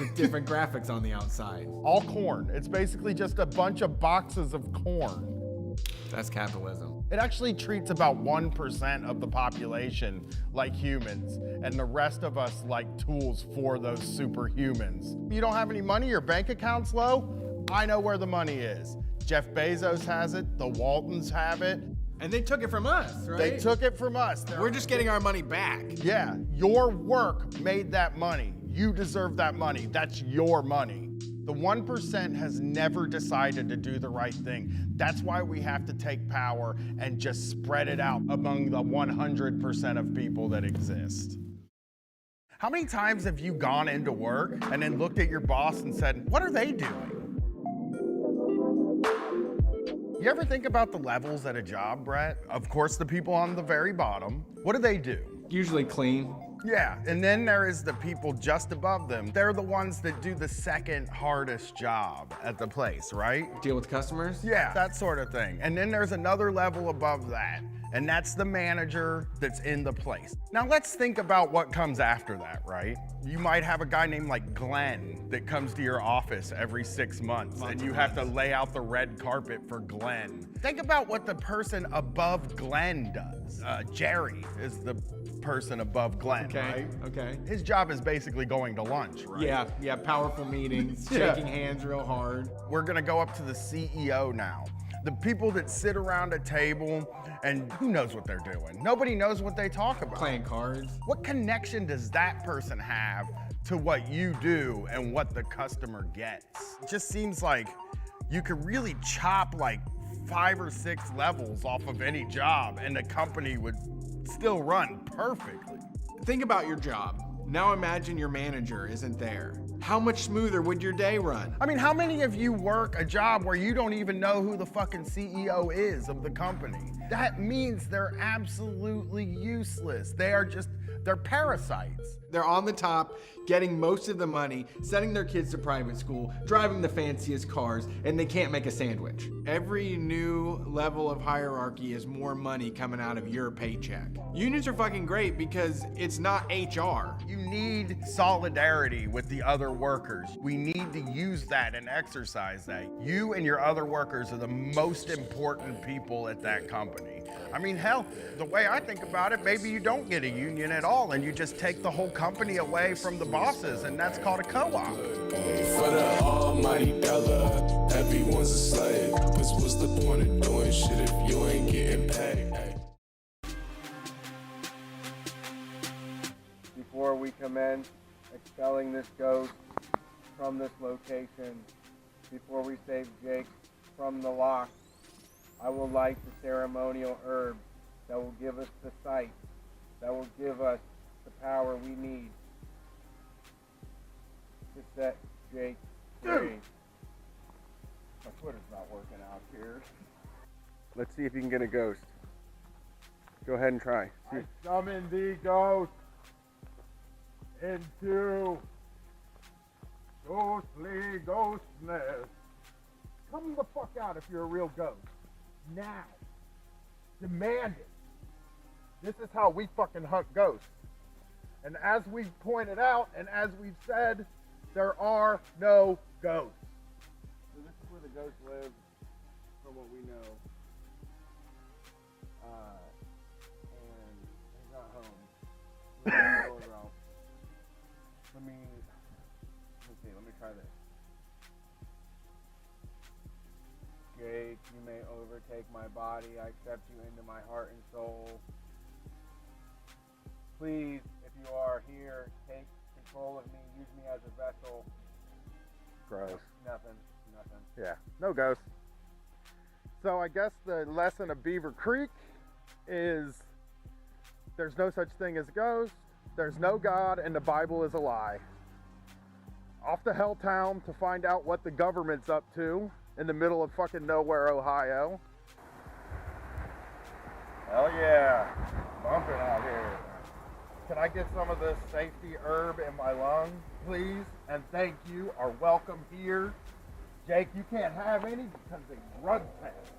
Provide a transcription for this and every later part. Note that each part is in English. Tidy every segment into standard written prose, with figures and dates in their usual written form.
with different graphics on the outside. All corn. It's basically just a bunch of boxes of corn. That's capitalism. It actually treats about 1% of the population like humans, and the rest of us like tools for those superhumans. You don't have any money, your bank account's low? I know where the money is. Jeff Bezos has it, the Waltons have it. And they took it from us, right? They took it from us. We're just getting our money back. Yeah, your work made that money. You deserve that money. That's your money. The 1% has never decided to do the right thing. That's why we have to take power and just spread it out among the 100% of people that exist. How many times have you gone into work and then looked at your boss and said, what are they doing? You ever think about the levels at a job, Brett? Of course, the people on the very bottom. What do? Usually clean. Yeah, and then there is the people just above them. They're the ones that do the second hardest job at the place, right? Deal with customers? Yeah, that sort of thing. And then there's another level above that, and that's the manager that's in the place. Now let's think about what comes after that, right? You might have a guy named like Glenn that comes to your office every 6 months, and you have to lay out the red carpet for Glenn. Think about what the person above Glenn does. Jerry is the person above Glenn, right? Okay. His job is basically going to lunch, right? Yeah, powerful meetings, shaking hands real hard. We're gonna go up to the CEO now. The people that sit around a table and who knows what they're doing? Nobody knows what they talk about. Playing cards. What connection does that person have to what you do and what the customer gets? It just seems like you could really chop like 5 or 6 levels off of any job and the company would still run perfectly. Think about your job. Now imagine your manager isn't there. How much smoother would your day run? I mean, how many of you work a job where you don't even know who the fucking CEO is of the company? That means they're absolutely useless. They're parasites. They're on the top, getting most of the money, sending their kids to private school, driving the fanciest cars, and they can't make a sandwich. Every new level of hierarchy is more money coming out of your paycheck. Unions are fucking great because it's not HR. You need solidarity with the other workers. We need to use that and exercise that. You and your other workers are the most important people at that company. I mean, hell, the way I think about it, maybe you don't get a union at all and you just take the whole company away from the bosses, and that's called a co-op. For the almighty dollar, everyone's a slave. What's the point of doing shit if you ain't getting paid? Before we commence expelling this ghost from this location, before we save Jake from the lock, I will light the ceremonial herb that will give us the sight, that will give us the power we need to set Jake free. My Twitter's not working out here. Let's see if you can get a ghost. Go ahead and try. I summon the ghost into ghostly ghostness. Come the fuck out if you're a real ghost. Now. Demand it. This is how we fucking hunt ghosts. And as we've pointed out, and as we've said, there are no ghosts. So this is where the ghost lives, from what we know. And he's not home. Let me see, let me try this. Jake, you may overtake my body. I accept you into my heart and soul. Please, if you are here, take control of me. Use me as a vessel. Gross. Nothing. Yeah, no ghosts. So I guess the lesson of Beaver Creek is there's no such thing as a ghost. There's no God, and the Bible is a lie. Off to Helltown to find out what the government's up to in the middle of fucking nowhere, Ohio. Hell yeah, bumping out here. Can I get some of this safety herb in my lungs, please? And thank you, are welcome here. Jake, you can't have any because of drug test.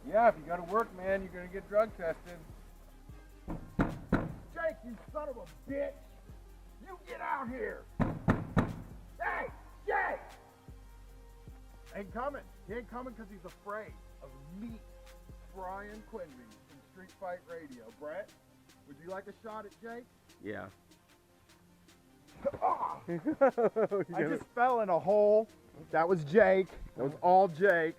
Yeah, if you go to work, man, you're gonna get drug tested. Jake, you son of a bitch! You get out here! ain't coming. He ain't coming because he's afraid of me, Brian Quinby from Street Fight Radio. Brett, would you like a shot at Jake? Yeah. I just fell in a hole. That was Jake. That was all Jake.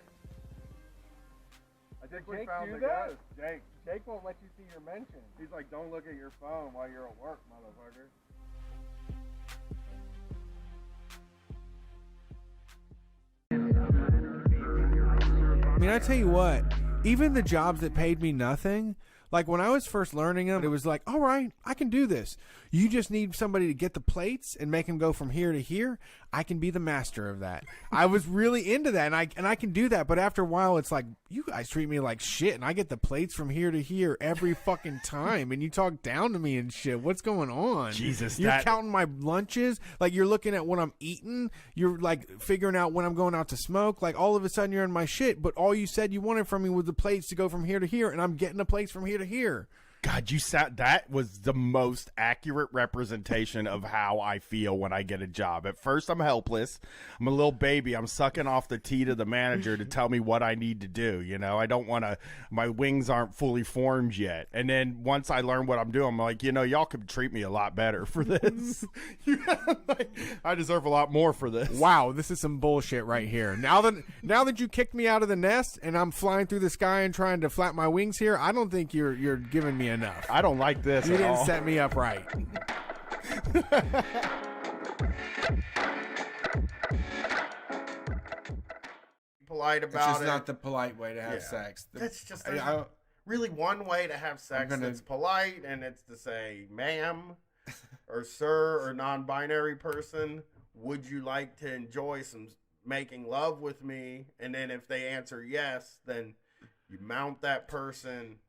I think we found the ghost. Jake won't let you see your mention. He's like, don't look at your phone while you're at work, motherfucker. I mean, I tell you what, even the jobs that paid me nothing, like when I was first learning them, it was like, all right, I can do this. You just need somebody to get the plates and make them go from here to here. I can be the master of that. I was really into that, and I can do that. But after a while, it's like, you guys treat me like shit, and I get the plates from here to here every fucking time, and you talk down to me and shit. What's going on? Jesus, you're counting my lunches. Like, you're looking at what I'm eating. You're like figuring out when I'm going out to smoke. Like, all of a sudden, you're in my shit. But all you said you wanted from me was the plates to go from here to here, and I'm getting the plates from here to here. God, that was the most accurate representation of how I feel when I get a job. At first, I'm helpless. I'm a little baby. I'm sucking off the tea to the manager to tell me what I need to do. You know, I don't want to, my wings aren't fully formed yet. And then once I learn what I'm doing, I'm like, y'all could treat me a lot better for this. I deserve a lot more for this. Wow, this is some bullshit right here. Now that you kicked me out of the nest and I'm flying through the sky and trying to flap my wings here, I don't think you're giving me enough. I don't like this. You didn't set me up right. Polite about it's just it. not the polite way to have sex. That's just really one way to have sex that's polite, and it's to say, ma'am, or sir, or non-binary person, would you like to enjoy some making love with me? And then if they answer yes, then you mount that person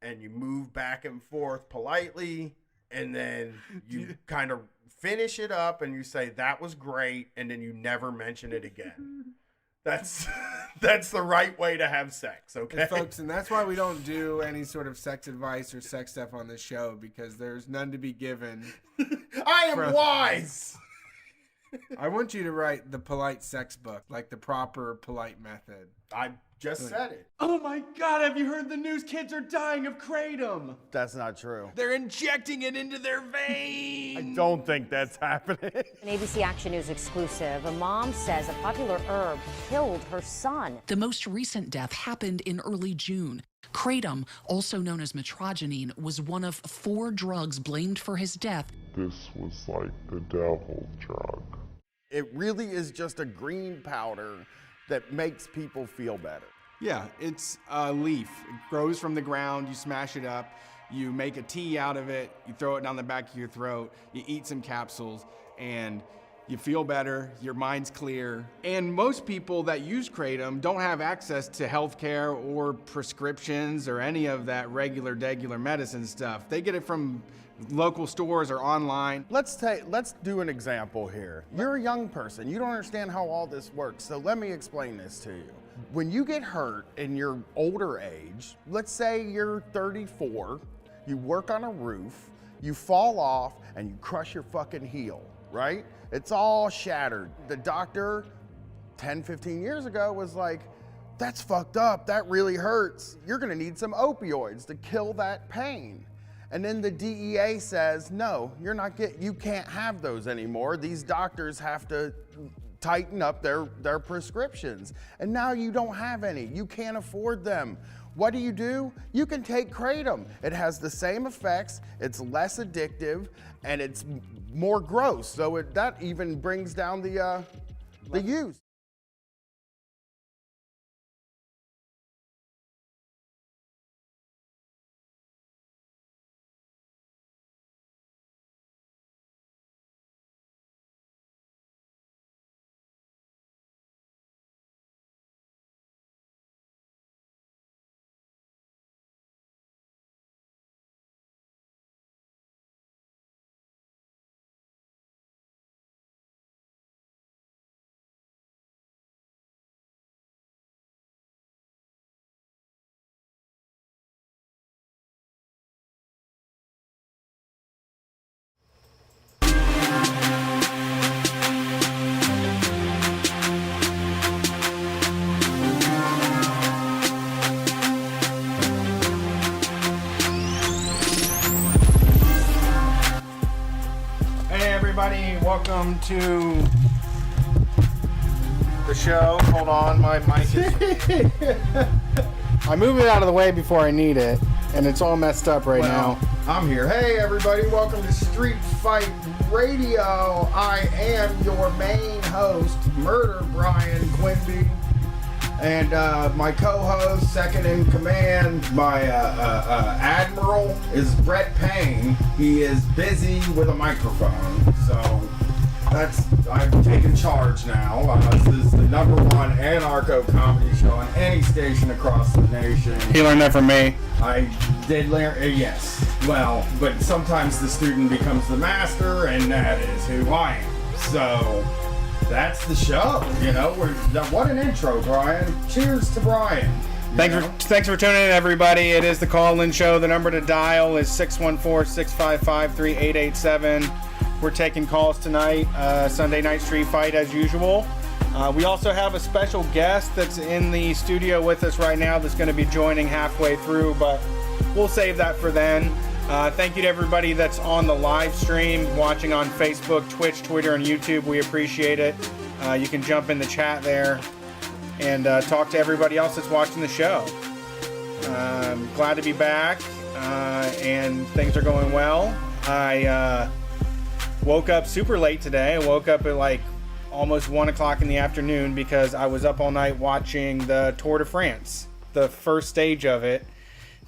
and you move back and forth politely, and then you kind of finish it up and you say, that was great, and then you never mention it again. That's the right way to have sex, okay? And folks, and that's why we don't do any sort of sex advice or sex stuff on this show, because there's none to be given. I am wise! I want you to write the polite sex book, like the proper polite method. I just said it. Oh my God, have you heard the news? Kids are dying of kratom. That's not true. They're injecting it into their veins. I don't think that's happening. An ABC Action News exclusive. A mom says a popular herb killed her son. The most recent death happened in early June. Kratom, also known as metrogenine, was one of 4 drugs blamed for his death. This was like the devil's drug. It really is just a green powder that makes people feel better. Yeah, it's a leaf. It grows from the ground. You smash it up. You make a tea out of it. You throw it down the back of your throat. You eat some capsules, and you feel better. Your mind's clear. And most people that use kratom don't have access to healthcare or prescriptions or any of that regular medicine stuff. They get it from local stores or online. Let's do an example here. You're a young person. You don't understand how all this works. So let me explain this to you. When you get hurt in your older age, let's say you're 34, you work on a roof, you fall off and you crush your fucking heel, right? It's all shattered. The doctor 10, 15 years ago was like, that's fucked up. That really hurts. You're gonna need some opioids to kill that pain. And then the DEA says, no, you can't have those anymore. These doctors have to tighten up their prescriptions. And now you don't have any. You can't afford them. What do? You can take kratom. It has the same effects, it's less addictive, and it's more gross. So that even brings down the use. welcome to the show. Hold on, my mic is... I move it out of the way before I need it, and it's all messed up right now. I'm here. Hey, everybody. Welcome to Street Fight Radio. I am your main host, Murder Brian Quimby. And my co-host, second in command, my admiral, is Brett Payne. He is busy with a microphone, so I've taken charge now. This is the #1 anarcho comedy show on any station across the nation. He learned that from me. I did learn, yes. Well, but sometimes the student becomes the master, and that is who I am. So that's the show. You know, what an intro, Brian. Cheers to Brian. Thanks for tuning in, everybody. It is the call-in show. The number to dial is 614-655-3887. We're taking calls tonight, Sunday Night Street Fight as usual. We also have a special guest that's in the studio with us right now that's going to be joining halfway through, but we'll save that for then. Thank you to everybody that's on the live stream, watching on Facebook, Twitch, Twitter, and YouTube. We appreciate it. You can jump in the chat there and talk to everybody else that's watching the show. Glad to be back, and things are going well. I woke up super late today. I woke up at like almost 1 o'clock in the afternoon because I was up all night watching the Tour de France, the first stage of it,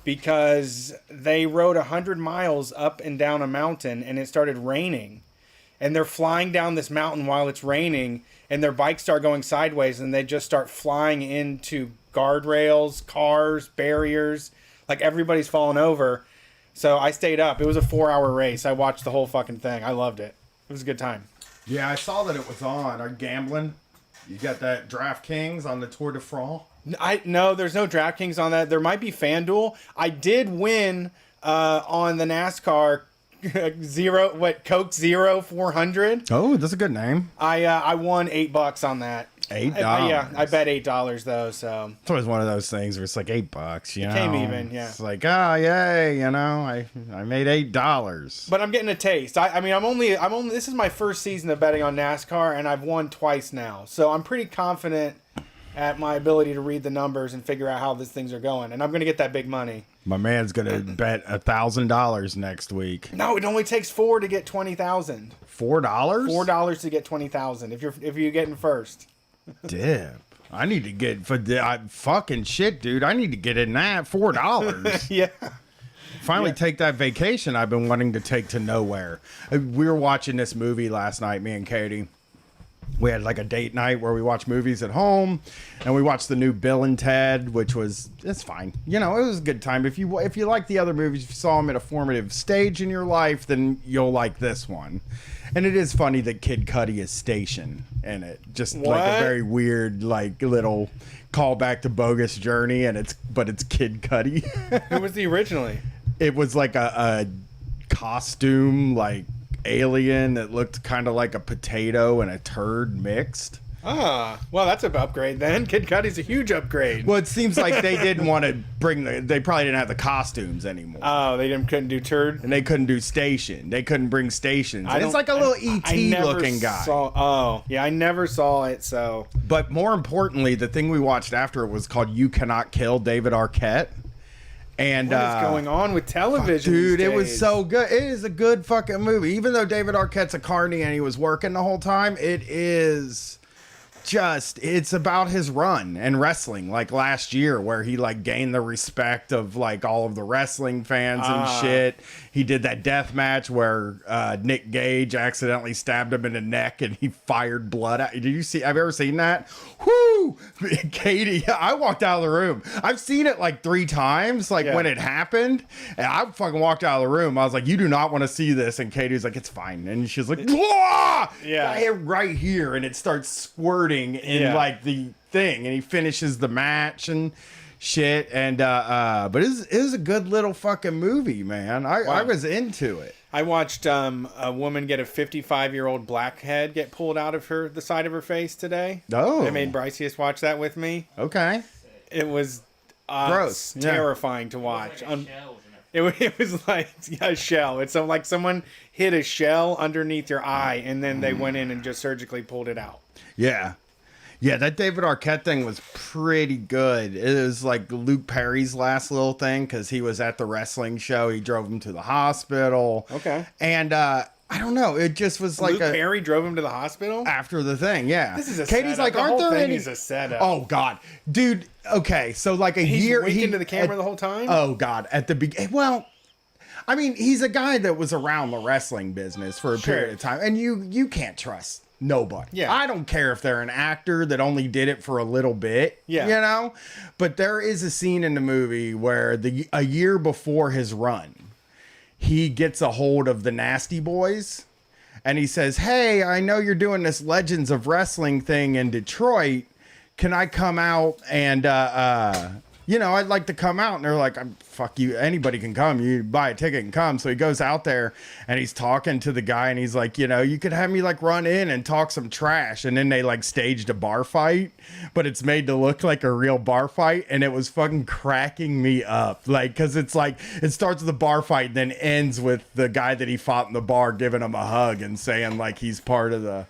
because they rode 100 miles up and down a mountain and it started raining. And they're flying down this mountain while it's raining, and their bikes start going sideways and they just start flying into guardrails, cars, barriers, like everybody's falling over. So I stayed up. It was a 4-hour race. I watched the whole fucking thing. I loved it. It was a good time. Yeah, I saw that it was on. Are you gambling? You got that DraftKings on the Tour de France? No, there's no DraftKings on that. There might be FanDuel. I did win on the NASCAR Coke Zero 400. Oh, that's a good name. I won $8 on that. $8? Yeah, I bet $8 though. So it's always one of those things where it's like $8. You know, came even. Yeah, it's like, oh yay, you know, I made $8. But I'm getting a taste. I'm only. This is my first season of betting on NASCAR, and I've won twice now. So I'm pretty confident at my ability to read the numbers and figure out how these things are going, and I'm gonna get that big money. My man's gonna bet $1,000 next week. No, it only takes $4 to get 20,000. $4? $4 to get 20,000 if you're getting first. Dip. I need to get fucking shit, dude. I need to get in that $4. Yeah. Finally take that vacation I've been wanting to take to nowhere. We were watching this movie last night, me and Katie. We had like a date night where we watch movies at home, and we watched the new Bill and Ted, which it's fine. You know, it was a good time. If you like the other movies, if you saw them at a formative stage in your life, then you'll like this one. And it is funny that Kid Cudi is Station in it. Just like a very weird, like, little callback to Bogus Journey, and it's Kid Cudi. Who was he originally? It was like a costume, like, alien that looked kind of like a potato and a turd mixed. Ah, well, that's an upgrade then. Kid Cudi's a huge upgrade. Well, it seems like they didn't want to they probably didn't have the costumes anymore. Oh, they couldn't do turd? And they couldn't do Station. They couldn't bring Stations. It's like a little E.T. looking guy. I never saw it, so. But more importantly, the thing we watched after it was called You Cannot Kill David Arquette. And what is going on with television? Dude, it was so good. It is a good fucking movie. Even though David Arquette's a carny and he was working the whole time, it's about his run and wrestling, like last year, where he like gained the respect of like all of the wrestling fans and shit. He did that death match where Nick Gage accidentally stabbed him in the neck and he fired blood out. Have you ever seen that? Whoo! Katie, I walked out of the room. I've seen it like 3 times, when it happened. And I fucking walked out of the room. I was like, you do not want to see this. And Katie's like, it's fine. And she's like, whoa! Yeah. I hit right here and it starts squirting in like the thing, and he finishes the match and shit. And but it is a good little fucking movie, man. I was into it. I watched a woman get a 55-year-old blackhead get pulled out of the side of her face today. Oh, I made Bryceus watch that with me. Okay. It was gross, terrifying to watch. It was like a shell. It's like someone hid a shell underneath your eye, and then they went in and just surgically pulled it out. Yeah. Yeah, that David Arquette thing was pretty good. It was like Luke Perry's last little thing because he was at the wrestling show. He drove him to the hospital. Okay. And I don't know. It just was like Luke Perry drove him to the hospital? after the thing. Yeah. This is a Katie's setup. like, The aren't whole there thing any? is a setup. Oh God, dude. Okay, so like He's year winking to the camera the whole time? Oh God, at the beginning. Well, I mean, he's a guy that was around the wrestling business for a period of time, and you can't trust nobody. Yeah. I don't care if they're an actor that only did it for a little bit. Yeah. You know? But there is a scene in the movie where a year before his run, he gets a hold of the Nasty Boys and he says, "Hey, I know you're doing this Legends of Wrestling thing in Detroit. Can I come out and I'd like to come out." And they're like, "Fuck you, anybody can come. You buy a ticket and come." So he goes out there and he's talking to the guy and he's like, "You could have me like run in and talk some trash." And then they like staged a bar fight, but it's made to look like a real bar fight, and it was fucking cracking me up. Like, cause it's like it starts with a bar fight and then ends with the guy that he fought in the bar giving him a hug and saying like he's part of the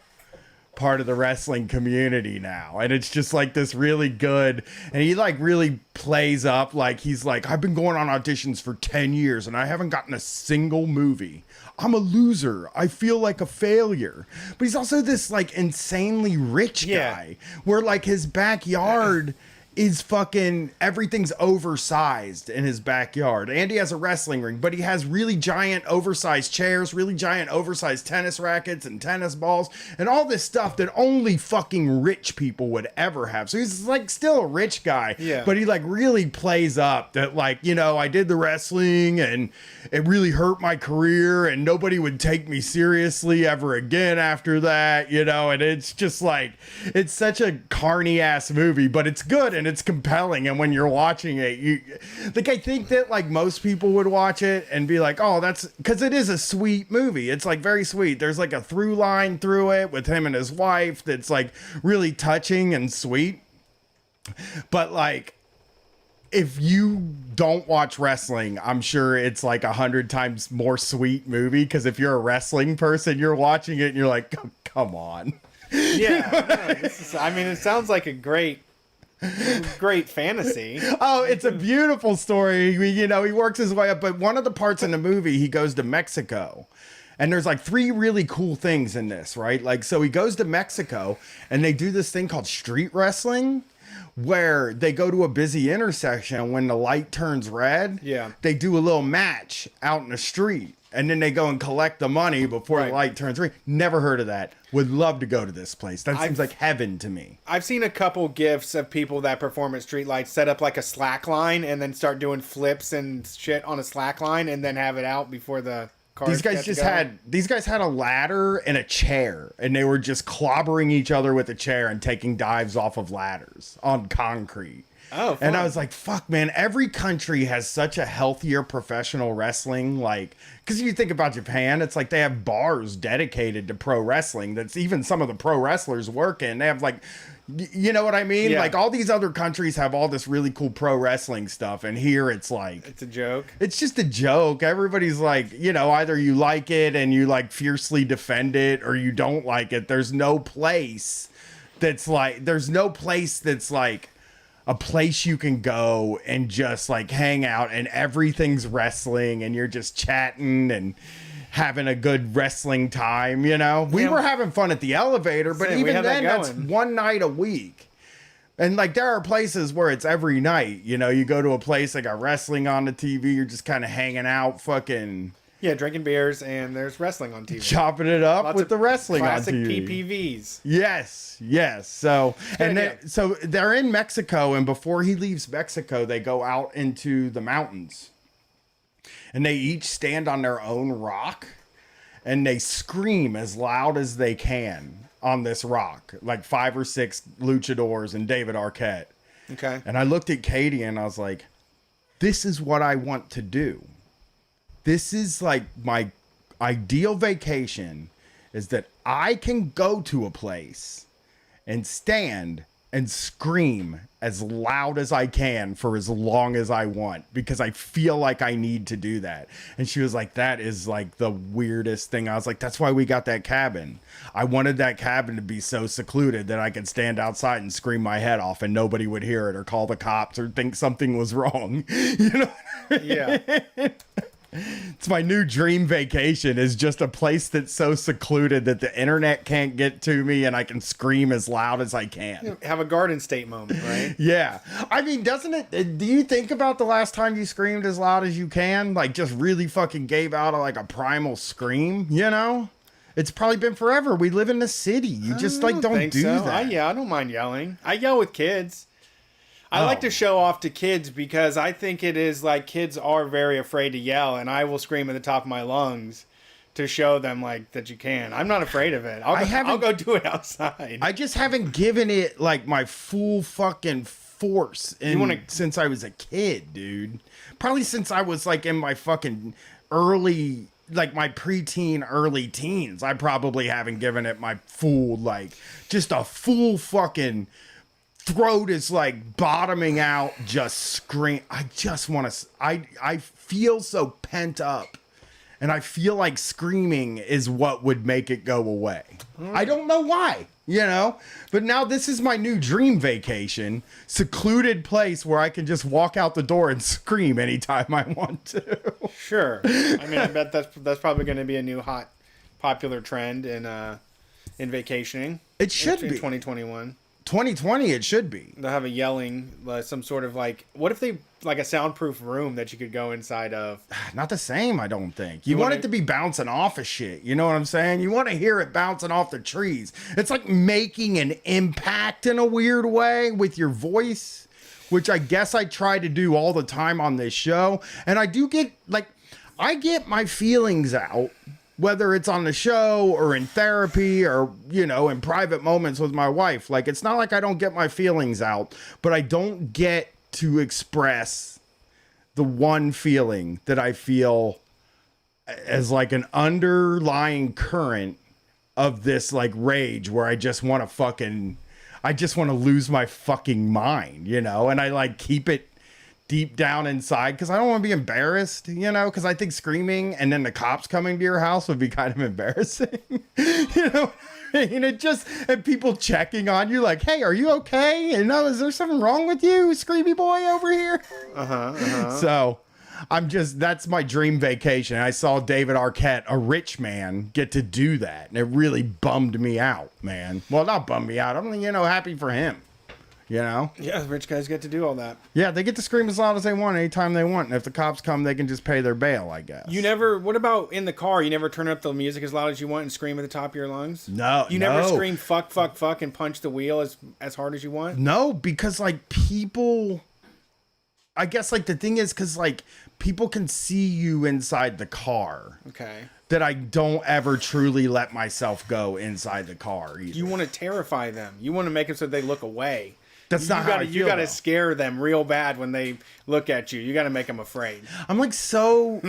wrestling community now. And it's just like this really good, and he like really plays up like he's like, "I've been going on auditions for 10 years and I haven't gotten a single movie. I'm a loser. I feel like a failure." But he's also this like insanely rich guy where like his backyard is fucking everything's oversized in his backyard. And he has a wrestling ring, but he has really giant oversized chairs, really giant oversized tennis rackets and tennis balls and all this stuff that only fucking rich people would ever have. So he's like still a rich guy, but he like really plays up that like, I did the wrestling and it really hurt my career and nobody would take me seriously ever again after that, and it's just like, it's such a carny ass movie, but it's good and it's compelling. And when you're watching it, I think that like most people would watch it and be like, "Oh, that's," because it is a sweet movie. It's like very sweet. There's like a through line through it with him and his wife that's like really touching and sweet. But like, if you don't watch wrestling, I'm sure it's like 100 times more sweet movie. Because if you're a wrestling person, you're watching it and you're like, "Oh, come on." Yeah. It sounds like a great fantasy. Oh, it's a beautiful story. He works his way up. But one of the parts in the movie, he goes to Mexico. And there's like 3 really cool things in this, right? Like, so he goes to Mexico and they do this thing called street wrestling, where they go to a busy intersection. When the light turns red, they do a little match out in the street. And then they go and collect the money before the light turns green. Never heard of that. Would love to go to this place. That seems like heaven to me. I've seen a couple GIFs of people that perform at streetlights set up like a slack line and then start doing flips and shit on a slack line and then have it out before the cars. These guys had a ladder and a chair, and they were just clobbering each other with a chair and taking dives off of ladders on concrete. Oh, fun. And I was like, fuck, man, every country has such a healthier professional wrestling. Like, because you think about Japan, it's like they have bars dedicated to pro wrestling. That's even some of the pro wrestlers work in. They have like, you know what I mean? Yeah. Like all these other countries have all this really cool pro wrestling stuff. And here it's like, it's a joke. It's just a joke. Everybody's like, either you like it and you like fiercely defend it or you don't like it. There's no place that's like a place you can go and just like hang out and everything's wrestling and you're just chatting and having a good wrestling time, We were having fun at the elevator, but even then that's one night a week. And like there are places where it's every night, you go to a place that got wrestling on the TV, you're just kind of hanging out, fucking drinking beers, and there's wrestling on TV. Chopping it up Lots with the wrestling on classic TV. PPVs. Yes. So so they're in Mexico, and before he leaves Mexico, they go out into the mountains, and they each stand on their own rock, and they scream as loud as they can on this rock, like 5 or 6 luchadors and David Arquette. Okay. And I looked at Katie, and I was like, "This is what I want to do. This is like my ideal vacation, is that I can go to a place and stand and scream as loud as I can for as long as I want because I feel like I need to do that. And she was like, that is like the weirdest thing. I was like, that's why we got that cabin. I wanted that cabin to be so secluded that I could stand outside and scream my head off and nobody would hear it or call the cops or think something was wrong. You know? Yeah. It's my new dream vacation, is just a place that's so secluded that the internet can't get to me and I can scream as loud as I can. Have a Garden State moment, right? Yeah. I mean, doesn't it, do you think about the last time you screamed as loud as you can? Like just really fucking gave out a primal scream, you know? It's probably been forever. We live in the city. You just don't think do so. that. I don't mind yelling. I yell with kids. I like to show off to kids because I think it is like kids are very afraid to yell, and I will scream at the top of my lungs to show them like that you can. I'm not afraid of it. I'll go do it outside. I just haven't given it like my full fucking force since I was a kid, dude. Probably since I was like in my fucking early, like my preteen, early teens. I probably haven't given it my full, like just a full fucking throat is like bottoming out, just scream. I just want to, I feel so pent up and I feel like screaming is what would make it go away. I don't know why, you know, but now this is my new dream vacation, secluded place where I can just walk out the door and scream anytime I want to. Sure. I mean, I bet that's probably going to be a new hot, popular trend in vacationing. It should be 2021. 2020, it should be. They'll have a yelling, some sort of like, what if they, like a soundproof room that you could go inside of? Not the same, I don't think. You want it to be bouncing off of shit. You know what I'm saying? You want to hear it bouncing off the trees. It's like making an impact in a weird way with your voice, which I guess I try to do all the time on this show. And I do get, like, I get my feelings out, whether it's on the show or in therapy or, you know, in private moments with my wife. Like, it's not like I don't get my feelings out, but I don't get to express the one feeling that I feel as like an underlying current of this like rage where I just want to lose my fucking mind, you know? And I like keep it deep down inside because I don't want to be embarrassed, you know, because I think screaming and then the cops coming to your house would be kind of embarrassing. You know, and it just, and people checking on you like, hey, are you okay? And no, is there something wrong with you, screamy boy over here? So that's my dream vacation. I saw David Arquette, a rich man, get to do that, and it really bummed me out, man. Well, not bummed me out. I'm, you know, happy for him. You know? Yeah, rich guys get to do all that. Yeah, they get to scream as loud as they want anytime they want. And if the cops come, they can just pay their bail, I guess. What about in the car? You never turn up the music as loud as you want and scream at the top of your lungs? No. You never scream fuck, fuck, fuck and punch the wheel as hard as you want? No, because like people, I guess like the thing is because like people can see you inside the car. Okay. That I don't ever truly let myself go inside the car either. You want to terrify them. You want to make them so they look away. That's not how I feel. You got to scare them real bad when they look at you. You got to make them afraid. I'm like so.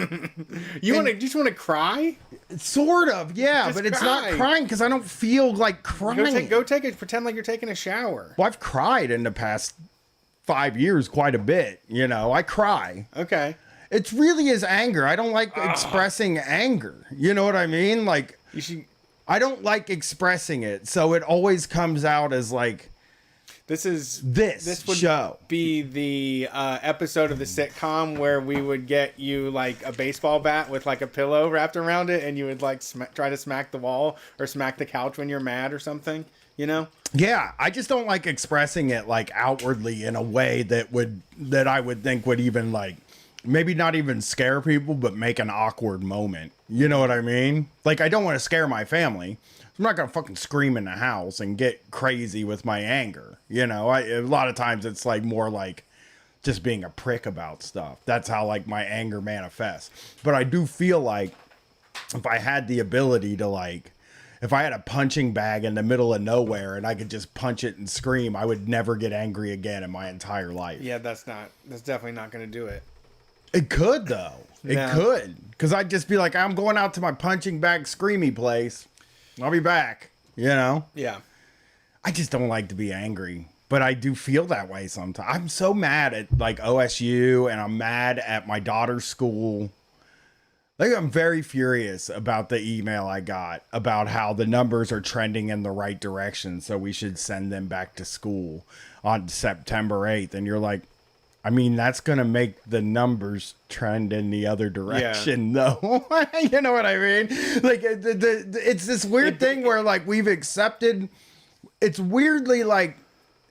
You just want to cry? Sort of, yeah, just but it's not crying because I don't feel like crying. Pretend like you're taking a shower. Well, I've cried in the past 5 years quite a bit. You know, I cry. Okay. It really is anger. I don't like expressing anger. You know what I mean? Like, I don't like expressing it, so it always comes out as like. This would show be the episode of the sitcom where we would get you like a baseball bat with like a pillow wrapped around it, and you would like try to smack the wall or smack the couch when you're mad or something, you know? Yeah, I just don't like expressing it like outwardly in a way that I would think would even like maybe not even scare people, but make an awkward moment. You know what I mean? Like, I don't want to scare my family. I'm not going to fucking scream in the house and get crazy with my anger. You know, a lot of times it's like more like just being a prick about stuff. That's how like my anger manifests. But I do feel like if I had the ability to like, if I had a punching bag in the middle of nowhere and I could just punch it and scream, I would never get angry again in my entire life. Yeah, that's definitely not going to do it. It could though. It could. Because I'd just be like, I'm going out to my punching bag screamy place. I'll be back, you know? Yeah. I just don't like to be angry. but I do feel that way sometimes. I'm so mad at like OSU, and I'm mad at my daughter's school. Like, I'm very furious about the email I got about how the numbers are trending in the right direction, so we should send them back to school on September 8th. And you're like, I mean, that's going to make the numbers trend in the other direction, though. You know what I mean? Like, it's this weird thing where, like, we've accepted, it's weirdly like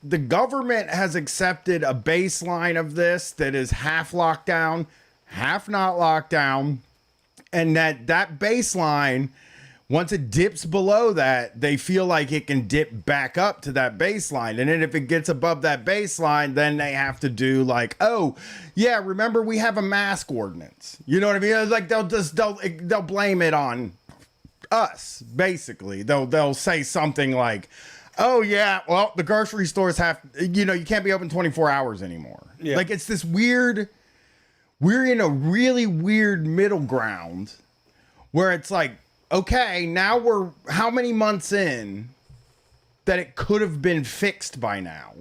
the government has accepted a baseline of this that is half lockdown, half not lockdown. And that baseline, once it dips below that, they feel like it can dip back up to that baseline. And then if it gets above that baseline, then they have to do like, oh, yeah, remember we have a mask ordinance. You know what I mean? It's like they'll blame it on us, basically. They'll say something like, oh, yeah, well, the grocery stores you can't be open 24 hours anymore. Yeah. Like, it's this weird... We're in a really weird middle ground where it's like, okay, now we're how many months in that it could have been fixed by now?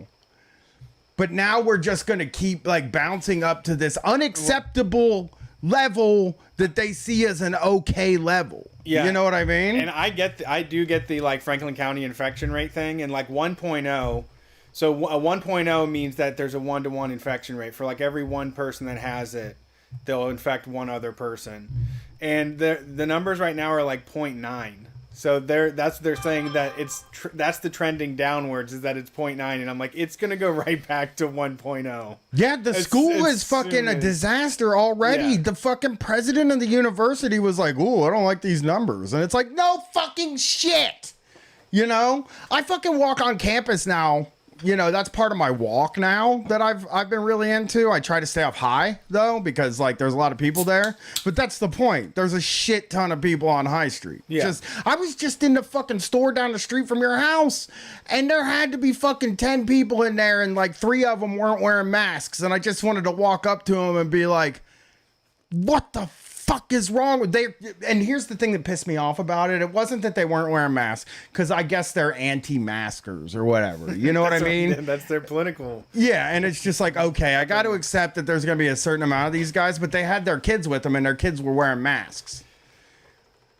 But now we're just going to keep like bouncing up to this unacceptable level that they see as an okay level. Yeah. You know what I mean? And I do get the like Franklin County infection rate thing, and like 1.0. So a 1.0 means that there's a 1-to-1 infection rate. For like every one person that has it, they'll infect one other person. And the numbers right now are like 0.9. So they're saying that that's the trending downwards, is that it's 0.9. And I'm like, it's going to go right back to 1.0. Yeah, the school is fucking a disaster already. Yeah. The fucking president of the university was like, ooh, I don't like these numbers. And it's like, no fucking shit. You know? I fucking walk on campus now. You know, that's part of my walk now that I've been really into. I try to stay up high though, because like there's a lot of people there. But that's the point. There's a shit ton of people on High Street. Yeah. I was just in the fucking store down the street from your house, and there had to be fucking 10 people in there, and like 3 of them weren't wearing masks. And I just wanted to walk up to them and be like, what the fuck is wrong with they? And here's the thing that pissed me off about it. It wasn't that they weren't wearing masks, because I guess they're anti-maskers or whatever. You know what I mean? That's their political. Yeah, and it's just like, okay, I got to accept that there's going to be a certain amount of these guys, but they had their kids with them, and their kids were wearing masks.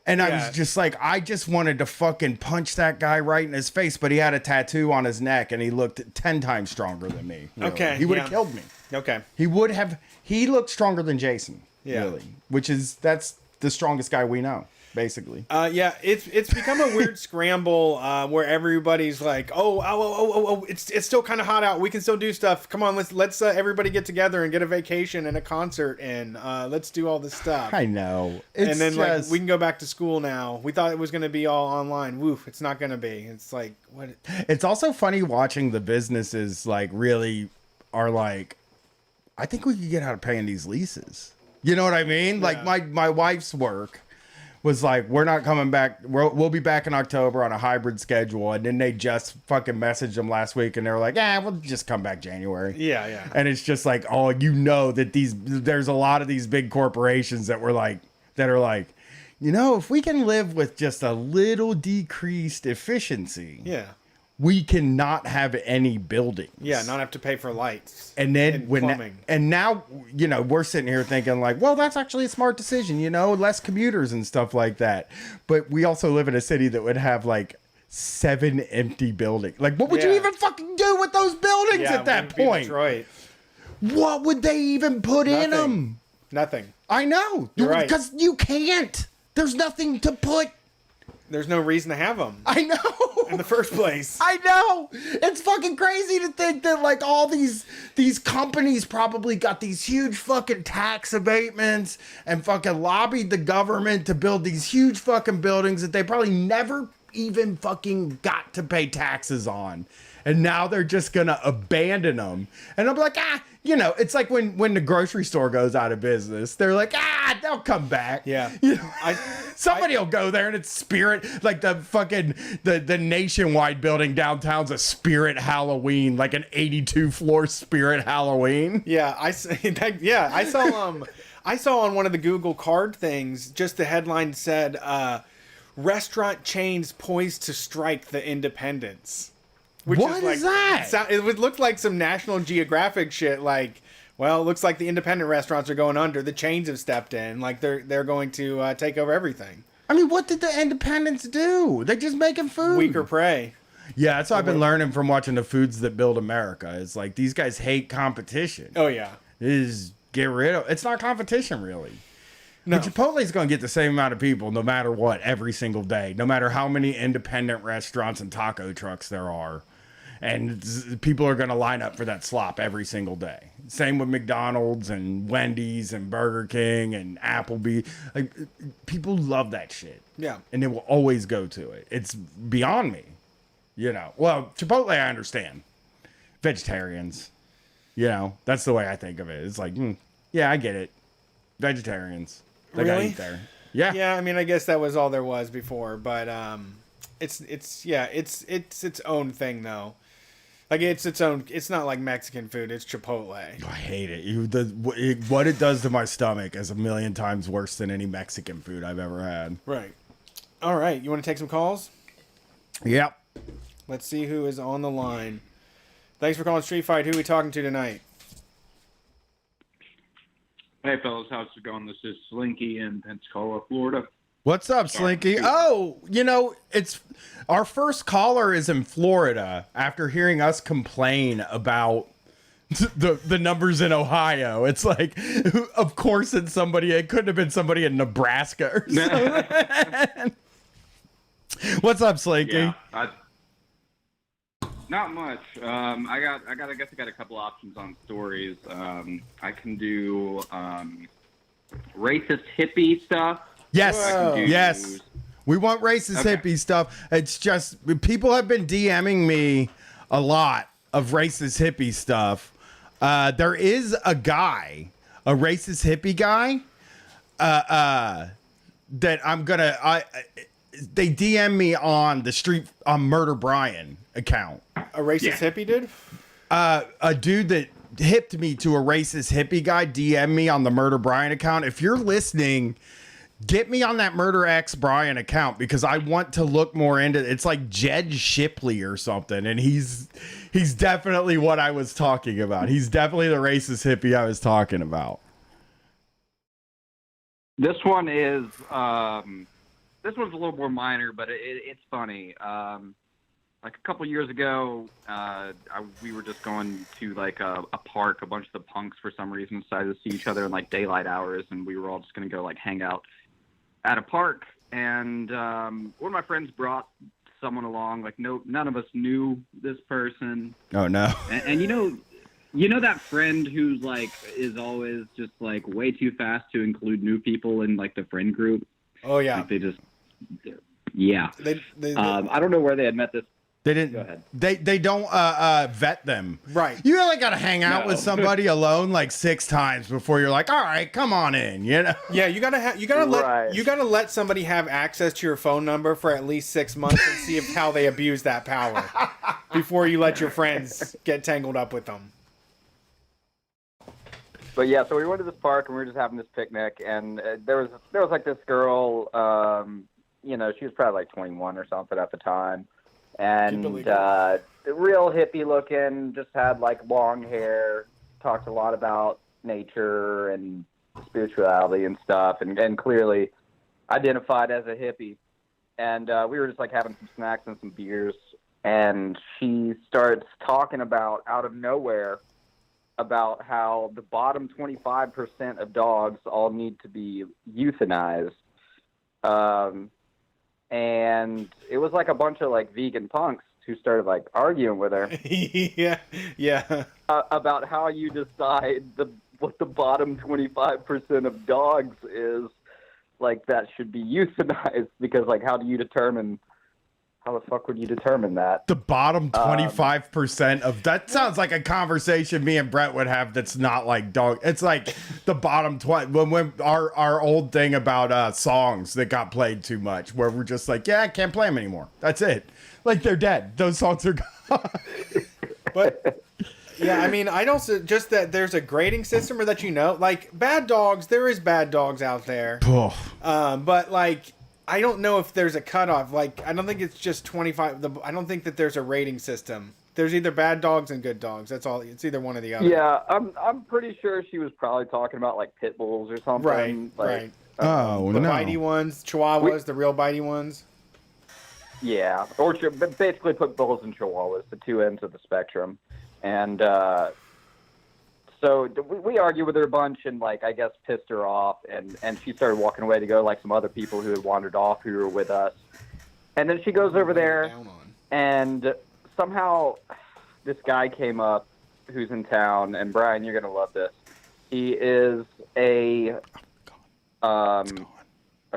And I was just like, I just wanted to fucking punch that guy right in his face, but he had a tattoo on his neck, and he looked 10 times stronger than me. Really. Okay. He would have killed me. Okay. He looked stronger than Jason. Yeah. Really, that's the strongest guy we know, basically. Yeah, it's become a weird scramble where everybody's like, oh, it's still kind of hot out. We can still do stuff. Come on, let's everybody get together and get a vacation and a concert, and let's do all this stuff. I know. And then like we can go back to school now. We thought it was going to be all online. Woof, it's not going to be. It's like what? It's also funny watching the businesses like really are like, I think we could get out of paying these leases. You know what I mean? Yeah. Like my wife's work was like, we're not coming back. We'll be back in October on a hybrid schedule. And then they just fucking messaged them last week, and they were like, we'll just come back January. Yeah, yeah. And it's just like, oh, you know that there's a lot of these big corporations that are like, you know, if we can live with just a little decreased efficiency. Yeah. We cannot have any buildings. Yeah, not have to pay for lights. And then plumbing. And now, you know, we're sitting here thinking like, well, that's actually a smart decision, you know, less commuters and stuff like that. But we also live in a city that would have like 7 empty buildings. Like, what would you even fucking do with those buildings at that point? Detroit. What would they even put in them? Nothing. I know. You're right. Because you can't. There's nothing to put. There's no reason to have them. I know. In the first place. I know. It's fucking crazy to think that like all these companies probably got these huge fucking tax abatements and fucking lobbied the government to build these huge fucking buildings that they probably never even fucking got to pay taxes on. And now they're just going to abandon them. And I'm like, you know, it's like when the grocery store goes out of business, they're like, they'll come back. Yeah. You know, somebody will go there and it's Spirit, like the fucking, the Nationwide building downtown's a Spirit Halloween, like an 82 floor Spirit Halloween. Yeah. I saw on one of the Google card things, just the headline said, restaurant chains poised to strike the independents. Which What is that? It would look like some National Geographic shit. Like, well, it looks like the independent restaurants are going under. The chains have stepped in. Like they're going to take over everything. I mean, what did the independents do? They're just making food. Weaker prey. Yeah, that's what I've been learning from watching the Foods That Build America. It's like these guys hate competition. Oh yeah. Is get rid of. It's not competition really. No. But Chipotle's going to get the same amount of people no matter what every single day, no matter how many independent restaurants and taco trucks there are. And people are going to line up for that slop every single day. Same with McDonald's and Wendy's and Burger King and Applebee's. Like, people love that shit. Yeah. And they will always go to it. It's beyond me. You know. Well, Chipotle, I understand. Vegetarians. You know, that's the way I think of it. It's like, yeah, I get it. Vegetarians. They gotta Really? eat there. Yeah. Yeah, I mean, I guess that was all there was before, but it's its own thing though. Like it's its own. It's not like Mexican food. It's Chipotle. I hate it. What it does to my stomach is a million times worse than any Mexican food I've ever had. Right. All right. You want to take some calls? Yep. Let's see who is on the line. Thanks for calling Street Fight. Who are we talking to tonight? Hey, fellas, how's it going? This is Slinky in Pensacola, Florida. What's up, Slinky? Oh, you know, it's our first caller is in Florida after hearing us complain about the numbers in Ohio. It's like, of course, it's somebody. It couldn't have been somebody in Nebraska or something. What's up, Slinky? Yeah, not much. I guess I got a couple options on stories. I can do racist hippie stuff. Yes, I can do yes. We want racist hippie stuff. It's just people have been DMing me a lot of racist hippie stuff. There is a guy, a racist hippie guy, that I'm gonna. They DM me on the street on Murder Brian account. A racist hippie dude? A dude that hipped me to a racist hippie guy DM me on the Murder Brian account. If you're listening, get me on that Murder X Brian account because I want to look more into it. It's like Jed Shipley or something, and he's definitely what I was talking about. He's definitely the racist hippie I was talking about. This one is this one's a little more minor, but it's funny. Like a couple years ago, we were just going to like a park. A bunch of the punks, for some reason, decided to see each other in like daylight hours, and we were all just going to go like hang out at a park. And one of my friends brought someone along. Like none of us knew this person. Oh no! And you know that friend who's like is always just like way too fast to include new people in like the friend group. Oh yeah. Like they just yeah. They I don't know where they had met this. They didn't. Go ahead. They don't vet them. Right. You really got to hang out No. with somebody alone like 6 times before you're like, all right, come on in. You know. Yeah, you gotta let somebody have access to your phone number for at least 6 months and see how they abuse that power before you let your friends get tangled up with them. But yeah, so we went to this park and we were just having this picnic, and there was like this girl, you know, she was probably like 21 or something at the time, and real hippie looking, just had like long hair, talked a lot about nature and spirituality and stuff, and clearly identified as a hippie. And we were just like having some snacks and some beers, and she starts talking about out of nowhere about how the bottom 25% of dogs all need to be euthanized. And it was like a bunch of like vegan punks who started like arguing with her. Yeah. About how you decide what the bottom 25% of dogs is, like that should be euthanized, because like how the fuck would you determine that? The bottom 25% of that sounds like a conversation me and Brett would have. That's not like dog. It's like the bottom 20 when our old thing about songs that got played too much, where we're just like, yeah, I can't play them anymore. That's it. Like they're dead. Those songs are gone. But yeah, I mean, I don't just that there's a grading system, or that like bad dogs. There is bad dogs out there. But like, I don't know if there's a cutoff. Like, I don't think it's just 25. I don't think that there's a rating system. There's either bad dogs and good dogs. That's all. It's either one or the other. Yeah, I'm pretty sure she was probably talking about like pit bulls or something. Right, like, right. Oh, The no. bitey ones, Chihuahuas, the real bitey ones. Yeah, or but basically put bulls and chihuahuas, the two ends of the spectrum. And so we argued with her a bunch and, like, I guess pissed her off. And she started walking away to go, like, some other people who had wandered off who were with us. And then she goes over there, and somehow this guy came up who's in town. And, Brian, you're going to love this. He is a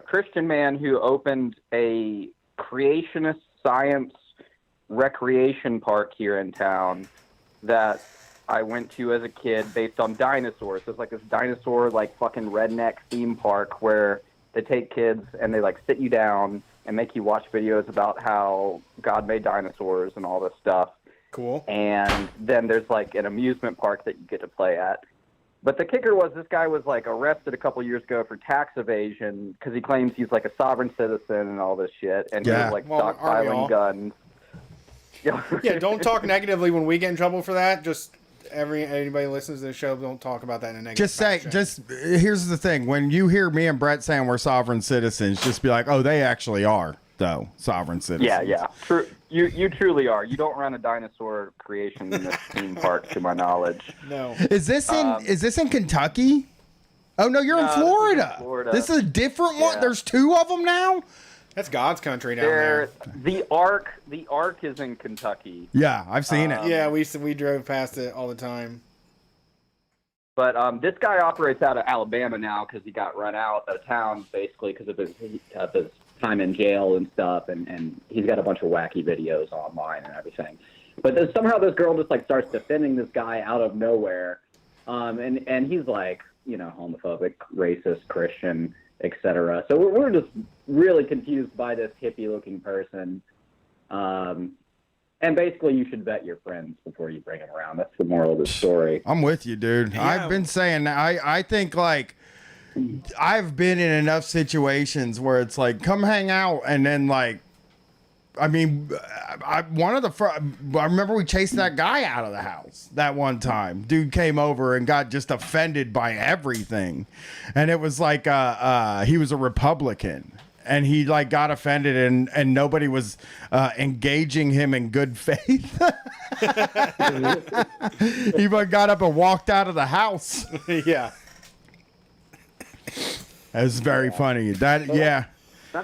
Christian man who opened a creationist science recreation park here in town that I went to as a kid based on dinosaurs. So it's like this dinosaur, like, fucking redneck theme park where they take kids and they, like, sit you down and make you watch videos about how God made dinosaurs and all this stuff. Cool. And then there's, like, an amusement park that you get to play at. But the kicker was this guy was, like, arrested a couple years ago for tax evasion because he claims he's, like, a sovereign citizen and all this shit. And he was, like, stockpiling guns. Yeah, don't talk negatively when we get in trouble for that. Just anybody listens to the show, don't talk about that in a negative fashion. Here's the thing. When you hear me and Brett saying we're sovereign citizens, just be like, oh, they actually are, though, sovereign citizens. Yeah. True. You truly are. You don't run a dinosaur creation in this theme park, to my knowledge. No. Is this in Kentucky? Oh, no, you're in Florida. This is a different one. There's two of them now? That's God's country down there. The Ark is in Kentucky. Yeah, I've seen it. Yeah, we drove past it all the time. But this guy operates out of Alabama now because he got run out of town basically because of his time in jail and stuff, and he's got a bunch of wacky videos online and everything. But then somehow this girl just, like, starts defending this guy out of nowhere, and he's like, you know, homophobic, racist, Christian, etc. So we're just really confused by this hippie-looking person. And basically, you should vet your friends before you bring them around. That's the moral of the story. I'm with you, dude. Yeah. I've been saying, I think, like, I've been in enough situations where it's like, come hang out, and then, like, I mean, I remember we chased that guy out of the house that one time. Dude came over and got just offended by everything. And it was like, he was a Republican. And he, like, got offended, and nobody was engaging him in good faith. He got up and walked out of the house. Yeah. It was very funny. That's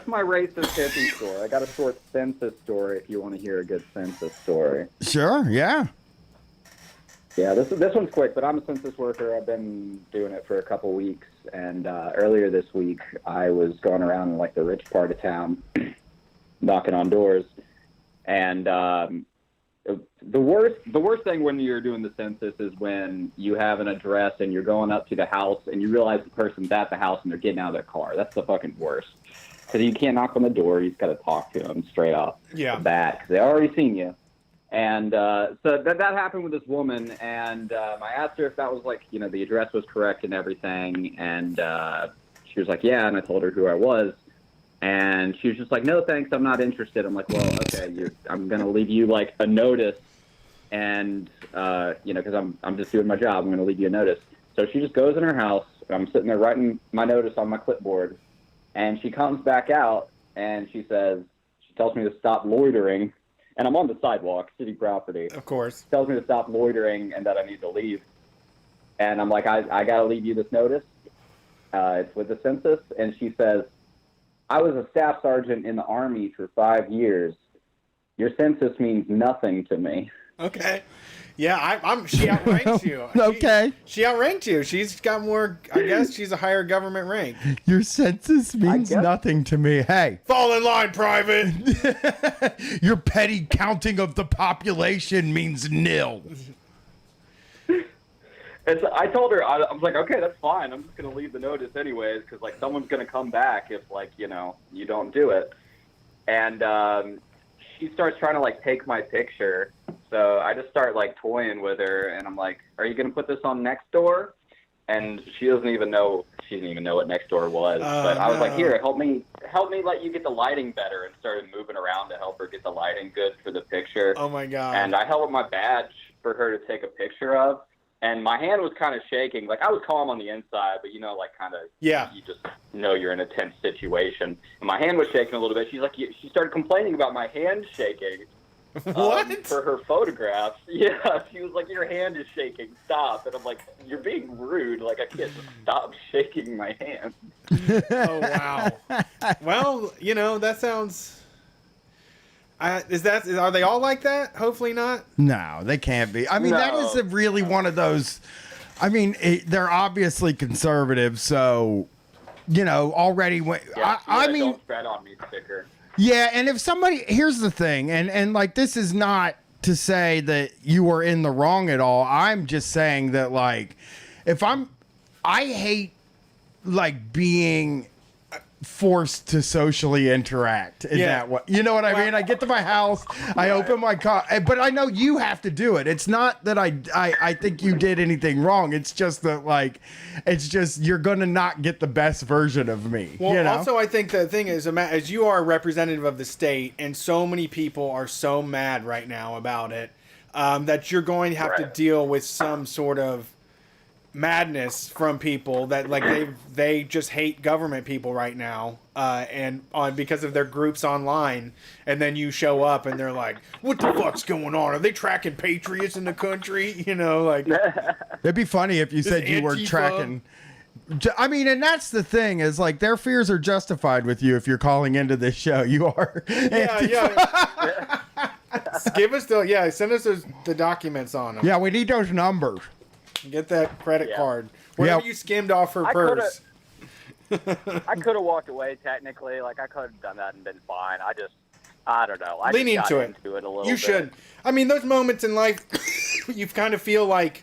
my racist hippie story. I got a short census story if you want to hear a good census story. Sure, yeah. Yeah, this one's quick, but I'm a census worker. I've been doing it for a couple weeks, and earlier this week I was going around in, like, the rich part of town, knocking on doors, and the worst thing when you're doing the census is when you have an address and you're going up to the house and you realize the person's at the house and they're getting out of their car. That's the fucking worst. Because you can't knock on the door. You just got to talk to them straight off the bat because they already seen you. And so that happened with this woman, and I asked her if that was, like, you know, the address was correct and everything, and she was like, yeah, and I told her who I was, and she was just like, no, thanks, I'm not interested. I'm like, well, okay, I'm going to leave you, like, a notice, and, you know, because I'm just doing my job, I'm going to leave you a notice. So she just goes in her house, I'm sitting there writing my notice on my clipboard, and she comes back out, and she tells me to stop loitering. And I'm on the sidewalk, city property. Of course. She tells me to stop loitering and that I need to leave. And I'm like, I got to leave you this notice. It's with the census. And she says, I was a staff sergeant in the Army for 5 years. Your census means nothing to me. Okay. Yeah, she outranks you. Okay. She outranked you. She's got more, I guess she's a higher government rank. Your census means nothing to me. Hey. Fall in line, private. Your petty counting of the population means nil. And so I told her, I was like, okay, that's fine. I'm just going to leave the notice anyways because, like, someone's going to come back if, like, you know, you don't do it. And she starts trying to, like, take my picture. So I just start, like, toying with her, and I'm like, are you going to put this on Nextdoor? And she doesn't even know. she didn't even know what Nextdoor was. But I was like, here, help me let you get the lighting better, and started moving around to help her get the lighting good for the picture. Oh my God. And I held up my badge for her to take a picture of, and my hand was kind of shaking. Like, I was calm on the inside, but you just know you're in a tense situation. And my hand was shaking a little bit. She's like, she started complaining about my hand shaking. What? For her photographs. Yeah, she was like, your hand is shaking, stop. And I'm like, you're being rude. Like, I can't stop shaking my hand. Oh, wow. Well, that sounds... Are they all like that? Hopefully not. No, they can't be. I mean, No. that is really one of those. I mean, they're obviously conservative, so already. I mean, don't spread on me sticker. Yeah, and if somebody, here's the thing, and like, this is not to say that you are in the wrong at all. I'm just saying that, like, I hate like being forced to socially interact in that way. You know what I mean? I get to my house, I open my car, but I know you have to do it. It's not that I think you did anything wrong. It's just that, like, you're gonna not get the best version of me. Well, also, I think the thing is, as you are a representative of the state, and so many people are so mad right now about it, that you're going to have to deal with some sort of madness from people that, like, they just hate government people right now, because of their groups online, and then you show up and they're like, what the fuck's going on? Are they tracking patriots in the country? Like, it'd be funny if you said you were tracking. I mean, and that's the thing, is like, their fears are justified with you if you're calling into this show. You are. Yeah. Give us send us the documents on them. Yeah, we need those numbers. Get that credit card. Whatever you skimmed off her purse. I could have walked away technically. Like, I could have done that and been fine. I don't know. Lean into it. A little you bit. should. I mean, those moments in life, you kind of feel like,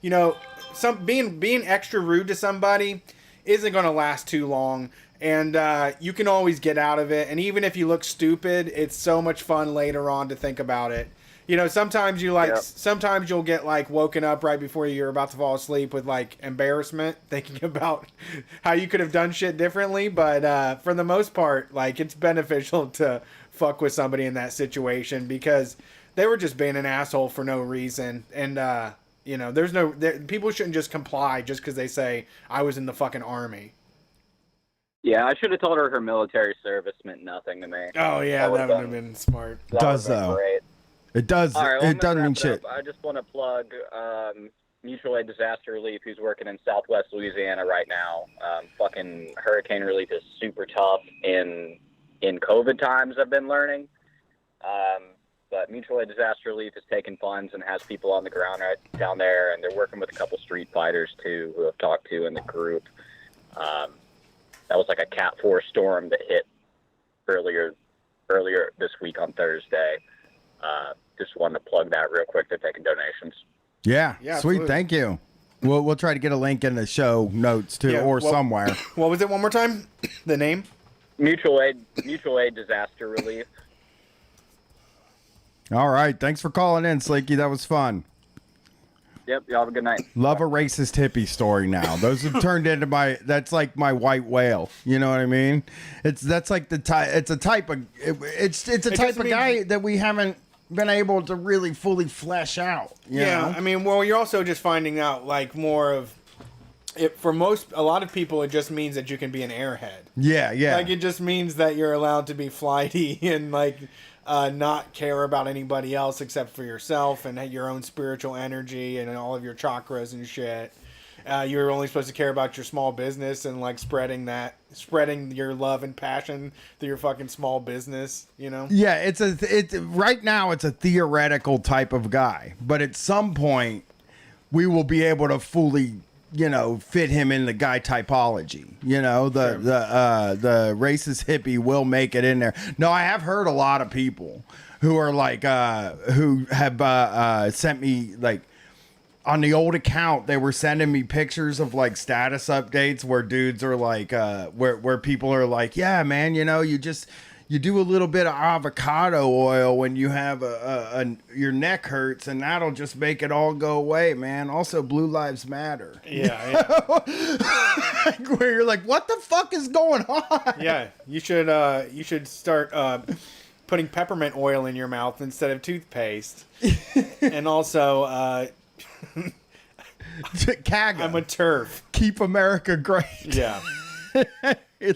being extra rude to somebody isn't going to last too long. And you can always get out of it. And even if you look stupid, it's so much fun later on to think about it. Sometimes sometimes you'll get, like, woken up right before you're about to fall asleep with, like, embarrassment, thinking about how you could have done shit differently. But for the most part, like, it's beneficial to fuck with somebody in that situation, because they were just being an asshole for no reason. And, people shouldn't just comply just because they say, I was in the fucking army. Yeah, I should have told her military service meant nothing to me. Oh, yeah, that would have been smart. Does, though. Great. It does. All right, well, it doesn't mean shit. I just want to plug Mutual Aid Disaster Relief, who's working in Southwest Louisiana right now. Fucking hurricane relief is super tough in COVID times, I've been learning. But Mutual Aid Disaster Relief is taking funds and has people on the ground right down there, and they're working with a couple street fighters too, who I've talked to in the group. That was like a Cat 4 storm that hit earlier this week on Thursday. Just wanted to plug that real quick. They're taking donations. Yeah, sweet. Absolutely. Thank you. We'll try to get a link in the show notes too, somewhere. What was it? One more time? The name? Mutual Aid Disaster Relief. All right. Thanks for calling in, Sleeky. That was fun. Yep. Y'all have a good night. Love a racist hippie story now. Those have turned into that's like my white whale. You know what I mean? That's like it's a type of guy that we haven't been able to really fully flesh out. You know? I mean, well, you're also just finding out, like, more of it. For a lot of people, it just means that you can be an airhead. Yeah. Like, it just means that you're allowed to be flighty and, like, not care about anybody else except for yourself and your own spiritual energy and all of your chakras and shit. You're only supposed to care about your small business and, like, spreading your love and passion through your fucking small business, Yeah, it's right now it's a theoretical type of guy, but at some point we will be able to fully, fit him in the guy typology. The racist hippie will make it in there. No, I have heard a lot of people who are like who have sent me, like, on the old account, they were sending me pictures of, like, status updates where dudes are like, where people are like, yeah, man, you you do a little bit of avocado oil when you have your neck hurts, and that'll just make it all go away, man. Also, Blue Lives Matter. Yeah. Where you're like, what the fuck is going on? Yeah, you should start putting peppermint oil in your mouth instead of toothpaste. And also, CAGA. I'm a turf. Keep America great. Yeah.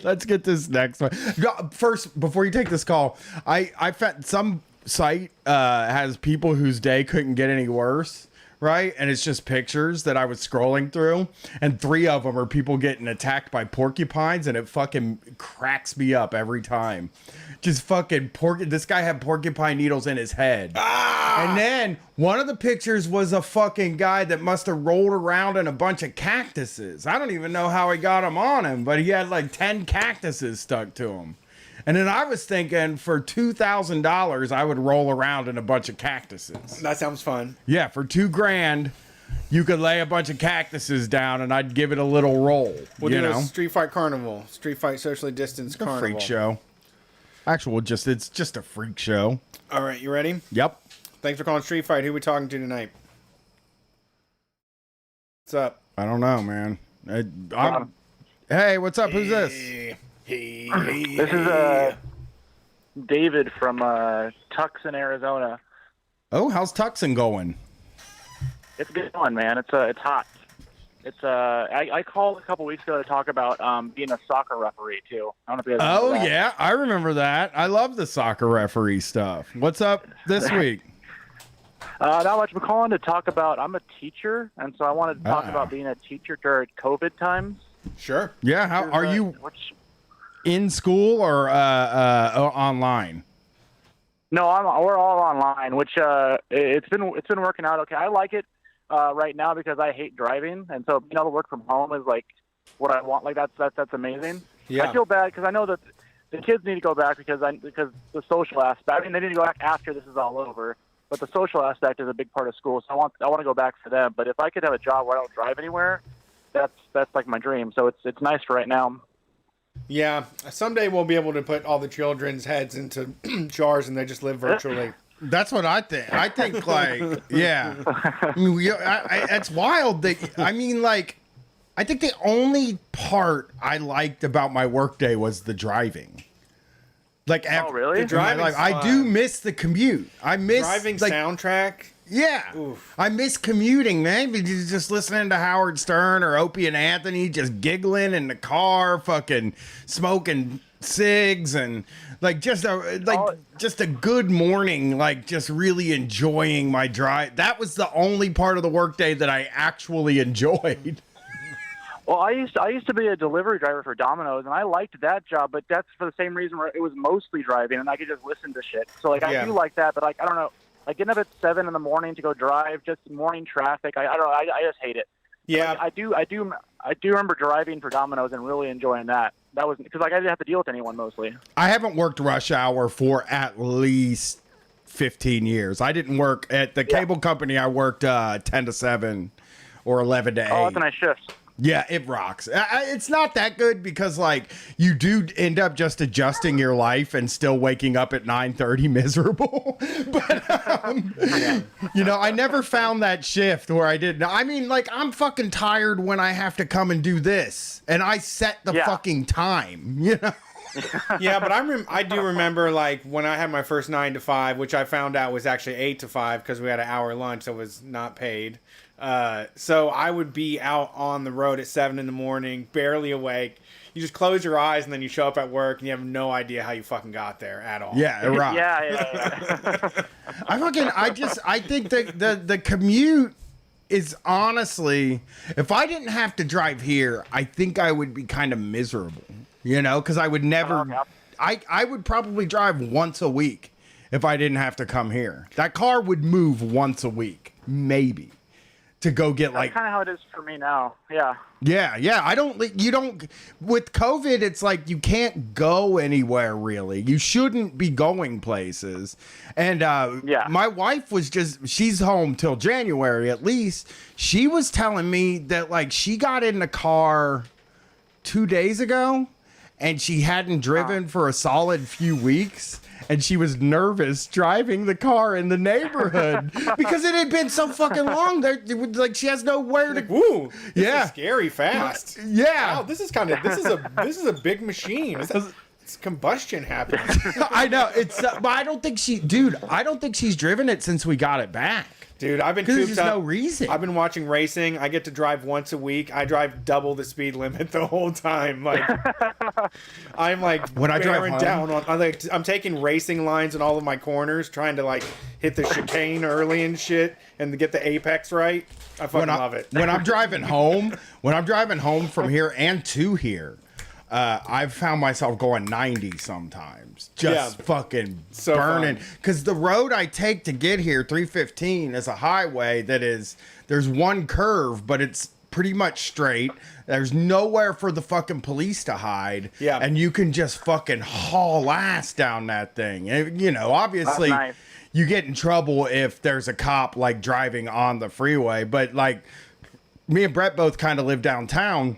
Let's get this next one. First, before you take this call, I found some site has people whose day couldn't get any worse. Right? And it's just pictures that I was scrolling through. And 3 of them are people getting attacked by porcupines. And it fucking cracks me up every time. Just fucking this guy had porcupine needles in his head. And then one of the pictures was a fucking guy that must have rolled around in a bunch of cactuses. I don't even know how he got them on him. But he had like 10 cactuses stuck to him. And then I was thinking for $2,000, I would roll around in a bunch of cactuses. That sounds fun. Yeah, for $2,000, you could lay a bunch of cactuses down, and I'd give it a little roll. We'll do a Street Fight Carnival, Street Fight socially distanced carnival. Freak show. It's just a freak show. All right, you ready? Yep. Thanks for calling Street Fight. Who we talking to tonight? What's up? I don't know, man. Hey, what's up? Who's this? This is David from Tucson, Arizona. Oh, how's Tucson going? It's good one, man. It's hot. I called a couple weeks ago to talk about being a soccer referee too. I don't know if you guys remember that. Yeah, I remember that. I love the soccer referee stuff. What's up this week? Not much. I'm calling to talk about. I'm a teacher, and so I wanted to talk about being a teacher during COVID times. Sure. Yeah. How are you? In school or online? No, we're all online, which it's been working out okay. I like it right now because I hate driving, and so being able to work from home is like what I want. Like that's amazing. Yeah. I feel bad because I know that the kids need to go back because the social aspect. I mean, they need to go back after this is all over, but the social aspect is a big part of school. So I want to go back for them. But if I could have a job where I don't drive anywhere, that's like my dream. So it's nice for right now. Yeah, someday we'll be able to put all the children's heads into jars and they just live virtually. That's what I think. I think like, yeah. It's wild that, I mean, like, I think the only part I liked about my workday was the driving. Like, oh, really? The driving. I do miss the commute. I miss driving like, soundtrack. Yeah. Oof. I miss commuting, man. Just listening to Howard Stern or Opie and Anthony, just giggling in the car, fucking smoking cigs, and like just a good morning, like just really enjoying my drive. That was the only part of the workday that I actually enjoyed. Well, I used to be a delivery driver for Domino's, and I liked that job, but that's for the same reason where it was mostly driving, and I could just listen to shit. So like I do like that, but like I don't know. Like getting up at 7 in the morning to go drive, just morning traffic. I don't know. I just hate it. Yeah, like, I do remember driving for Domino's and really enjoying that. That was because like I didn't have to deal with anyone mostly. I haven't worked rush hour for at least 15 years. I didn't work at the cable company. I worked 10 to 7 or 11 to 8. Oh, that's a nice shift. Yeah, it rocks. It's not that good because, like, you do end up just adjusting your life and still waking up at 9:30 miserable. But, you know, I never found that shift where I didn't. I mean, like, I'm fucking tired when I have to come and do this. And I set the fucking time, you know? Yeah, but I do remember, like, when I had my first 9 to 5, which I found out was actually 8 to 5 because we had an hour lunch that was not paid. So I would be out on the road at 7 in the morning, barely awake. You just close your eyes and then you show up at work and you have no idea how you fucking got there at all. Yeah, right. Yeah. I think that the commute is honestly, if I didn't have to drive here, I think I would be kind of miserable, you know, because I would never, I would probably drive once a week if I didn't have to come here. That car would move once a week, maybe. To go get That's kind of how it is for me now. Yeah. Yeah. With COVID, it's like you can't go anywhere really. You shouldn't be going places. And my wife was she's home till January at least. She was telling me that like she got in the car 2 days ago and she hadn't driven for a solid few weeks. And she was nervous driving the car in the neighborhood because it had been so fucking long. Like she has nowhere to. Woo! This Yeah. is scary fast. Yeah. Wow, this is a big machine. It's combustion happening. I know it's, but I don't think she's driven it since we got it back. Dude, I've been Because tubed there's up. no reason. I've been watching racing. I get to drive once a week. I drive double the speed limit the whole time. Like I'm like When I drive bearing home- down on. I'm taking racing lines in all of my corners, trying to like hit the chicane early and shit, and to get the apex right. I fucking love it. When I'm driving home from here and to here, I've found myself going 90 sometimes. Just fucking So burning. fun. Because the road I take to get here, 315, is a highway that is, there's one curve, but it's pretty much straight. There's nowhere for the fucking police to hide. Yeah. And you can just fucking haul ass down that thing. And, you know, obviously, That's nice. you get in trouble if there's a cop like driving on the freeway. But like, me and Brett both kind of live downtown.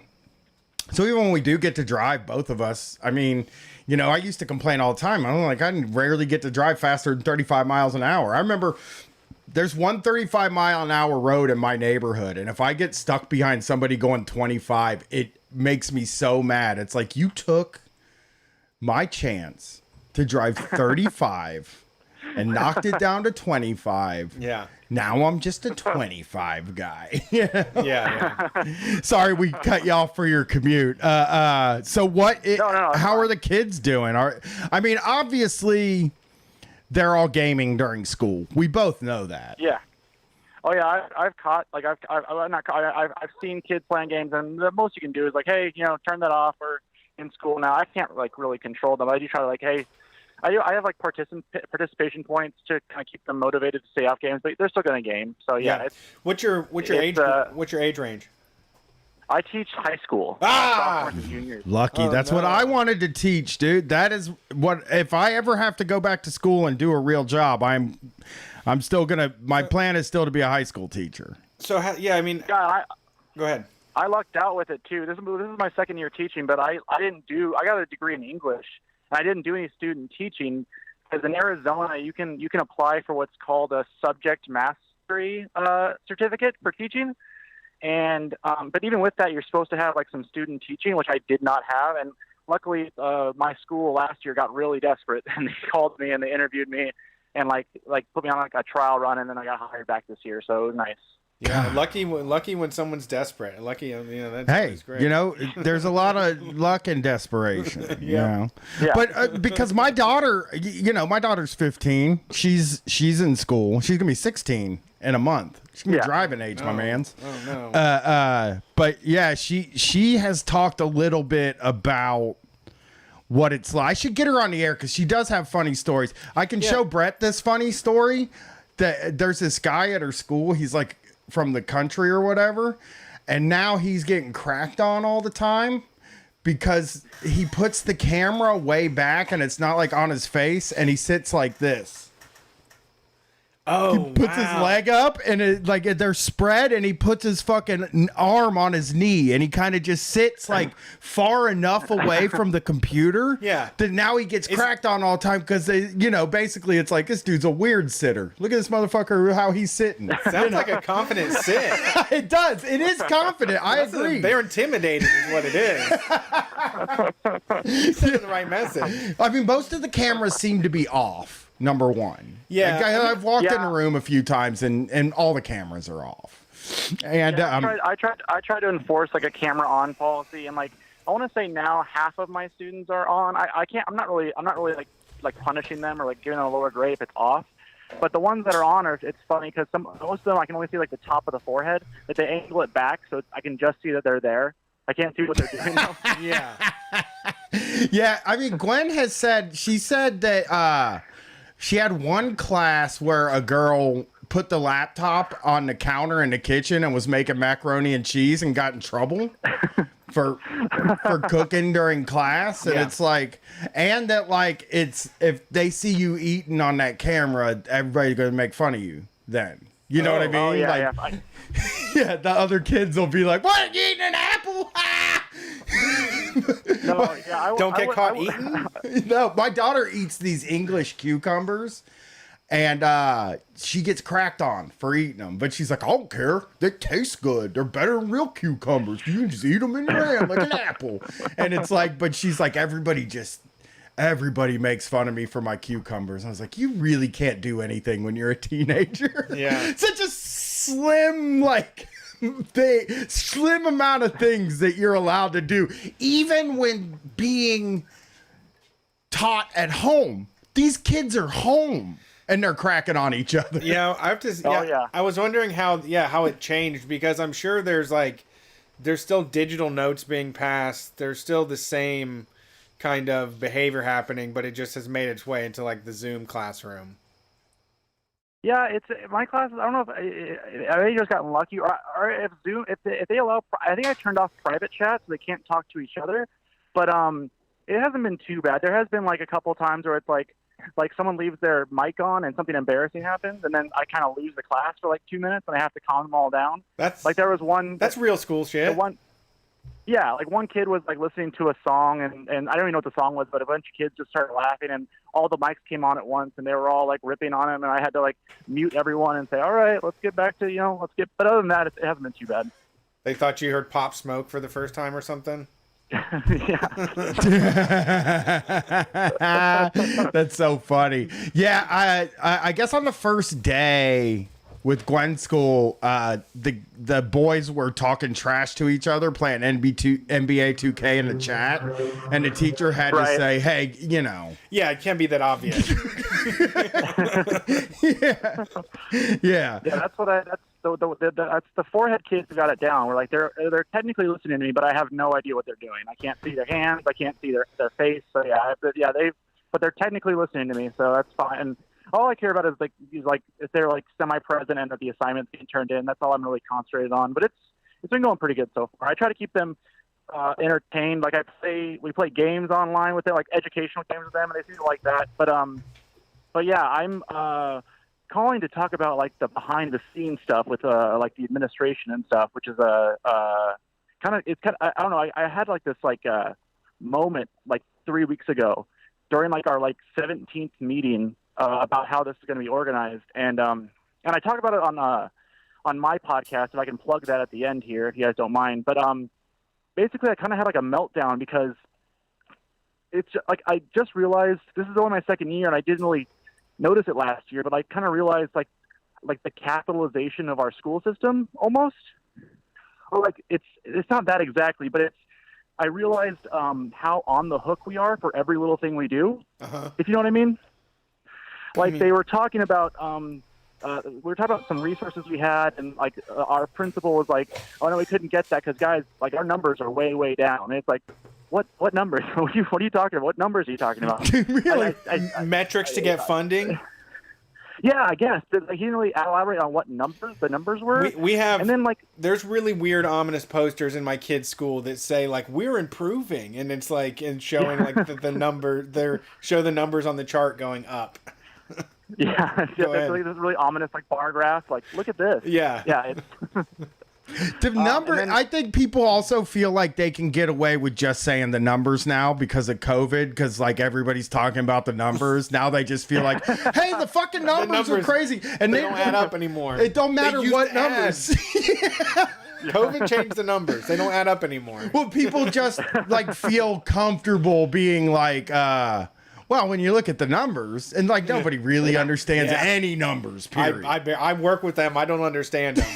So even when we do get to drive, both of us, I mean, you know, I used to complain all the time. I'm like, I rarely get to drive faster than 35 miles an hour. I remember there's one 35-mile-an-hour road in my neighborhood, and if I get stuck behind somebody going 25, it makes me so mad. It's like, you took my chance to drive 35 and knocked it down to 25. Yeah. Now I'm just a 25 guy. Yeah. Sorry, we cut you off for your commute. So what? No, how are the kids doing? I mean, obviously, they're all gaming during school. We both know that. Yeah. Oh yeah, I've caught like I've seen kids playing games, and the most you can do is like, hey, you know, turn that off. Or in school now, I can't like really control them. I do try to like, hey, I have like participation points to kind of keep them motivated to stay off games, but they're still going to game. So yeah. What's your age? What's your age range? I teach high school. Ah! Sophomores and juniors. Lucky. That's what I wanted to teach, dude. That is what, if I ever have to go back to school and do a real job, I'm still gonna. My plan is still to be a high school teacher. So yeah, I mean, Yeah, go ahead. I lucked out with it too. This is my second year teaching, but I got a degree in English, and I didn't do any student teaching. Because in Arizona, you can apply for what's called a subject mastery certificate for teaching, and but even with that, you're supposed to have like some student teaching, which I did not have. And luckily, my school last year got really desperate, and they called me and they interviewed me, and like put me on like a trial run, and then I got hired back this year. So it was nice. Yeah, lucky when someone's desperate. Lucky, you know, that's great. You know, there's a lot of luck and desperation. Yeah. You know? Yeah. But because my daughter, you know, my daughter's 15. She's in school. She's gonna be 16 in a month. She's gonna be driving age, my man's. Oh no. But yeah, she has talked a little bit about what it's like. I should get her on the air because she does have funny stories. I can show Brett this funny story. That there's this guy at her school. He's like from the country or whatever, and now he's getting cracked on all the time because he puts the camera way back and it's not like on his face, and he sits like this. Oh, He puts his leg up and they're spread, and he puts his fucking arm on his knee, and he kind of just sits like far enough away from the computer. Yeah. That now he gets cracked on all the time because basically it's like, this dude's a weird sitter. Look at this motherfucker, how he's sitting. Sounds like a confident sit. It does. It is confident. I agree. They're intimidated, is what it is. You said the right message. I mean, most of the cameras seem to be off. Number one. Yeah. Like, I've walked in a room a few times and all the cameras are off. And I tried to enforce like a camera on policy, and like I want to say now half of my students are on. I can't. I'm not really like punishing them or like giving them a lower grade if it's off. But the ones that are on it's funny because most of them I can only see like the top of the forehead. That they angle it back so I can just see that they're there. I can't see what they're doing though. Yeah. Yeah, I mean, Glenn has said, she said that she had one class where a girl put the laptop on the counter in the kitchen and was making macaroni and cheese and got in trouble for cooking during class. And it's like, and that like, it's, if they see you eating on that camera, everybody's going to make fun of you then. You know what I mean? Oh, yeah, like, yeah, the other kids will be like, "What? You eating an apple?" No, yeah, Don't get caught eating? No, my daughter eats these English cucumbers, and she gets cracked on for eating them. But she's like, "I don't care. They taste good. They're better than real cucumbers. You can just eat them in your hand like an apple." And it's like, but she's like, everybody makes fun of me for my cucumbers. I was like, you really can't do anything when you're a teenager. Yeah. Such a slim, slim amount of things that you're allowed to do, even when being taught at home. These kids are home and they're cracking on each other. Yeah, I have to. Yeah, I was wondering how it changed, because I'm sure there's still digital notes being passed. There's still the same kind of behavior happening, but it just has made its way into like the Zoom classroom. Yeah, it's my classes. I don't know if I think just gotten lucky, or if Zoom, if they allow. I think I turned off private chat so they can't talk to each other. But it hasn't been too bad. There has been like a couple times where it's like someone leaves their mic on and something embarrassing happens, and then I kind of lose the class for like 2 minutes, and I have to calm them all down. That's like there was one. That's real school shit. Yeah, like one kid was like listening to a song, and I don't even know what the song was, but a bunch of kids just started laughing, and all the mics came on at once, and they were all like ripping on him, and I had to like mute everyone and say, "All right, let's get back to let's get." But other than that, it hasn't been too bad. They thought you heard Pop Smoke for the first time or something. That's so funny. Yeah, I guess on the first day with Gwen school, the boys were talking trash to each other, playing NBA 2K in the chat, and the teacher had to say, "Hey, Yeah, it can't be that obvious." Yeah. That's what that's the forehead kids who got it down. We're like they're technically listening to me, but I have no idea what they're doing. I can't see their hands, I can't see their face. So but they're technically listening to me, so that's fine. And all I care about is like if they're like semi-present and that the assignment's being turned in. That's all I'm really concentrated on. But it's been going pretty good so far. I try to keep them entertained. Like we play games online with them, like educational games with them, and they seem to like that. But yeah, I'm calling to talk about like the behind the scenes stuff with like the administration and stuff, which is I don't know. I had like this moment like 3 weeks ago during like our 17th meeting about how this is going to be organized, and I talk about it on my podcast, if I can plug that at the end here, if you guys don't mind. But basically, I kind of had like a meltdown because it's like I just realized this is only my second year, and I didn't really notice it last year, but I kind of realized like the capitalization of our school system almost, or like it's not that exactly, but I realized how on the hook we are for every little thing we do, if you know what I mean. Like they were talking about some resources we had, and like our principal was like, "Oh no, we couldn't get that because guys, like our numbers are way, way down." And it's like, what numbers? What are you talking about? What numbers are you talking about? Really? Metrics to get funding? Yeah, I guess. He didn't really elaborate on what the numbers were. We have, and then there's really weird, ominous posters in my kids' school that say like we're improving, and it's like and showing like the number. They show the numbers on the chart going up. Yeah, there's like this really ominous like bar graph. Like, look at this. Yeah. It's the number. I think people also feel like they can get away with just saying the numbers now because of COVID. Because like everybody's talking about the numbers now, they just feel like, hey, the fucking numbers are crazy, and they don't add up anymore. It don't matter what numbers. COVID changed the numbers. They don't add up anymore. Well, people just like feel comfortable being like. Well, when you look at the numbers, and like nobody really understands any numbers, period. I work with them. I don't understand them.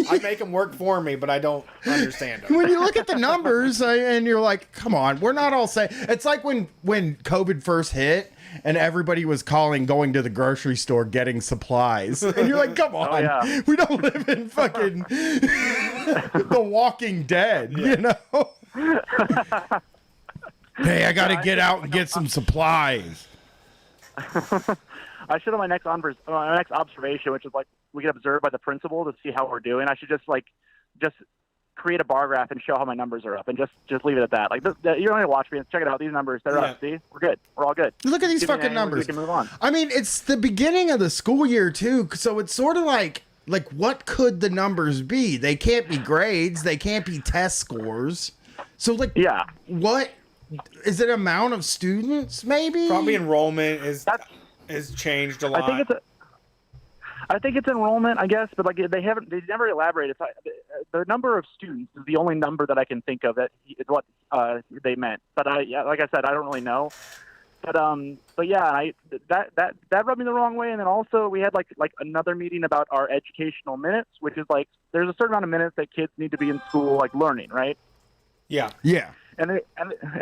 I make them work for me, but I don't understand them. When you look at the numbers and you're like, come on, we're not all saying. It's like when COVID first hit and everybody was going to the grocery store getting supplies. And you're like, come on, we don't live in fucking The Walking Dead, you know? Hey, I got to get out and get some supplies. I should have my next observation, which is like we get observed by the principal to see how we're doing. I should just create a bar graph and show how my numbers are up, and just leave it at that. Like you don't need to watch me. Check it out. These numbers, they're up. See, we're good. We're all good. Look at these fucking numbers. We can move on. I mean, it's the beginning of the school year too, so it's sort of like like, what could the numbers be? They can't be grades. They can't be test scores. So, like, yeah, what is it? Amount of students, maybe? Probably enrollment is changed a lot. I think it's enrollment, I guess, but like they never elaborated. The number of students is the only number that I can think of that is what they meant. But like I said, I don't really know. But yeah, that rubbed me the wrong way. And then also we had like another meeting about our educational minutes, which is like there's a certain amount of minutes that kids need to be in school, like learning, right? Yeah. Yeah. And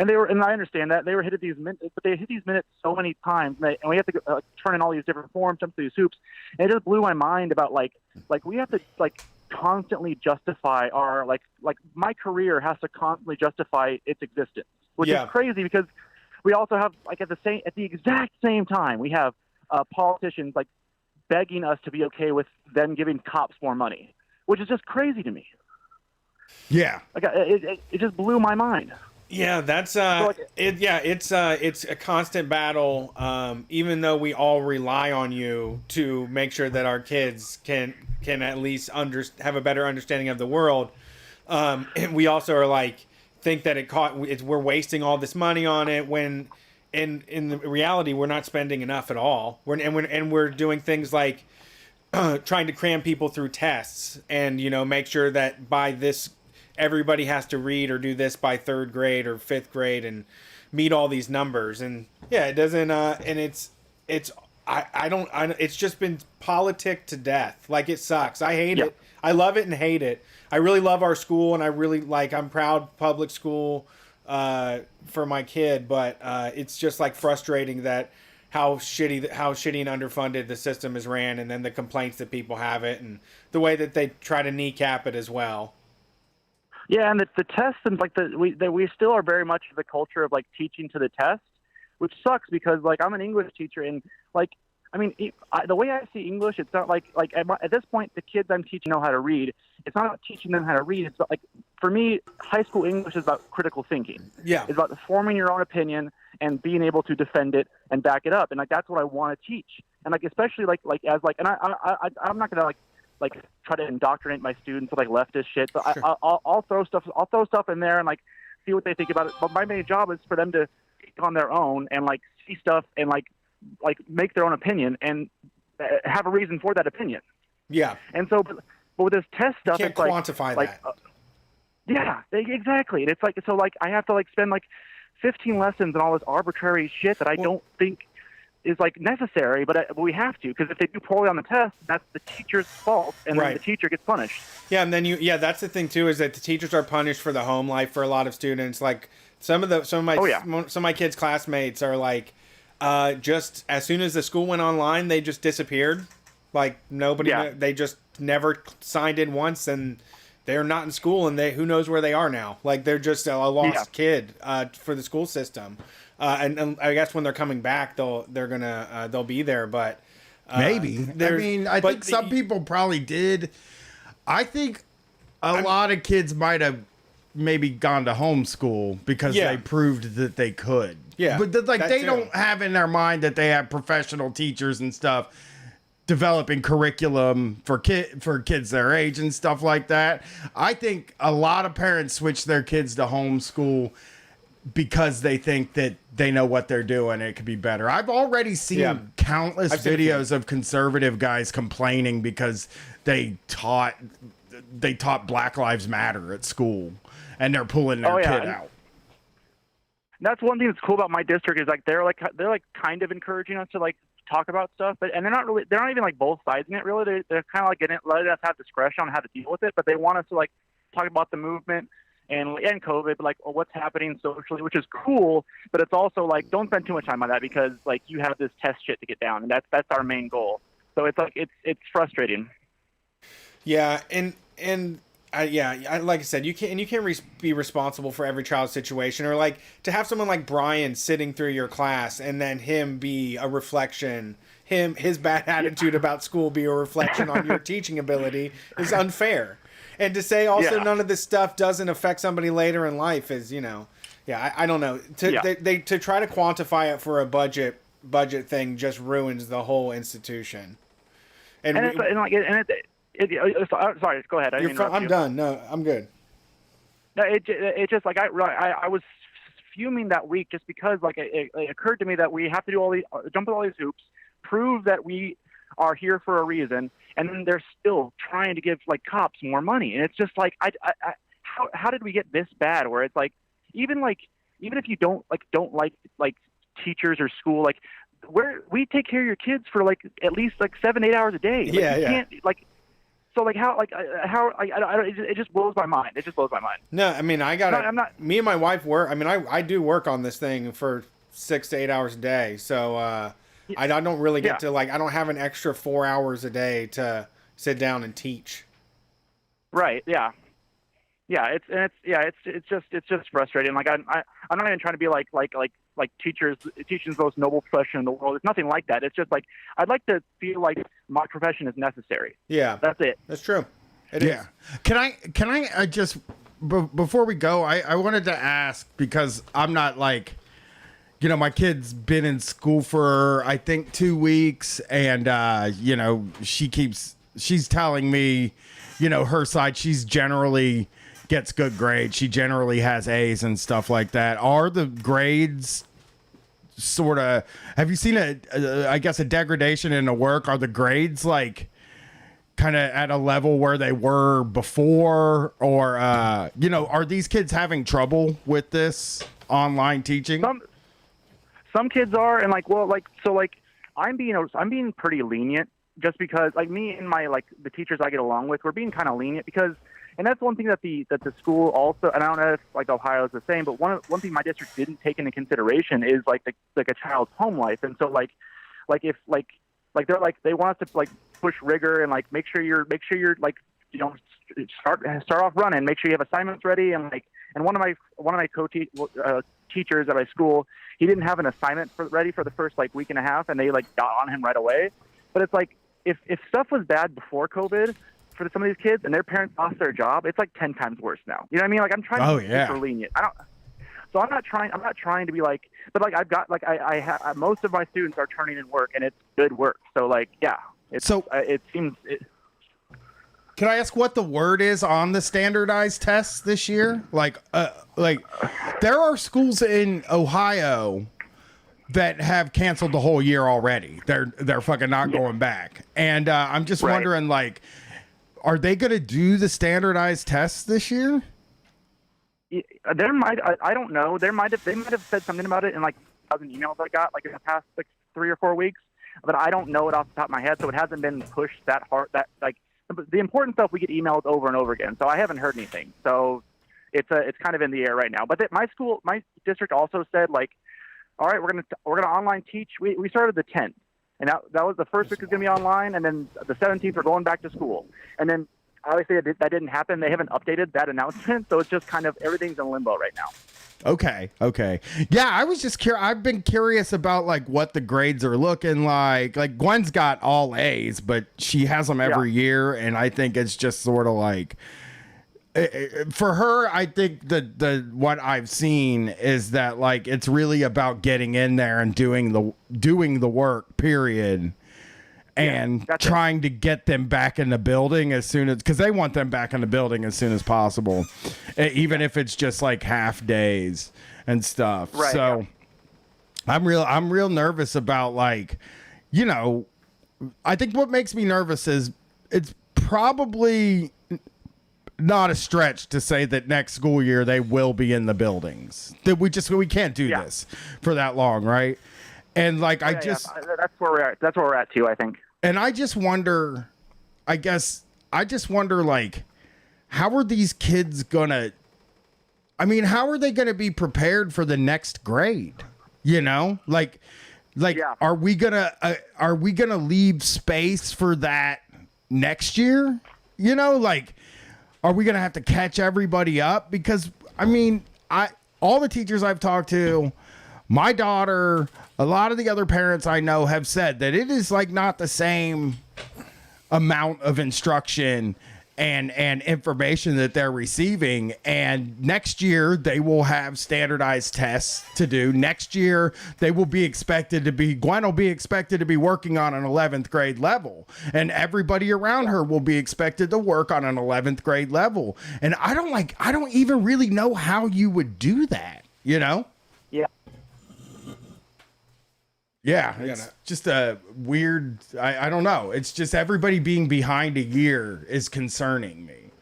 they were, and I understand that they were hit at these minutes, but they hit these minutes so many times, and we have to turn in all these different forms, jump through these hoops, and it just blew my mind about like we have to like constantly justify our like my career has to constantly justify its existence, which is crazy because we also have like at the exact same time we have politicians like begging us to be okay with them giving cops more money, which is just crazy to me. Yeah, like it just blew my mind. Yeah, that's it's a constant battle. Even though we all rely on you to make sure that our kids can at least have a better understanding of the world, and we also are like think that we're wasting all this money on it when in the reality we're not spending enough at all. We're doing things like trying to cram people through tests and make sure that by this. Everybody has to read or do this by 3rd grade or 5th grade and meet all these numbers. And yeah, it doesn't, and it's just been politic to death. Like it sucks. I hate it. I love it and hate it. I really love our school and I'm proud public school, for my kid, but, it's just like frustrating that how shitty and underfunded the system is ran. And then the complaints that people have it and the way that they try to kneecap it as well. Yeah, and the tests and like we still are very much the culture of like teaching to the test, which sucks because like I'm an English teacher and like I mean the way I see English, it's not like at this point the kids I'm teaching know how to read. It's not about teaching them how to read. It's like for me, high school English is about critical thinking. Yeah, it's about forming your own opinion and being able to defend it and back it up. And like that's what I want to teach. And like especially like as like and I'm not gonna like try to indoctrinate my students with like leftist shit. So sure. I'll throw stuff in there and like see what they think about it. But my main job is for them to think on their own and like see stuff and like make their own opinion and have a reason for that opinion. Yeah. And so, but with this test stuff, you can't quantify that. Yeah, exactly. And it's like so like I have to like spend like 15 lessons on all this arbitrary shit that I don't think is like necessary, but we have to because if they do poorly on the test, that's the teacher's fault, and then the teacher gets punished. Yeah, and then that's the thing too is that the teachers are punished for the home life for a lot of students. Like some of my kids' classmates are like, just as soon as the school went online, they just disappeared. Like nobody, they just never signed in once, and they're not in school, and who knows where they are now. Like they're just a lost kid for the school system. And I guess when they're coming back, they'll be there, but maybe. I mean, I think some people probably did. I think a lot of kids might have maybe gone to homeschool because they proved that they could. Yeah, but they don't have in their mind that they have professional teachers and stuff developing curriculum for kids their age and stuff like that. I think a lot of parents switch their kids to homeschool because they think that they know what they're doing and it could be better. I've already seen countless videos of conservative guys complaining because they taught Black Lives Matter at school and they're pulling their kid out. That's one thing that's cool about my district is like they're kind of encouraging us to like talk about stuff, but they're not even like both sides in it really. They're kind of like letting us have discretion on how to deal with it, but they want us to like talk about the movement and COVID, but like what's happening socially, which is cool, but it's also like don't spend too much time on that because like you have this test shit to get down, and that's our main goal. So it's like it's frustrating. Yeah, and like I said, you can't be responsible for every child's situation, or like to have someone like Brian sitting through your class and then him be a reflection. His bad attitude about school be a reflection on your teaching ability is unfair. And to say also none of this stuff doesn't affect somebody later in life is, I don't know. To try to quantify it for a budget thing just ruins the whole institution. And Sorry, go ahead. I didn't interrupt I'm you. done. No, I'm good. No, it just like I was fuming that week just because like it occurred to me that we have to do jump through all these hoops, prove that we are here for a reason, and then they're still trying to give like cops more money, and it's just like how did we get this bad? Where it's like even if you don't like teachers or school, like we take care of your kids for like at least like 7-8 hours a day. Like, Yeah, you yeah. can't, like, so like how it just blows my mind. It just blows my mind. No, I mean, I'm not. Me and my wife work. I mean, I do work on this thing for 6 to 8 hours a day. So I don't really get to I don't have an extra 4 hours a day to sit down and teach. Right. Yeah. Yeah. It's just frustrating. Like I'm not even trying to be like teachers teaching's the most noble profession in the world. It's nothing like that. It's just like I'd like to feel like my profession is necessary. Yeah. That's it. That's true. It is. Can I just before we go, I wanted to ask, because I'm not like, my kid's been in school for I think 2 weeks, and she's telling me, her side, she's generally gets good grades. She generally has A's and stuff like that. Are the grades sort of, have you seen I guess a degradation in the work? Are the grades like kind of at a level where they were before, or are these kids having trouble with this online teaching? Some kids are, and I'm being pretty lenient, just because like me and my the teachers I get along with, we're being kind of lenient because. And that's one thing that the school also, and I don't know if Ohio is the same, but one thing my district didn't take into consideration is a child's home life. And so if they want us to push rigor and make sure you're start off running, make sure you have assignments ready, and one of my teachers at my school, he didn't have an assignment ready for the first week and a half, and they got on him right away. But it's if stuff was bad before COVID for some of these kids and their parents lost their job, it's 10 times worse now. You know what I mean? I'm trying to be super lenient. I'm not trying to be but I've got most of my students are turning in work, and it's good work. So it seems. Can I ask what the word is on the standardized tests this year? There are schools in Ohio that have canceled the whole year already. They're fucking not going back. And I'm just wondering, are they going to do the standardized tests this year? I don't know. They might have said something about it in 1,000 emails I got in the past 3 or 4 weeks, but I don't know it off the top of my head. So it hasn't been pushed that hard. The important stuff we get emailed over and over again. So I haven't heard anything. So it's kind of in the air right now. But my district also said all right, we're gonna online teach. We started the 10th. And that was the first week was going to be online, and then the 17th we're going back to school. And then obviously that didn't happen. They haven't updated that announcement, so it's just kind of everything's in limbo right now. Okay. Yeah, I was just curious. I've been curious about what the grades are looking like. Gwen's got all A's, but she has them every year, and I think it's just sort of for her, I think the what I've seen is that it's really about getting in there and doing the work, period, and trying to get them back in the building as soon as, because they want them back in the building as soon as possible, even if it's just half days and stuff. Right. So I'm real nervous about I think what makes me nervous is it's probably not a stretch to say that next school year they will be in the buildings. That we can't do this for that long, right? And that's where we're at. That's where we're at too, I think. And I just wonder, how are these kids gonna? How are they gonna be prepared for the next grade? Are we gonna leave space for that next year? Are we going to have to catch everybody up? Because, all the teachers I've talked to, my daughter, a lot of the other parents I know have said that it is not the same amount of instruction and information that they're receiving. And next year they will have standardized tests to do. Next year Gwen will be expected to be working on an 11th grade level, and everybody around her will be expected to work on an 11th grade level. And I don't even really know how you would do that, you know? Yeah. Yeah, it's just a weird, I don't know. It's just everybody being behind a year is concerning me.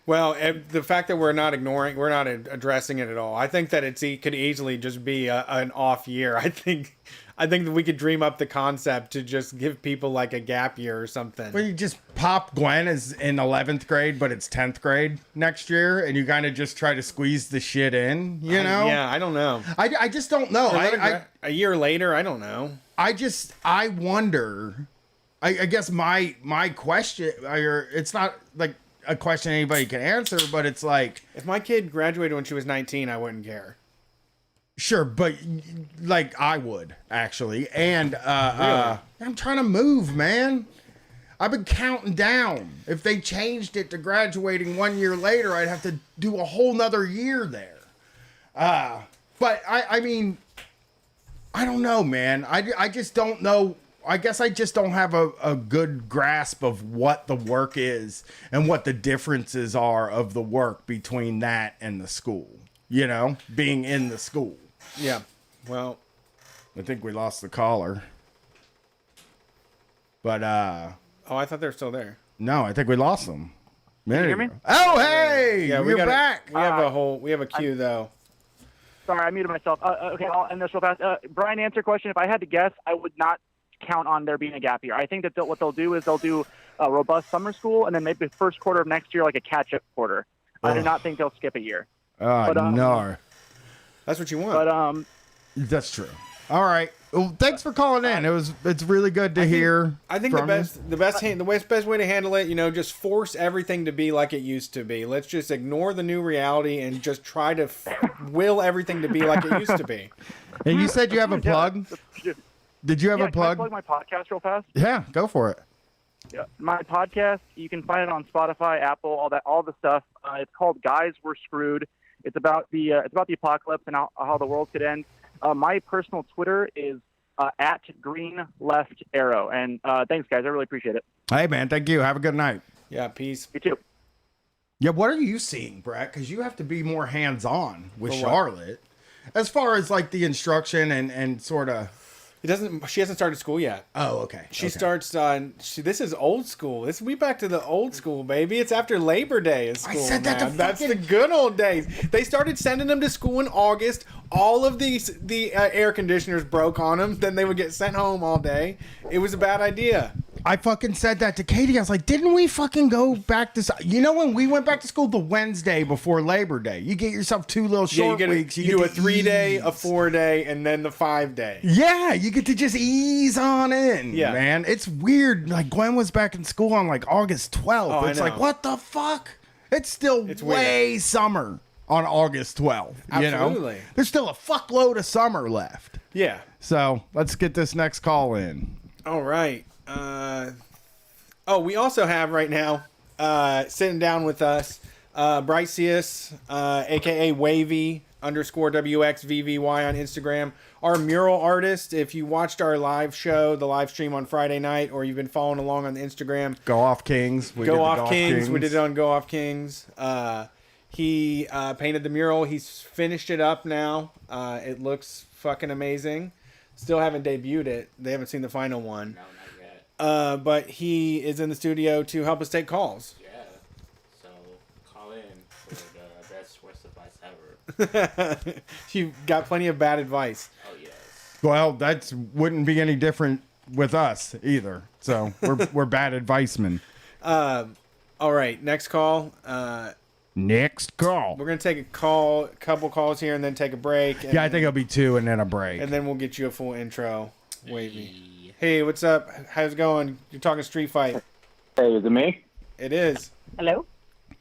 Well, the fact that we're not addressing it at all. I think that could easily just be an off year. I think that we could dream up the concept to just give people like a gap year or something. Well, you just pop Gwen as in 11th grade, but it's 10th grade next year, and you kind of just try to squeeze the shit in, you know? Yeah, I don't know. I just don't know. A year later, I don't know. I wonder. I guess my question, it's not like a question anybody can answer, but it's like, if my kid graduated when she was 19, I wouldn't care. Sure, but like I would actually, and Really? I'm trying to move, man. I've been counting down. If they changed it to graduating 1 year later, I'd have to do a whole nother year there. But I mean, I don't know, man. I just don't know. I guess I just don't have a good grasp of what the work is and what the differences are of the work between that and the school. You know, being in the school. Yeah. Well, I think we lost the caller. But oh, I thought they were still there. No, I think we lost them. Can you hear me? Oh, hey, yeah, we're back. We have a queue though. Sorry, I muted myself. Okay, I'll end this real fast. Brian, answer your question. If I had to guess, I would not count on there being a gap year. I think that what they'll do is they'll do a robust summer school, and then maybe the first quarter of next year, like a catch-up quarter. I do not think they'll skip a year. Oh, no. That's what you want. But that's true. All right. Well, thanks for calling in. It's really good to hear. I think the best way to handle it, just force everything to be like it used to be. Let's just ignore the new reality and just try to will everything to be like it used to be. And you said you have a plug? Did you have a plug? Can I plug my podcast real fast? Yeah, go for it. Yeah, my podcast, you can find it on Spotify, Apple, all the stuff. It's called Guys We're Screwed. It's about the apocalypse and how the world could end. My personal Twitter is at Green Left Arrow. And thanks, guys. I really appreciate it. Hey, man. Thank you. Have a good night. Yeah, peace. You too. Yeah, what are you seeing, Brett? Because you have to be more hands-on with For what? Charlotte. As far as, like, the instruction and sort of... She hasn't started school yet. Oh, okay. She starts on. This is old school. We back to the old school, baby. It's after Labor Day is school. I said that to That's the good old days. They started sending them to school in August. All of the air conditioners broke on them. Then they would get sent home all day. It was a bad idea. I fucking said that to Katie. I was like, didn't we fucking go back to... when we went back to school the Wednesday before Labor Day, you get yourself 2 little short weeks. You do a 3-day, a 4-day, and then the 5-day. Yeah, you get to just ease on in, man. It's weird. Like, Gwen was back in school on, like, August 12th. Oh, it's like, what the fuck? It's way summer on August 12th. Absolutely. You know? There's still a fuckload of summer left. Yeah. So, let's get this next call in. All right. We also have right now sitting down with us Bryceus, aka Wavy_WXVVY on Instagram, our mural artist. If you watched our live show, the live stream on Friday night, or you've been following along on the Instagram, Go Off Kings. We did it on Go Off Kings. He painted the mural. He's finished it up now. It looks fucking amazing. Still haven't debuted it. They haven't seen the final one. But he is in the studio to help us take calls. Yeah. So call in for the best worst advice ever. You've got plenty of bad advice. Oh yes. Well, that wouldn't be any different with us either. So we're bad advicemen. All right, next call. Next call. We're gonna take a couple calls here, and then take a break. Yeah, I think it'll be 2 and then a break. And then we'll get you a full intro. Wavy. Hey, what's up? How's it going? You're talking Street Fight. Hey, is it me? It is. Hello?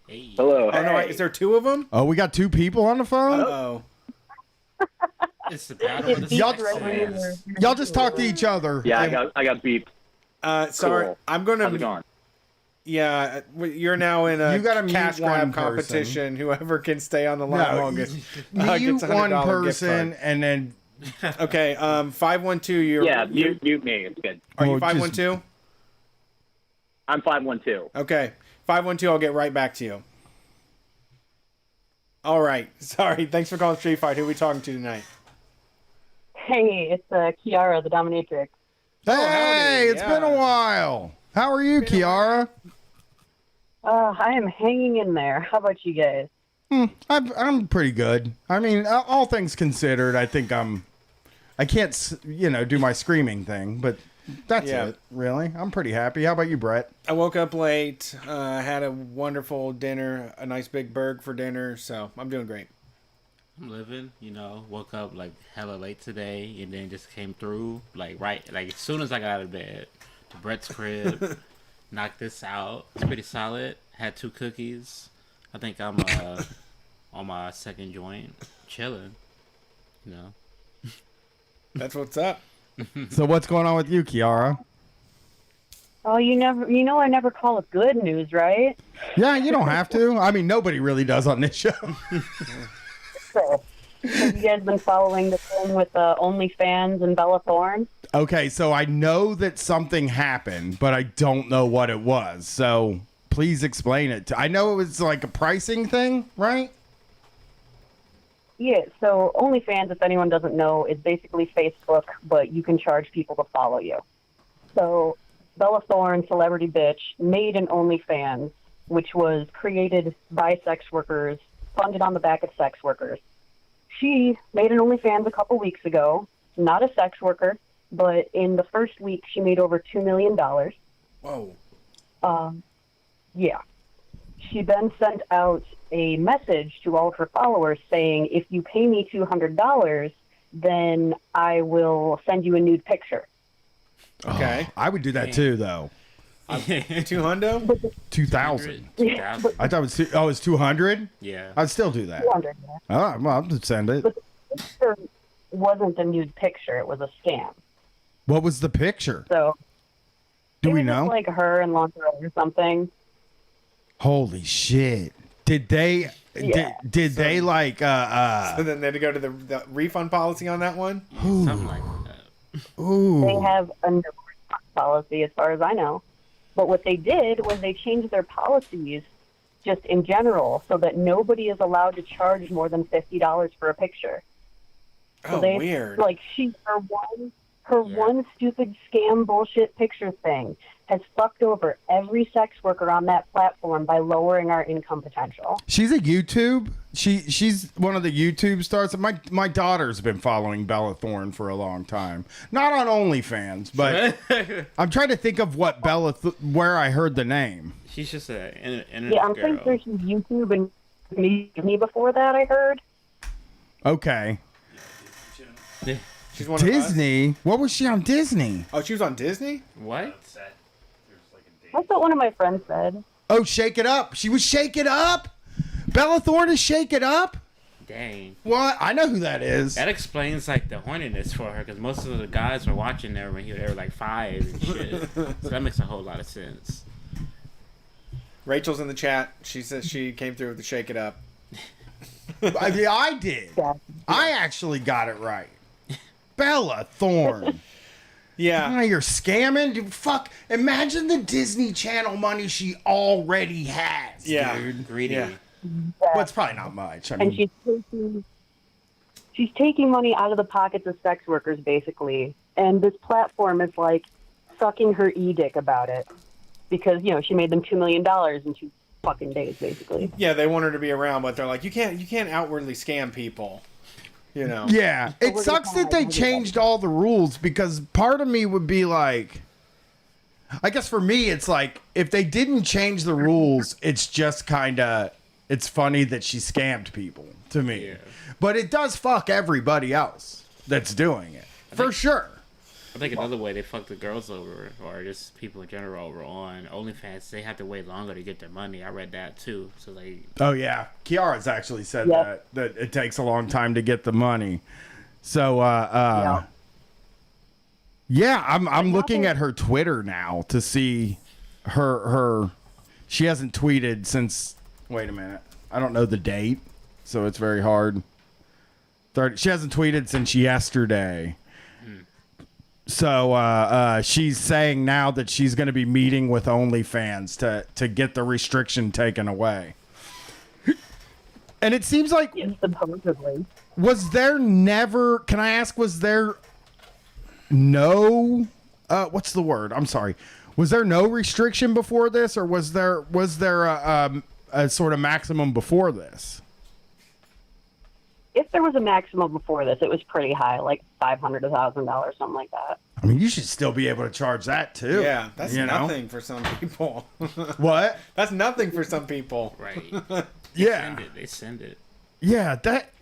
Hey. Hello. Oh, no, is there 2 of them? Oh, we got 2 people on the phone? Uh-oh. It's the battle of the sexes. Y'all just talk to each other. Yeah, I got beeped. Sorry. Cool. I'm gonna. How's it going? Yeah, you're now in a You gotta mute cash one grab competition. Whoever can stay on the line No, longest Mute gets a one $100 gift person card. and then. Okay, 512. You're mute me. It's good. Are you Well, just- 512? I'm 512. Okay, 512. I'll get right back to you. All right. Sorry. Thanks for calling Street Fight. Who are we talking to tonight? Hey, it's Kiara, the dominatrix. Hey, it's been a while. How are you, Kiara? I am hanging in there. How about you guys? I'm pretty good. I mean, all things considered, I think I can't, do my screaming thing, but that's it, really. I'm pretty happy. How about you, Brett? I woke up late, had a wonderful dinner, a nice big burger for dinner, so I'm doing great. I'm living, woke up like hella late today and then just came through like as soon as I got out of bed to Brett's crib, knocked this out. It's pretty solid. Had 2 cookies. I think I'm on my second joint, chilling, That's what's up. So what's going on with you, Kiara? Oh, I never call it good news, right? Yeah, you don't have to. I mean, nobody really does on this show. So, have you guys been following the thing with OnlyFans and Bella Thorne? Okay, so I know that something happened, but I don't know what it was. So please explain it. I know it was like a pricing thing, right? Yeah, so OnlyFans, if anyone doesn't know, is basically Facebook, but you can charge people to follow you. So Bella Thorne, celebrity bitch, made an OnlyFans, which was created by sex workers, funded on the back of sex workers. She made an OnlyFans a couple weeks ago, not a sex worker, but in the first week she made over $2 million. Whoa. Yeah. She then sent out a message to all of her followers saying, if you pay me $200, then I will send you a nude picture. Okay. I would do that too, though. 200? 2,000. Yeah. I thought it was it's 200? Yeah. I'd still do that. 200, yeah. Oh, well, I'll just send it. But the picture wasn't a nude picture. It was a scam. What was the picture? So Do it we was know? just like her in lingerie or something. Holy shit. Did they Yeah. did they like So then they had to go to the refund policy on that one? Something like that. Ooh. They have a no refund policy as far as I know. But what they did was they changed their policies just in general so that nobody is allowed to charge more than $50 for a picture. So Oh, weird. Like her one stupid scam bullshit picture thing has fucked over every sex worker on that platform by lowering our income potential. She's a YouTube. She's one of the YouTube stars. My daughter's been following Bella Thorne for a long time. Not on OnlyFans, but I'm trying to think of what where I heard the name. She's just an internet Yeah, I'm girl. pretty sure she's YouTube and me before that, I heard. Okay. She's one of us? Disney? What was she on Disney? Oh, she was on Disney? What? That's what one of my friends said. Oh, Shake It Up. She was Shake It Up? Bella Thorne is Shake It Up? Dang. What? I know who that is. That explains like the horniness for her, because most of the guys were watching her when they were like 5 and shit. So that makes a whole lot of sense. Rachel's in the chat. She says she came through with the Shake It Up. I did. I actually got it right. Bella Thorne. Yeah. Now you're scamming? Dude, fuck. Imagine the Disney Channel money she already has, Yeah. dude. Greedy. Yeah. Well, it's probably not much. I And mean, she's taking money out of the pockets of sex workers, basically. And this platform is like sucking her e-dick about it. Because, she made them $2 million in 2 fucking days, basically. Yeah, they want her to be around, but they're like, you can't outwardly scam people. yeah. It sucks that they changed all the rules, because part of me would be like, I guess for me, it's like, if they didn't change the rules, it's just kind of, it's funny that she scammed people to me. Yeah. But it does fuck everybody else that's doing it. For sure. I think another way they fuck the girls over, or just people in general over on OnlyFans, they have to wait longer to get their money. I read that too. So Oh yeah, Kiara's actually said that it takes a long time to get the money. So yeah, I'm looking at her Twitter now to see her She hasn't tweeted since. Wait a minute. I don't know the date, so it's very hard. She hasn't tweeted since yesterday. So she's saying now that she's going to be meeting with OnlyFans to get the restriction taken away. And it seems like was there never? Can I ask? Was there no? What's the word? I'm sorry. Was there no restriction before this, or was there a sort of maximum before this? If there was a maximum before this, it was pretty high, like $500 to $1,000, something like that. I mean, you should still be able to charge that too. Yeah, that's nothing for some people. What? That's nothing for some people. Right. Yeah. They send it. Yeah,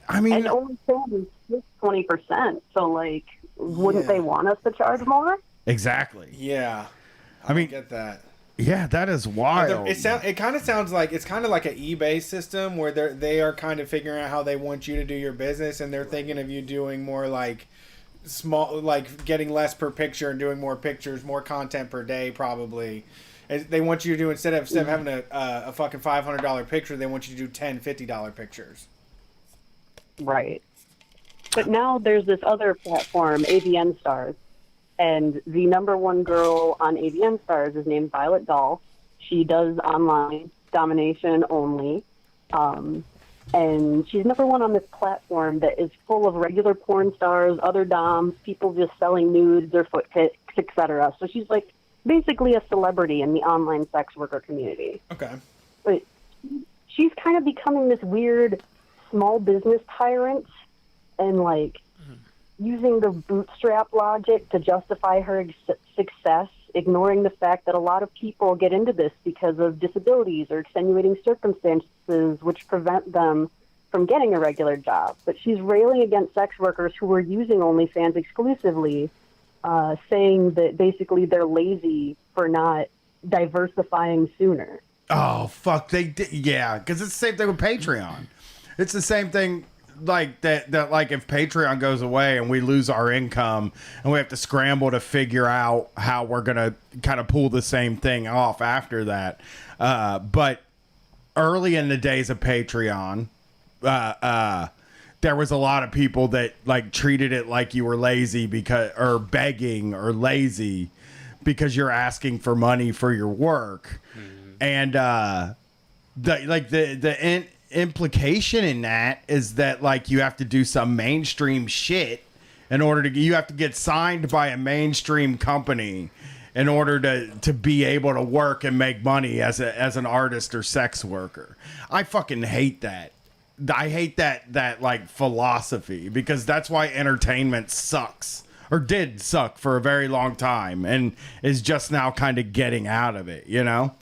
I mean, and OnlyFans is 20%. So, like, wouldn't they want us to charge more? Exactly. Yeah. I mean, get that. Yeah, that is wild. It kind of sounds like it's kind of like an eBay system where they are kind of figuring out how they want you to do your business, and they're thinking of you doing more like small, like getting less per picture and doing more pictures, more content per day, probably. They want you to do instead of having a fucking $500 picture, they want you to do $10, $50 pictures. Right. But now there's this other platform, AVN Stars. And the number one girl on AVN Stars is named Violet Dahl. She does online domination only. And she's number one on this platform that is full of regular porn stars, other doms, people just selling nudes, their foot pics, etc. So she's like basically a celebrity in the online sex worker community. Okay. But she's kind of becoming this weird small business tyrant and like using the bootstrap logic to justify her success, ignoring the fact that a lot of people get into this because of disabilities or extenuating circumstances which prevent them from getting a regular job. But she's railing against sex workers who are using OnlyFans exclusively, saying that basically they're lazy for not diversifying sooner. Oh, fuck. They did. Yeah, because it's the same thing with Patreon. It's the same thing. Like that like if Patreon goes away and we lose our income and we have to scramble to figure out how we're gonna kind of pull the same thing off after that. But early in the days of Patreon, there was a lot of people that like treated it like you were lazy or begging or lazy because you're asking for money for your work. And the implication in that is that like you have to do some mainstream shit in order to you have to get signed by a mainstream company in order to be able to work and make money as an artist or sex worker. I fucking hate that. I hate that like philosophy because that's why entertainment sucks or did suck for a very long time and is just now kind of getting out of it, you know?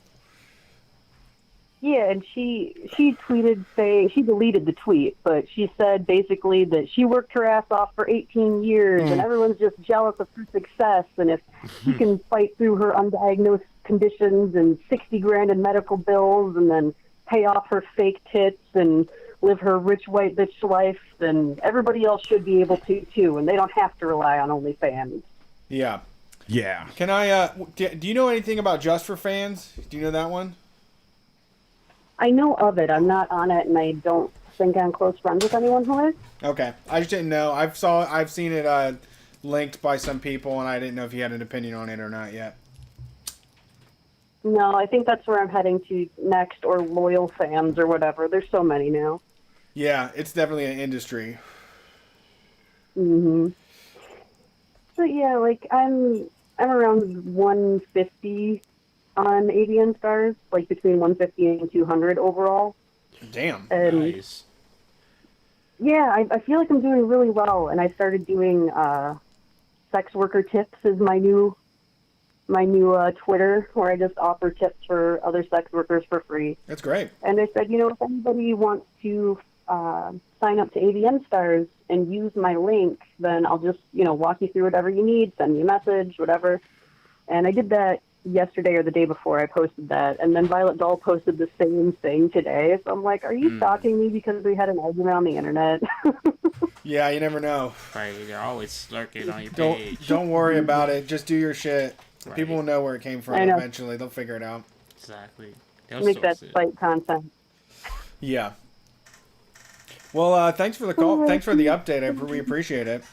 Yeah, and she tweeted saying, she deleted the tweet, but she said basically that she worked her ass off for 18 years and everyone's just jealous of her success, and if she can fight through her undiagnosed conditions and 60 grand in medical bills and then pay off her fake tits and live her rich white bitch life, then everybody else should be able to too, and they don't have to rely on OnlyFans. Yeah. Yeah. Can I, do you know anything about Just for Fans? Do you know that one? I know of it. I'm not on it, and I don't think I'm close friends with anyone who is. Okay, I just didn't know. I've seen it linked by some people, and I didn't know if you had an opinion on it or not yet. No, I think that's where I'm heading to next, or Loyal Fans, or whatever. There's so many now. Yeah, it's definitely an industry. Mhm. But yeah, like I'm around 150 on AVN Stars, like between 150 and 200 overall. Damn. Nice. Yeah, I feel like I'm doing really well, and I started doing sex worker tips as my new Twitter, where I just offer tips for other sex workers for free. That's great. And I said, if anybody wants to sign up to AVN Stars and use my link, then I'll just, walk you through whatever you need, send me a message, whatever. And I did that yesterday or the day before I posted that, and then Violet Dahl posted the same thing today. So I'm like, are you stalking me because we had an argument on the internet? Yeah, you never know. Right, they're always lurking on your page. Don't worry about it. Just do your shit. Right. People will know where it came from I know. eventually. They'll figure it out. Exactly. make that fight content. Yeah. Well, thanks for the call. Thanks for the update. We appreciate it.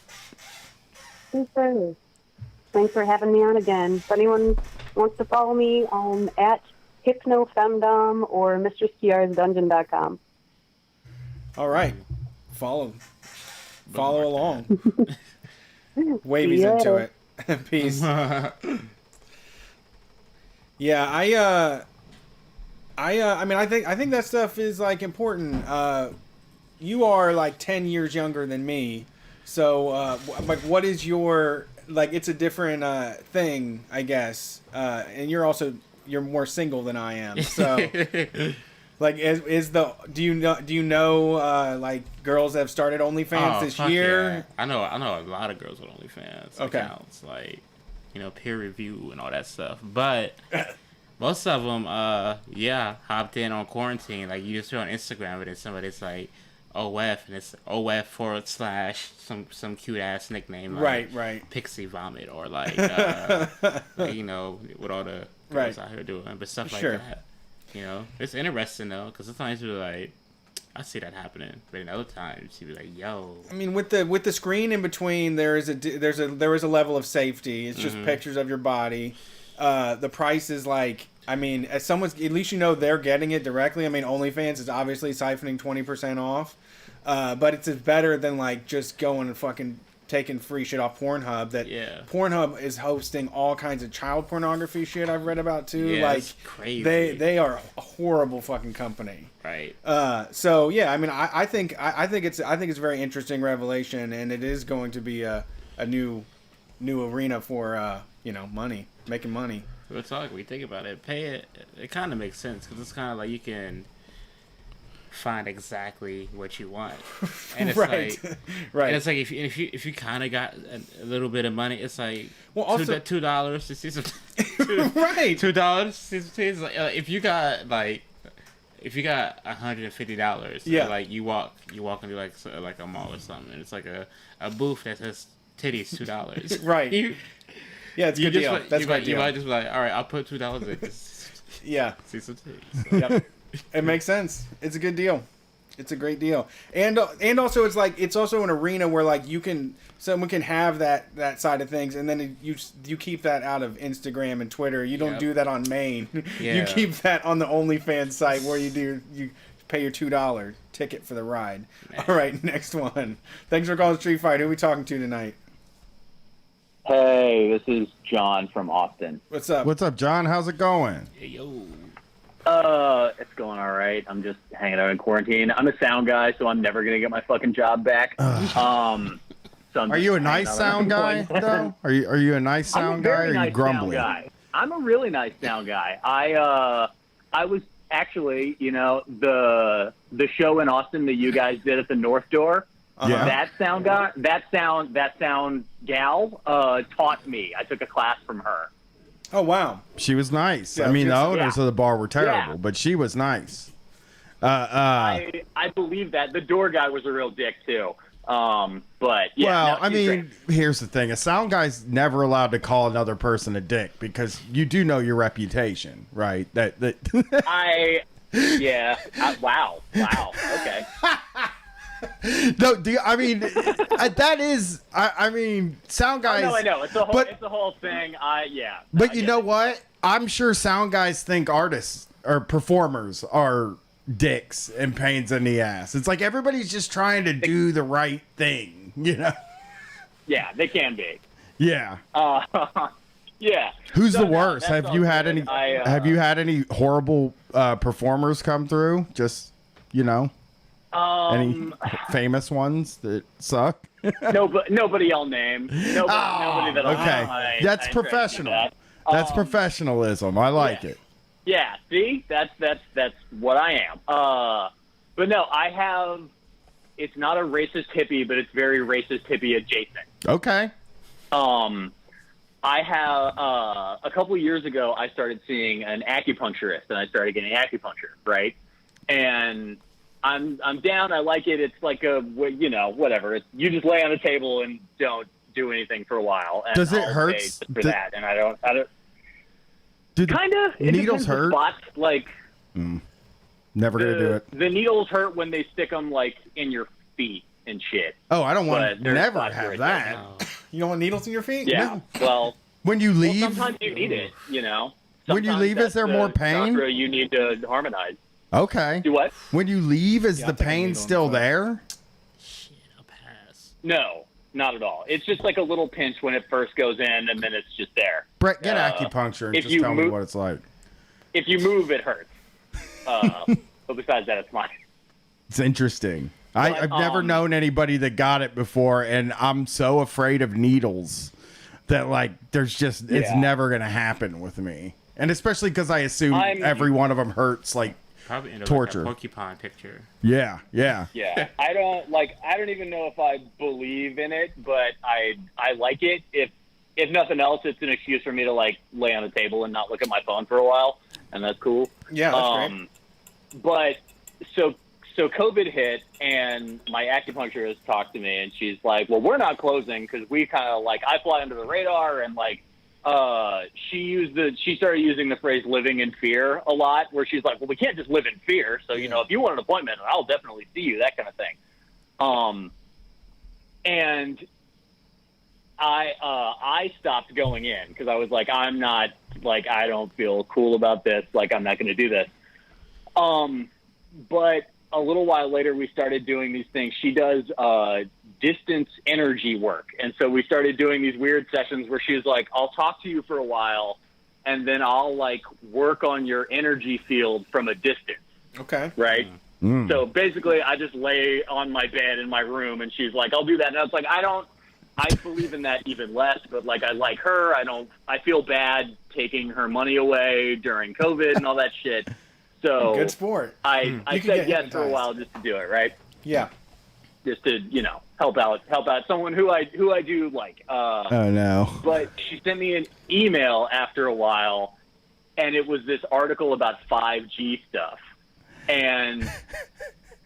Thanks for having me on again. If anyone wants to follow me, I'm at HypnoFemdom or MrSkiarsDungeon.com. All right. Follow along. Wavy's Yeah. into it. Peace. Yeah, I mean, I think that stuff is like important. You are like 10 years younger than me, so like, what is your like? It's a different thing, I guess. And you're more single than I am, so. Like, do you know like girls that have started OnlyFans this year? Yeah. I know a lot of girls with OnlyFans accounts, like, you know, peer review and all that stuff. But most of them, hopped in on quarantine. Like, you just go on Instagram and then somebody's like OF, and it's OF / some cute ass nickname, like right, Pixie Vomit, or like you know, what all the girls out here doing, but stuff like that. You know, it's interesting though, because sometimes you're like, I see that happening, but in other times you'd be like, yo. I mean, with the screen in between, there is a level of safety. It's just pictures of your body. The price is like, I mean, as someone's, at least you know they're getting it directly. I mean, OnlyFans is obviously siphoning 20% off, but it's better than like just going and fucking taking free shit off Pornhub. Pornhub is hosting all kinds of child pornography shit I've read about too. Yeah, like, it's crazy. They are a horrible fucking company. Right. So yeah, I mean, I think it's a very interesting revelation, and it is going to be a new arena for you know, making money. Real talk, we think about it, pay it. It kind of makes sense, because it's kind of like you can find exactly what you want, and it's right. And it's like if you kind of got a little bit of money, it's like, well, also $2 to see some right, $2 to see some titties. Like, if you got $150, like you walk into like a mall or something, and it's like a booth that says titties $2, right? Yeah, it's a good deal. That's a good deal. You might just be like, all right, I'll put $2 in. Yeah, see some titties. So. Yep. It makes sense. It's a good deal. It's a great deal. And also it's like, it's also an arena where like someone can have that side of things, and then you keep that out of Instagram and Twitter. You don't do that on Maine. Yeah. You keep that on the OnlyFans site where you pay your $2 ticket for the ride. Man. All right, next one. Thanks for calling Street Fight. Who are we talking to tonight? Hey, this is John from Austin. What's up? What's up, John? How's it going? Hey, yo. It's going all right. I'm just hanging out in quarantine. I'm a sound guy, so I'm never gonna get my fucking job back. So are you a nice sound guy though? Are you a nice sound guy, or are you grumbly? I'm a really nice sound guy. I was actually, you know, the show in Austin that you guys did at the North Door. Yeah. That sound guy, that sound gal, taught me. I took a class from her. Oh, wow. She was nice. Yeah, I mean, the owners of the bar were terrible, but she was nice. I believe that. The door guy was a real dick, too. But, yeah. Well, I mean, here's the thing. A sound guy's never allowed to call another person a dick, because you do know your reputation, right? Wow. Okay. No, I mean, that is, I mean, sound guys. Oh, no, I know. It's a whole thing. But you know what? I'm sure sound guys think artists or performers are dicks and pains in the ass. It's like everybody's just trying to do the right thing, you know? Yeah, they can be. Yeah. Yeah. Who's the worst? Have you had any? Have you had any horrible performers come through? Just, you know. Any famous ones that suck? Nobody I'll name. Nobody that I'll name. That's professional. That's professionalism. I like it. Yeah, see? That's what I am. But no, I have, it's not a racist hippie, but it's very racist hippie adjacent. Okay. I have, a couple years ago, I started seeing an acupuncturist, and I started getting acupuncture, right? And I'm down. I like it. It's like you know, whatever. You just lay on the table and don't do anything for a while. And does it I'll hurt pay just for that? And I don't. Do kind of needles hurt? Spots, like, Never gonna do it. The needles hurt when they stick them like in your feet and shit. Oh, I don't want But to there's never spots where have it that. You don't want needles in your feet? Yeah. No. Well, When you leave, sometimes you need it. You know. When you Sometimes leave, is that's there more the pain? chakra you need to harmonize. okay. Do what? When you leave, is Yeah, the I'll take a pain needle in still the foot. there? No, not at all. It's just like a little pinch when it first goes in, and then it's just there. Brett, get acupuncture and if just you tell me move- what it's like. If you move, it hurts. But besides that, it's fine. It's interesting. But, I've never known anybody that got it before, and I'm so afraid of needles that like it's Yeah. never gonna happen with me. And especially because I assume every one of them hurts like Probably into torture. like a porcupine picture. Yeah. Yeah, I don't even know if I believe in it, but I like it. If nothing else, it's an excuse for me to like lay on a table and not look at my phone for a while, and that's cool. Yeah, that's great. But so COVID hit, and my acupuncturist talked to me, and she's like, "Well, we're not closing because we kind of like I fly under the radar," and like she started using the phrase "living in fear" a lot, where she's like, "Well, we can't just live in fear. So you know, if you want an appointment, I'll definitely see you," that kind of thing. And I stopped going in because I was like, I'm not like I don't feel cool about this. Like I'm not going to do this. But a little while later, we started doing these things. She does distance energy work. And so we started doing these weird sessions where she's like, I'll talk to you for a while, and then I'll, like, work on your energy field from a distance. Okay. Right? So basically, I just lay on my bed in my room, and she's like, I'll do that. And I was like, I believe in that even less, but, like, I like her. I feel bad taking her money away during COVID and all that shit. So Good sport. I said yes for a while just to do it, right? Yeah. Just to, help out someone who I do like. Oh no. But she sent me an email after a while, and it was this article about 5G stuff. And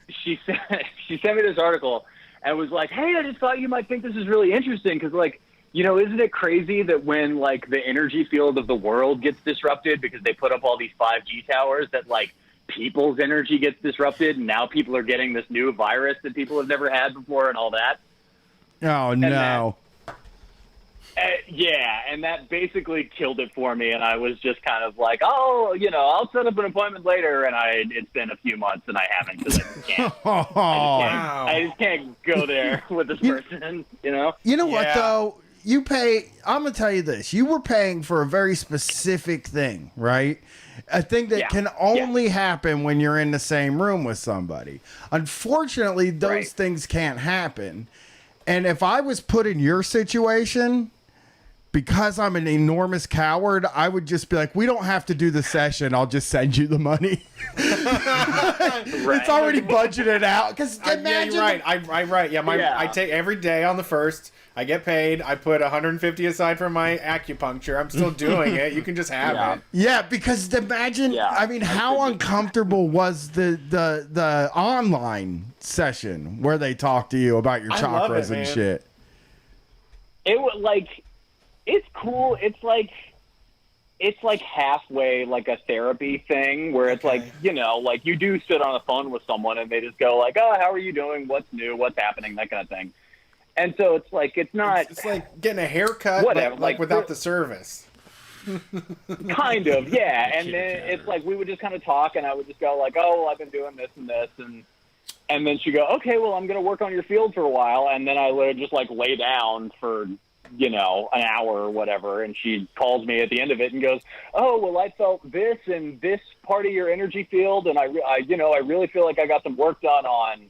she sent me this article and was like, "Hey, I just thought you might think this is really interesting because, like, isn't it crazy that when, like, the energy field of the world gets disrupted because they put up all these 5G towers that, like, people's energy gets disrupted and now people are getting this new virus that people have never had before and all that?" Oh, no. Yeah, and that basically killed it for me, and I was just kind of like, oh, I'll set up an appointment later, and it's been a few months, and I haven't because I just can't. I just can't go there with this person, You know what, though? I'm going to tell you this. You were paying for a very specific thing, right? A thing that can only happen when you're in the same room with somebody. Unfortunately, those things can't happen. And if I was put in your situation, because I'm an enormous coward, I would just be like, we don't have to do the session. I'll just send you the money. It's already budgeted out. Because imagine... Yeah, you're right. Right. Yeah, I take every day on the 1st. I get paid. I put $150 aside for my acupuncture. I'm still doing it. You can just have it. Yeah, because imagine, I mean, how uncomfortable was the online session where they talk to you about your chakras and shit? It was like, it's cool. It's like halfway like a therapy thing where it's like, like you do sit on the phone with someone and they just go like, oh, how are you doing? What's new? What's happening? That kind of thing. And so it's like, it's not. It's like getting a haircut, whatever, but like without the service. Kind of, yeah. And then it's like we would just kind of talk, and I would just go like, "Oh, well, I've been doing this and this," and then she'd go, "Okay, well, I'm going to work on your field for a while," and then I would just like lay down for an hour or whatever, and she calls me at the end of it and goes, "Oh, well, I felt this and this part of your energy field, and I really feel like I got some work done on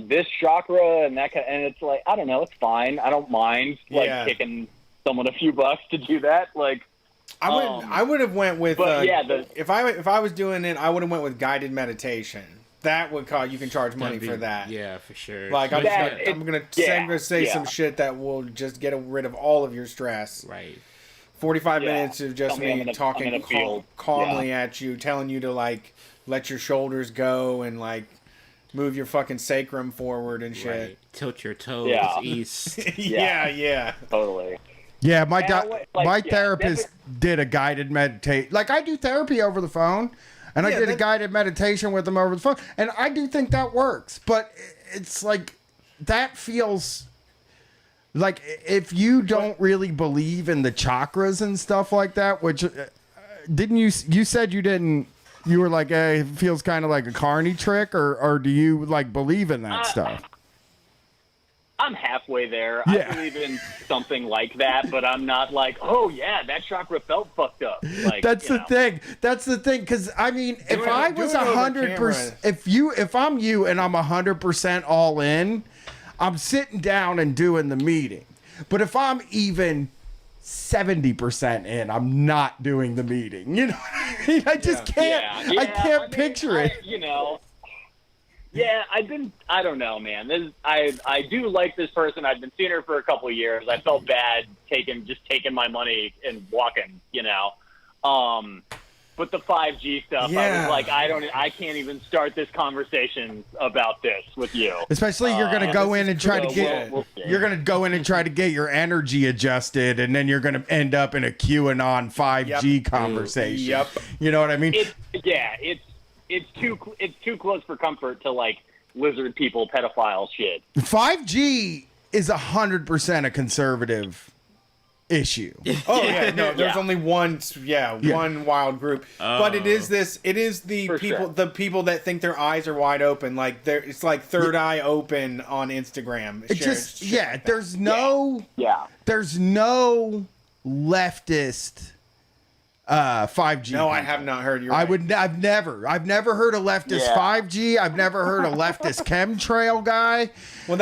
this chakra and that kind of," and it's like, I don't know, it's fine. I don't mind kicking someone a few bucks to do that. Like, I would have went with if I was doing it, I would have went with guided meditation. That would cost. You can charge money for that. Yeah, for sure. Like I'm gonna say some shit that will just get rid of all of your stress. Right. 45 minutes of just me talking calmly at you, telling you to like let your shoulders go and like move your fucking sacrum forward and shit. Right. Tilt your toes east. Yeah. Totally. Yeah, my therapist did a guided meditation. Like, I do therapy over the phone. And I Yeah, did a guided meditation with them over the phone. And I do think that works. But it's like, that feels like if you don't really believe in the chakras and stuff like that, which didn't you said you didn't, you were like, it feels kind of like a carny trick, or do you like believe in that stuff? I'm halfway there. Yeah. I believe in something like that, but I'm not like, oh yeah, that chakra felt fucked up. Like, That's the thing. That's the thing. Because I mean, if I was 100%, if I'm you and I'm 100% all in, I'm sitting down and doing the meeting. But if I'm even 70% in, I'm not doing the meeting. You know what I mean? I just can't. I can't picture it. You know. Yeah, I don't know, man. I do like this person. I've been seeing her for a couple of years. I felt bad taking my money and walking, you know. But the 5G stuff, I was like, I can't even start this conversation about this with you. Especially you're going to go in and try to get you're going to go in and try to get your energy adjusted, and then you're going to end up in a QAnon 5G conversation. Yep. You know what I mean? It's too close for comfort to like lizard people, pedophile shit. 5G is 100% a conservative issue. Oh yeah, no, there's only one wild group, but it is the people that think their eyes are wide open, like it's like third eye open on Instagram. It just there's no leftist 5G. No, I have not heard. I've never heard a leftist 5G. I've never heard a leftist chemtrail guy. Well,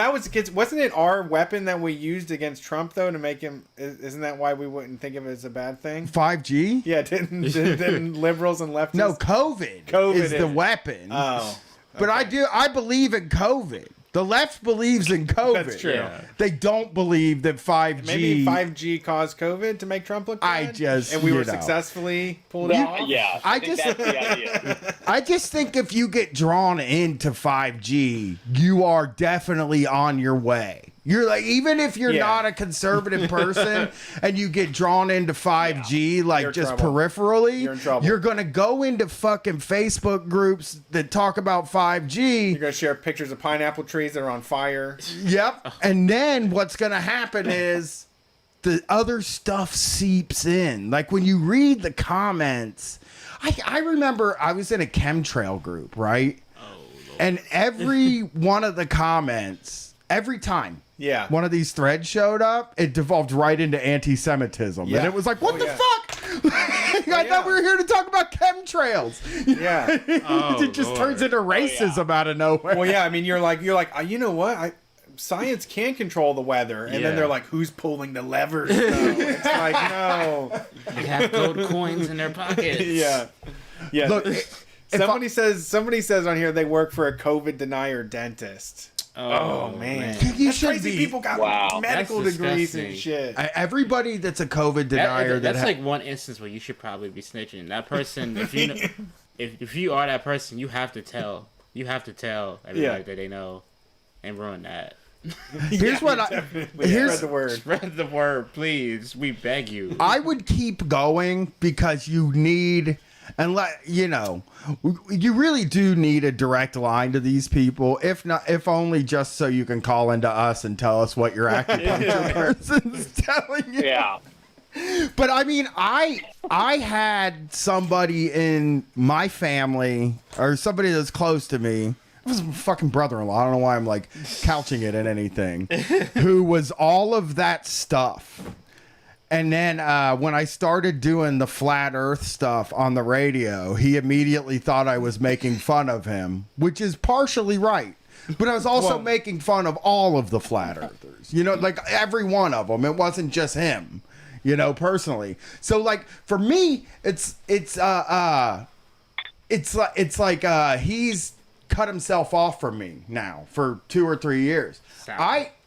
wasn't it our weapon that we used against Trump though to make him? Isn't that why we wouldn't think of it as a bad thing? 5G? Yeah, didn't liberals and leftists? No, COVID is the weapon. Oh, but I believe in COVID. The left believes in COVID. That's true. Yeah. They don't believe that 5G. Maybe 5G caused COVID to make Trump look bad? And we were successfully pulled off? Yeah. That's the idea. I just think if you get drawn into 5G, you are definitely on your way. You're like, even if you're not a conservative person and you get drawn into 5G, like just peripherally, you're in trouble. You're going to go into fucking Facebook groups that talk about 5G. You're going to share pictures of pineapple trees that are on fire. Yep. And then what's going to happen is the other stuff seeps in. Like when you read the comments, I remember I was in a chemtrail group, right? And every one of the comments, every time one of these threads showed up, it devolved right into anti-Semitism. And it was like, what the fuck? I thought we were here to talk about chemtrails. Yeah. It just turns into racism out of nowhere. Well, yeah, I mean, you're like, you know what? Science can control the weather. And then they're like, who's pulling the levers? No. It's like, no. They have gold coins in their pockets. Yeah. Look, somebody says on here they work for a COVID denier dentist. Oh man. You That's should crazy. be. People got medical That's degrees and disgusting. shit. Everybody that's a COVID denier that's like one instance where you should probably be snitching. That person, if you know, if you are that person, you have to tell. You have to tell everybody that they know, and ruin that. Here's what spread the word. Spread the word, please. We beg you. I would keep going because you need, and you really do need a direct line to these people. If only just so you can call into us and tell us what your acupuncture person's telling you. Yeah. But I mean, I had somebody in my family or somebody that's close to me. It was my fucking brother-in-law. I don't know why I'm like couching it in anything. Who was all of that stuff. And then when I started doing the flat earth stuff on the radio, he immediately thought I was making fun of him, which is partially right. But I was also making fun of all of the flat earthers. You know, like every one of them. It wasn't just him, personally. So like for me, it's like he's cut himself off from me now for 2 or 3 years.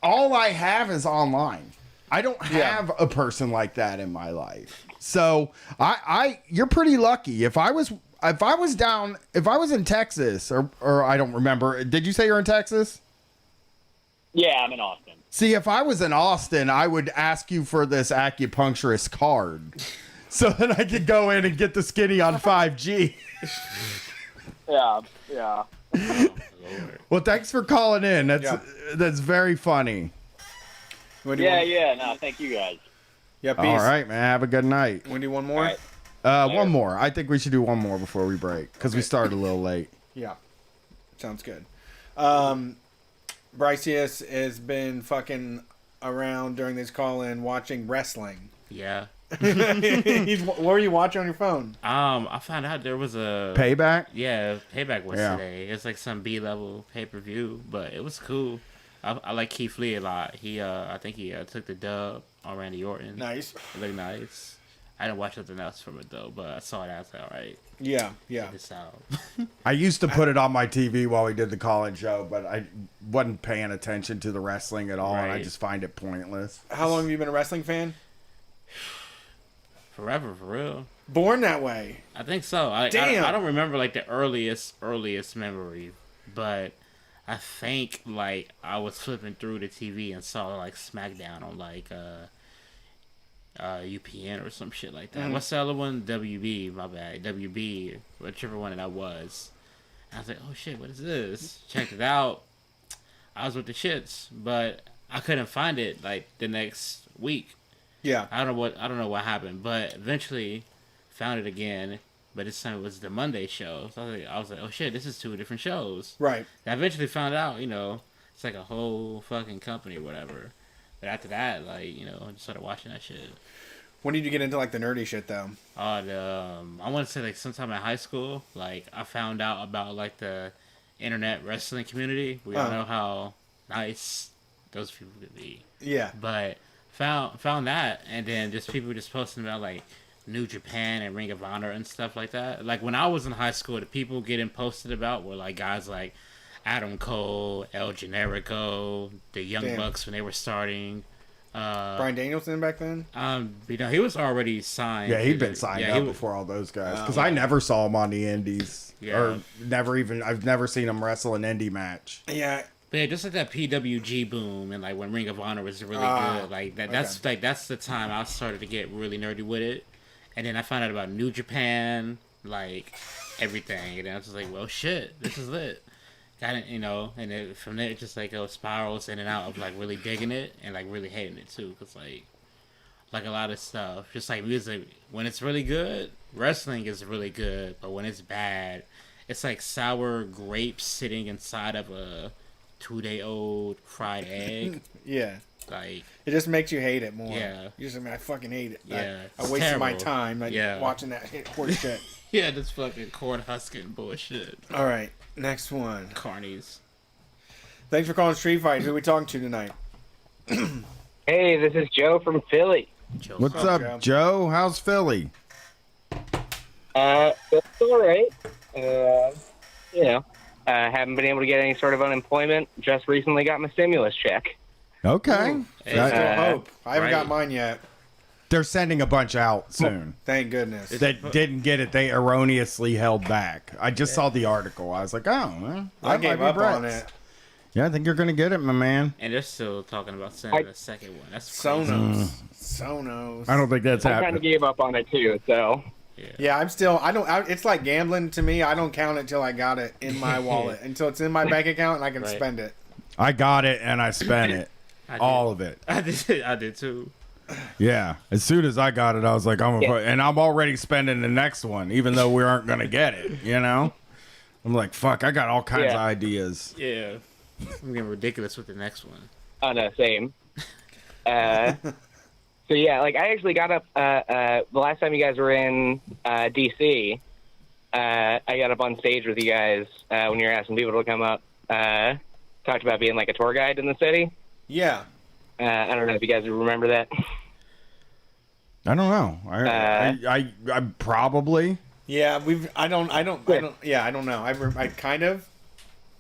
All I have is online. I don't have a person like that in my life. So you're pretty lucky. If I was in Texas or I don't remember. Did you say you're in Texas? Yeah, I'm in Austin. See, if I was in Austin, I would ask you for this acupuncturist card. so then I could go in and get the skinny on 5G. Yeah. Well, thanks for calling in. That's very funny. Yeah. No, thank you guys. Yeah, peace. All right, man. Have a good night. Want to do one more? One more. I think we should do one more before we break because we started a little late. Yeah. Sounds good. Bryceus has been fucking around during this call-in watching wrestling. Yeah. What were you watching on your phone? I found out there was a Payback. Yeah, Payback was today. It's like some B-level pay-per-view, but it was cool. I like Keith Lee a lot. I think he took the dub on Randy Orton. Nice. It looked nice. I didn't watch nothing else from it though, but I saw it. I was like, all right. Yeah. Check this out. I used to put it on my TV while we did the call-in show, but I wasn't paying attention to the wrestling at all, and I Right. just find it pointless. How long have you been a wrestling fan? Forever, for real. Born that way. I think so. I don't remember like the earliest memory, but I think like I was flipping through the TV and saw like SmackDown on like UPN or some shit like that. Mhm. What's the other one? WB, my bad. WB, whichever one that was. And I was like, oh shit, what is this? Checked it out. I was with the shits, but I couldn't find it like the next week. Yeah. I don't know what happened, but eventually found it again. But this time it was the Monday show. So I was like, oh shit, this is 2 different shows. Right. I eventually found out, it's like a whole fucking company or whatever. But after that, like, I just started watching that shit. When did you get into like the nerdy shit though? I want to say like sometime in high school, like I found out about like the internet wrestling community. We all know how nice those people could be. Yeah. But found that, and then just people just posting about like New Japan and Ring of Honor and stuff like that. Like when I was in high school, the people getting posted about were like guys like Adam Cole, El Generico, the Young Bucks when they were starting. Bryan Danielson back then? He was already signed. Yeah, he'd been signed up before all those guys. Because I never saw him on the indies. Yeah. Or I've never seen him wrestle an indie match. Yeah. But yeah, just like that PWG boom and like when Ring of Honor was really good, like that's the time I started to get really nerdy with it. And then I found out about New Japan, like everything, and I was just like, well, shit, this is lit. Got it, and then from there it just like spirals in and out of like really digging it and like really hating it too, cause like a lot of stuff, just like music, when it's really good, wrestling is really good, but when it's bad, it's like sour grapes sitting inside of a 2-day-old fried egg. Yeah. Like it just makes you hate it more. Yeah. You just I fucking hate it. Yeah. I wasted my time watching that horse shit. Yeah, this fucking corn husking bullshit. All right, next one. Carnies. Thanks for calling Street Fight. Who are we talking to tonight? Hey, this is Joe from Philly. What's up, Joe? How's Philly? It's all right. Haven't been able to get any sort of unemployment. Just recently got my stimulus check. Okay. Still hope. I haven't got mine yet. They're sending a bunch out soon. Thank goodness. That didn't get it. They erroneously held back. I just saw the article. I was like, oh, well, I gave up on it. Yeah, I think you're going to get it, my man. And they're still talking about sending a second one. That's Sonos. Sonos. I don't think that's I happening. kind of gave up on it too, so. Yeah, I'm still. It's like gambling to me. I don't count it till I got it in my wallet. Until it's in my bank account and I can spend it. I got it and I spent it. All of it. I did too. Yeah. As soon as I got it, I was like, and I'm already spending the next one, even though we aren't going to get it, I'm like, fuck, I got all kinds of ideas. Yeah. I'm getting ridiculous with the next one. Oh, no, same. So, yeah, like, I actually got up, the last time you guys were in D.C., I got up on stage with you guys when you were asking people to come up, talked about being, like, a tour guide in the city. Yeah. I don't know if you guys remember that. I don't know. I probably. Yeah, I don't know. I kind of.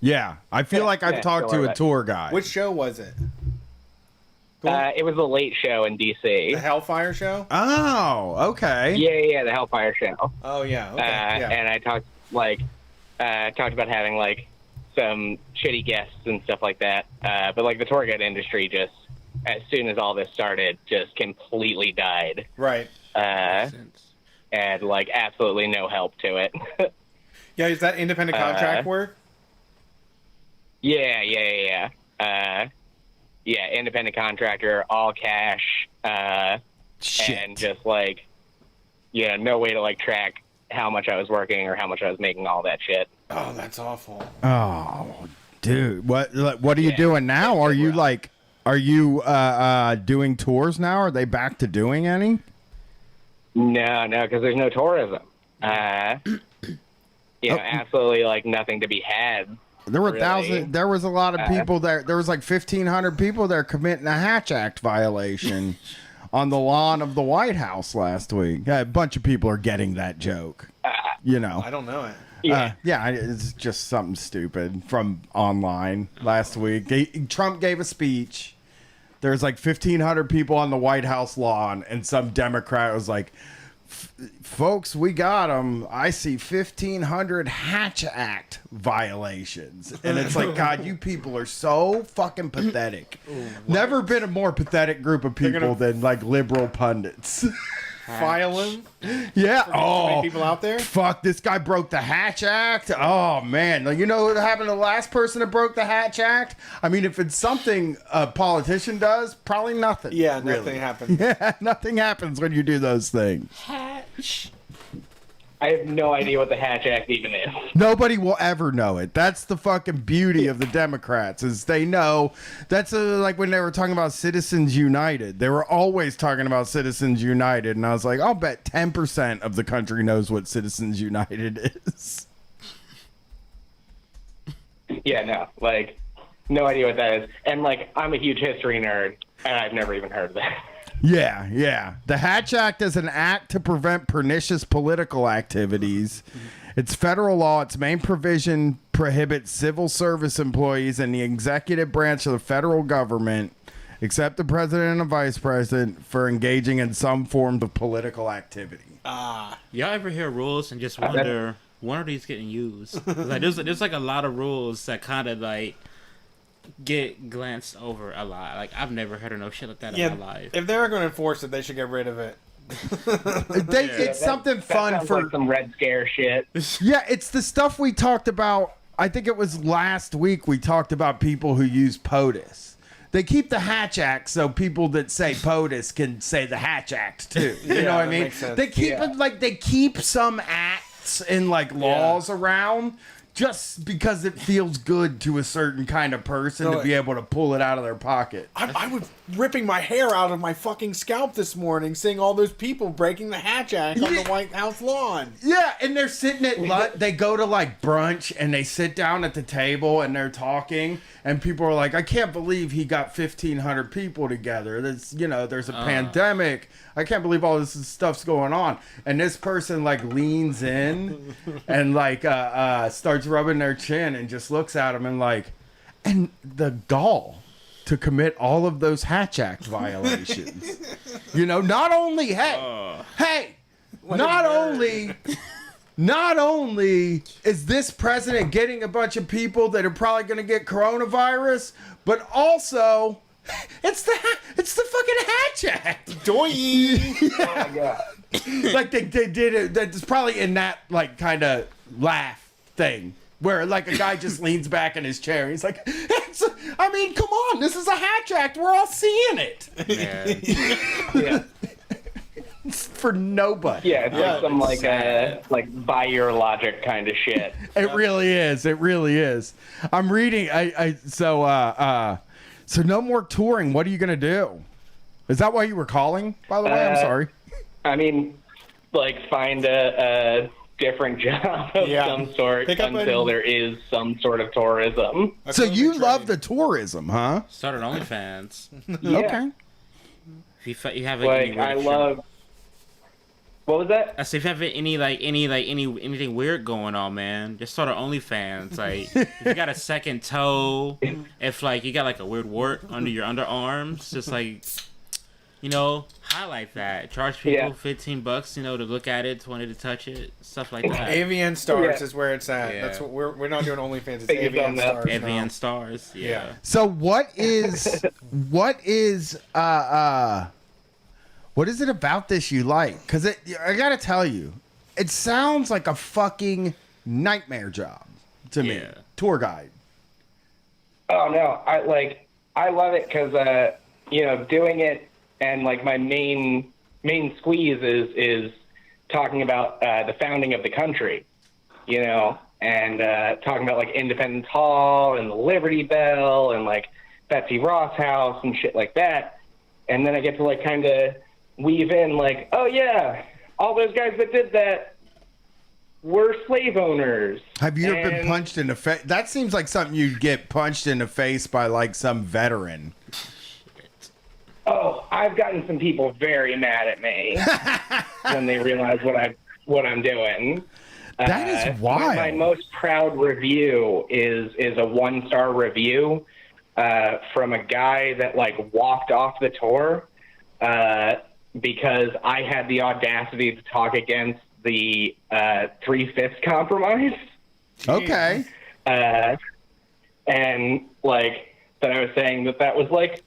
Yeah, I feel like I've talked to a tour guide. Which show was it? It was the Late Show in D.C. The Hellfire Show? Oh, okay. Yeah, the Hellfire Show. Oh, yeah, okay. And I talked about having, like, some shitty guests and stuff like that. But, like, the tour guide industry just, as soon as all this started, just completely died. Right. and like absolutely no help to it. Yeah, is that independent contract work? Yeah. Independent contractor, all cash, and just like, no way to like track how much I was working or how much I was making, all that shit. Oh, that's awful. Oh, dude, what are you doing now? Are you doing tours now? Are they back to doing any? No, because there's no tourism. Absolutely like nothing to be had. There were really. There was a lot of people there. There was like 1,500 people there committing a Hatch Act violation on the lawn of the White House last week. A bunch of people are getting that joke. I don't know it. It's just something stupid from online last week. Trump gave a speech. There's like 1,500 people on the White House lawn, and some Democrat was like, folks, we got them. I see 1,500 Hatch Act violations. And it's like, God, you people are so fucking pathetic. Never been a more pathetic group of people than like liberal pundits. File him? Yeah. So many people out there? Fuck, this guy broke the Hatch Act. Oh, man. You know what happened to the last person that broke the Hatch Act? I mean, if it's something a politician does, probably nothing. Yeah, really. nothing happens. Yeah, nothing happens when you do those things. Hatch. I have no idea what the Hatch Act even is. Nobody will ever know it. That's the fucking beauty of the Democrats, is they know. That's like when they were talking about Citizens United. They were always talking about Citizens United, and I was like, I'll bet 10% of the country knows what Citizens United is. Yeah, no idea what that is. And like, I'm a huge history nerd, and I've never even heard of that. Yeah. The Hatch Act is an act to prevent pernicious political activities. It's federal law. Its main provision prohibits civil service employees in the executive branch of the federal government, except the president and the vice president, for engaging in some form of political activity. Y'all ever hear rules and just wonder, when are these getting used? Like, there's like a lot of rules that kind of like get glanced over a lot. Like, I've never heard of no shit like that in my life. If they're going to enforce it, they should get rid of it. It's something fun for like some Red Scare shit. Yeah, it's the stuff we talked about. I think it was last week we talked about people who use POTUS. They keep the Hatch Act so people that say POTUS can say the Hatch Act too. You know what I mean? They keep it like they keep some acts and like laws around just because it feels good to a certain kind of person to be able to pull it out of their pocket. I was ripping my hair out of my fucking scalp this morning seeing all those people breaking the Hatch Act on the White House lawn. Yeah, and they're sitting at they go to like brunch and they sit down at the table and they're talking and people are like, I can't believe he got 1,500 people together. There's a pandemic. I can't believe all this stuff's going on. And this person like leans in and like starts rubbing their chin and just looks at him and like, and the gall to commit all of those Hatch Act violations. Not only not only is this president getting a bunch of people that are probably going to get coronavirus, but also it's the fucking Hatch Act. Doy. Oh my god. Like they did it. That's probably in that like kind of laugh thing. Where like a guy just leans back in his chair. He's like, I mean, come on, this is a Hatch Act. We're all seeing it. Yeah. It's for nobody. Yeah, it's like some like by your logic kind of shit. It really is. It really is. I'm reading. So no more touring. What are you gonna do? Is that why you were calling? By the way, I'm sorry. I mean, like find a different job of some sort until there is some sort of tourism. So you love the tourism, huh? Started OnlyFans. Yeah. Okay. If you have like, I love. What was that? I said, if you have anything weird going on, man, just start an OnlyFans. Like, if you got a second toe, if like you got like a weird wart under your underarms, just like, highlight that. Charge people $15, to look at it, 20 to touch it, stuff like that. AVN Stars is where it's at. That's what we're not doing OnlyFans. It's AVN Stars. AVN Stars. Yeah. So what is What is it about this you like? Because I gotta tell you, it sounds like a fucking nightmare job to me. Tour guide. Oh no, I love it because doing it and like my main squeeze is talking about the founding of the country, and talking about like Independence Hall and the Liberty Bell and like Betsy Ross House and shit like that, and then I get to like kind of weave in like, oh yeah, all those guys that did that were slave owners. Have you ever been punched in the face? That seems like something you'd get punched in the face by like some veteran. Oh, I've gotten some people very mad at me when they realize what I'm doing. That is wild. My most proud review is a 1-star review from a guy that like walked off the tour because I had the audacity to talk against the 3/5 compromise. Okay. And like that I was saying that was like,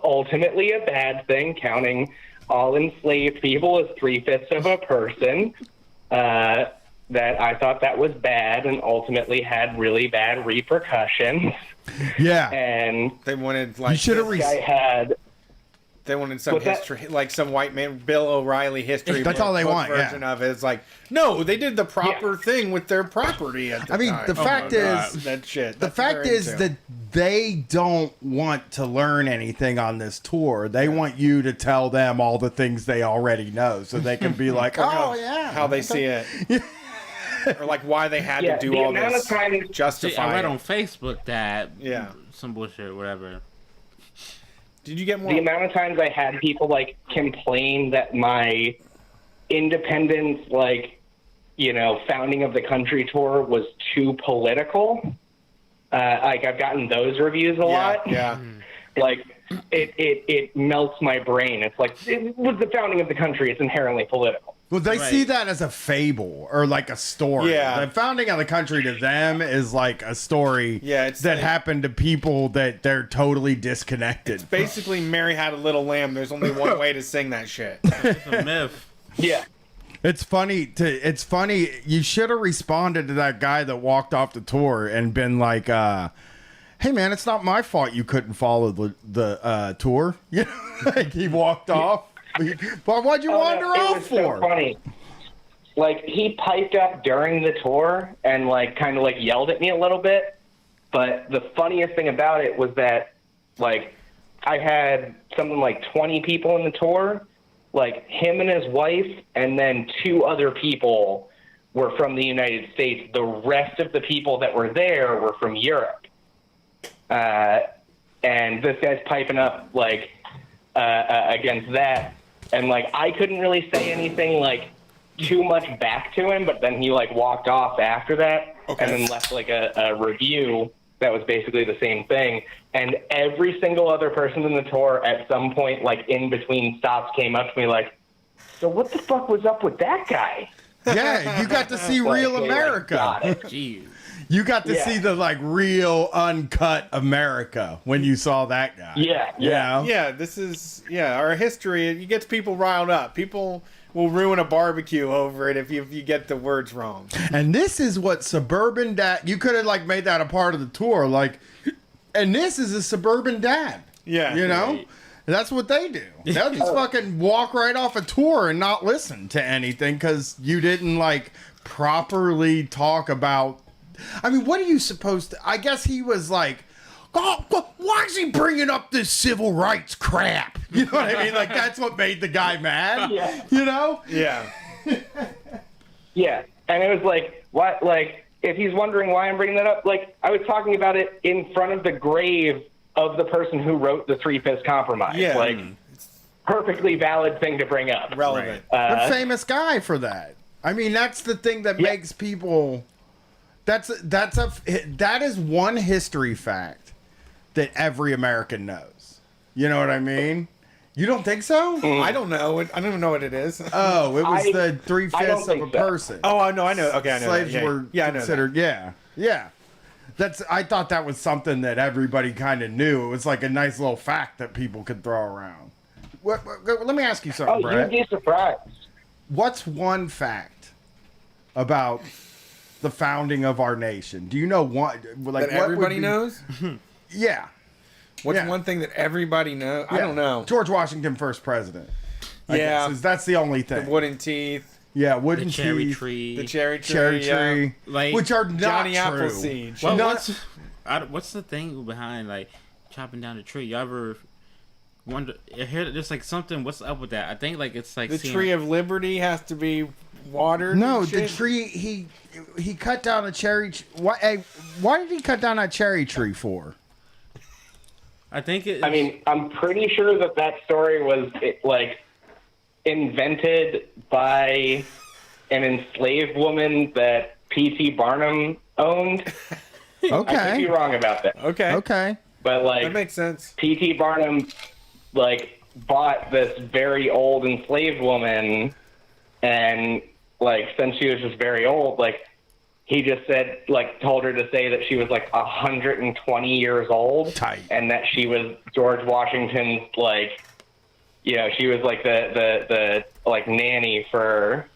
ultimately a bad thing, counting all enslaved people as 3/5 of a person. That I thought that was bad and ultimately had really bad repercussions. Yeah. And they wanted like you should have they wanted some history, like some white man, Bill O'Reilly history. That's all they want. Version of it. It's like, no, they did the proper thing with their property at the time. The fact is that shit. The fact is that they don't want to learn anything on this tour. They want you to tell them all the things they already know, so they can be like, oh yeah, how they see it. Or like why they had to do all this. Justify. I read it. on Facebook that some bullshit or whatever. Did you get more? The amount of times I had people like complain that my independence, founding of the country tour was too political. Like I've gotten those reviews a lot. Yeah. Like it melts my brain. It's like with the founding of the country, it's inherently political. Well, they see that as a fable or like a story. Yeah. The founding of the country to them is like a story that happened to people that they're totally disconnected. It's basically Mary Had a Little Lamb. There's only one way to sing that shit. It's a myth. Yeah. It's funny. You should have responded to that guy that walked off the tour and been like, hey, man, it's not my fault you couldn't follow the tour. Like he walked off. But why'd you wander off for? So funny. Like he piped up during the tour and like kind of like yelled at me a little bit. But the funniest thing about it was that like I had something like 20 people in the tour, like him and his wife, and then 2 other people were from the United States. The rest of the people that were there were from Europe. And this guy's piping up like against that. And, like, I couldn't really say anything, like, too much back to him, but then he, like, walked off after that and then left, like, a review that was basically the same thing. And every single other person in the tour at some point, like, in between stops came up to me like, so what the fuck was up with that guy? Yeah, you got to see real America. Jeez. You got to see the, like, real uncut America when you saw that guy. Yeah, this is, our history. It gets people riled up. People will ruin a barbecue over it if you get the words wrong. And this is what suburban dad, you could have, like, made that a part of the tour. Like, and this is a suburban dad. Yeah. You know? Right. That's what they do. They'll just fucking walk right off a tour and not listen to anything because you didn't, like, properly talk about. I mean, what are you supposed to? I guess he was like, oh, why is he bringing up this civil rights crap? You know what I mean? Like, that's what made the guy mad. Yeah. You know? Yeah. Yeah. And it was like, what? Like, if he's wondering why I'm bringing that up, like, I was talking about it in front of the grave of the person who wrote the 3/5 compromise. Yeah. Like, perfectly valid thing to bring up. Relevant. A famous guy for that. I mean, that's the thing that makes people. That is one history fact that every American knows. You know what I mean? You don't think so? I don't know. I don't even know what it is. Oh, it was the 3/5 of a person. Oh, no, I know. Okay, I know. Slaves were I know considered. that. Yeah. I thought that was something that everybody kind of knew. It was like a nice little fact that people could throw around. Let me ask you something, Brett. You'd be surprised. What's one fact about the founding of our nation? Do you know what? Like That everybody knows? Yeah. What's Yeah. one thing that everybody knows? I don't know. George Washington, first president. I Yeah. guess, that's the only thing. The wooden teeth. Yeah, wooden The cherry teeth. tree. The cherry tree. Cherry yeah. tree. Like which are not Johnny true. Appleseed. Well, Not- what's the thing behind like chopping down the tree? You ever wonder? I hear there's like something. What's up with that? I think like it's like The seeing- tree of liberty has to be watered. No, and the shit? tree. He cut down a cherry. Why did he cut down that cherry tree for? I think it. I mean, I'm pretty sure that story was like invented by an enslaved woman that P.T. Barnum owned. I could Okay. be wrong about that. Okay. Okay. But like That makes sense. P.T. Barnum like bought this very old enslaved woman, and like since she was just very old, like he just said, like told her to say that she was like 120 years old, Tight. and that she was George Washington's like, you know, she was like the like nanny for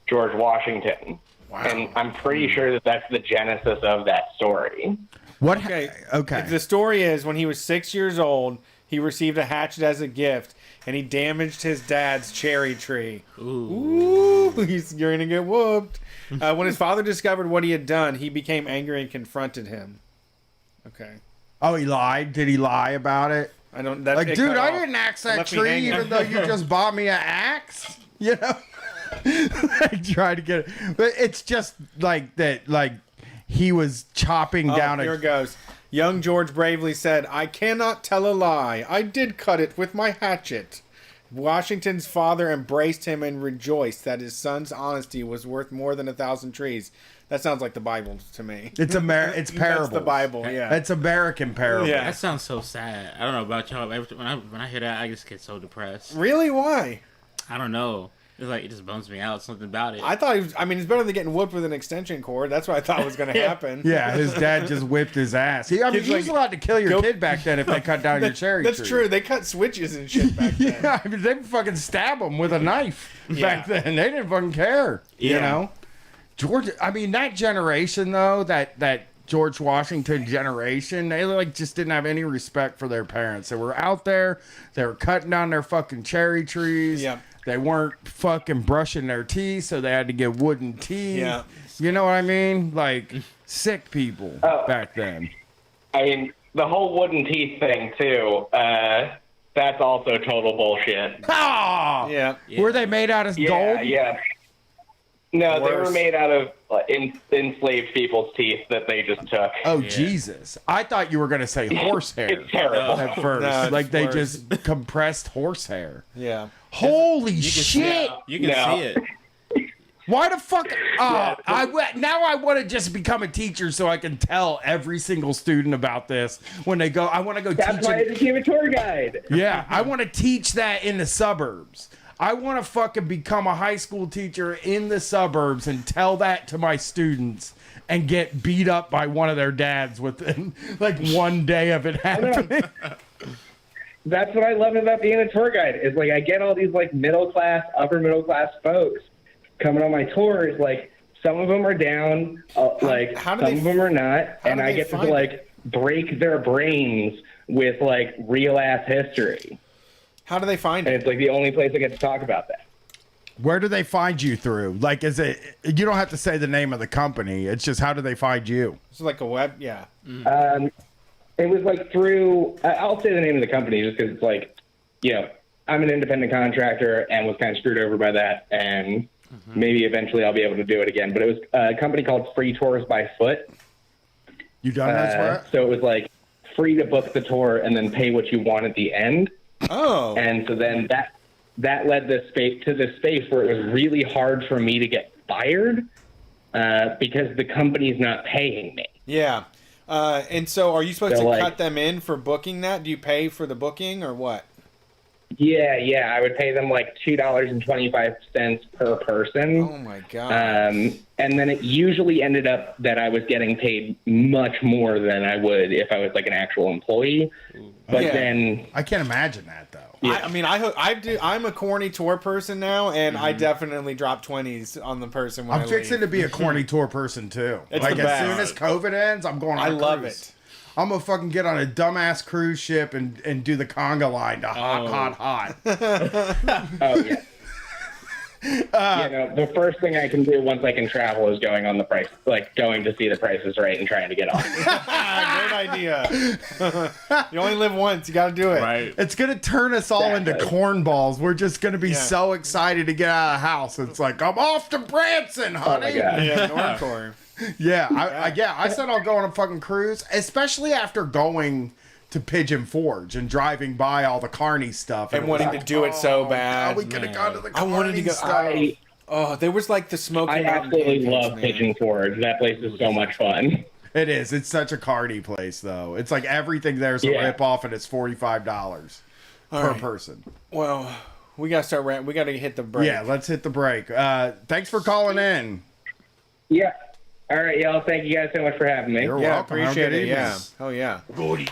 George Washington. Wow. And I'm pretty sure that that's the genesis of that story. What? Okay. Okay. The story is when he was 6 years old, he received a hatchet as a gift, and he damaged his dad's cherry tree. Ooh, you're gonna get whooped. When his father discovered what he had done, he became angry and confronted him. Okay. Oh, he lied. Did he lie about it? I don't. That, Like, it dude, cut I off. didn't axe It that left me tree, hanging. even though you just bought me an axe. You know, I tried to get it, but it's just like that. Like he was chopping down Here a. it goes. Young George bravely said, "I cannot tell a lie. I did cut it with my hatchet." Washington's father embraced him and rejoiced that his son's honesty was worth more than 1,000 trees. That sounds like the Bible to me. It's it's parables. That's the Bible, yeah. It's American parables. Yeah. That sounds so sad. I don't know about y'all. But when I hear that, I just get so depressed. Really? Why? I don't know. It's like it just bums me out. Something about it. I thought he was, I mean, it's better than getting whooped with an extension cord. That's what I thought was going to happen. Yeah, his dad just whipped his ass. He Kid's was like, allowed to kill your go- kid back then if they cut down your cherry That's tree. true. They cut switches and shit back then. Yeah, I mean, they fucking stab him with a knife back then. They didn't fucking care. You Yeah. know? George, I mean, that generation, though, that George Washington generation, they like just didn't have any respect for their parents. They were out there, they were cutting down their fucking cherry trees. Yeah. They weren't fucking brushing their teeth, so they had to get wooden teeth. Yeah. You know what I mean? Like, sick people back then. I mean, the whole wooden teeth thing too. That's also total bullshit. Ah! Yeah. Were they made out of gold? Yeah. No, they were Worse. made out of enslaved people's teeth that they just took. Oh, Jesus. I thought you were going to say horsehair It's terrible. at first. No, it's like they worse. just compressed horsehair. Yeah. Holy shit. You can see it. Why the fuck? Now I want to just become a teacher so I can tell every single student about this when they go. I want to go That's teach why it. I became a tour guide. Yeah, I want to teach that in the suburbs. I want to fucking become a high school teacher in the suburbs and tell that to my students and get beat up by one of their dads within like one day of it happening. That's what I love about being a tour guide. Is like I get all these like middle class, upper middle class folks coming on my tours. Like some of them are down, like how do some they- of them are not, how and do I they get to find like break their brains with like real ass history. How do they find And it? it's like the only place I get to talk about that. Where do they find you through? Like, is it? You don't have to say the name of the company. It's just how do they find you? It's like a web. Yeah. It was like through. I'll say the name of the company just because it's like, you know, I'm an independent contractor and was kind of screwed over by that, and maybe eventually I'll be able to do it again. But it was a company called Free Tours by Foot. You done this work? So it was like free to book the tour and then pay what you want at the end. Oh. And so then that led this space to this space where it was really hard for me to get fired because the company's not paying me. Yeah. And so are you supposed So, to like- cut them in for booking that? Do you pay for the booking or what? Yeah, I would pay them like $2.25 per person. Oh my God. And then it usually ended up that I was getting paid much more than I would if I was like an actual employee. But Yeah. then I can't imagine that though. I mean, I'm a corny tour person now, and I definitely drop 20s on the person when I'm fixing to be a corny tour person too. It's like the as best. soon as COVID ends, I'm going on a love cruise. it. I'm gonna fucking get on a dumbass cruise ship and do the conga line to hot. Oh yeah. The first thing I can do once I can travel is going on the price, like going to see the prices right and trying to get on. Great idea. You only live once. You got to do it. Right. It's gonna turn us all into cornballs. We're just gonna be so excited to get out of the house. It's like I'm off to Branson, honey. Yeah, Normcore. I said I'll go on a fucking cruise, especially after going to Pigeon Forge and driving by all the Carney stuff And it wanting was to do it so bad. God, we could have gone to the I wanted to Carney go. stuff. There was like the Smoky I Mountain absolutely pancakes, love man. Pigeon Forge. That place is so much fun. It is. It's such a Carney place, though. It's like everything there's a Yeah. rip off, and it's $45 per right. person. Well, we got to start. We got to hit the break. Yeah, let's hit the break. Thanks for calling in. Yeah. All right, y'all. Thank you guys so much for having me. You're Yeah, welcome. Have a appreciate good it. Yeah. evening. Oh yeah. Good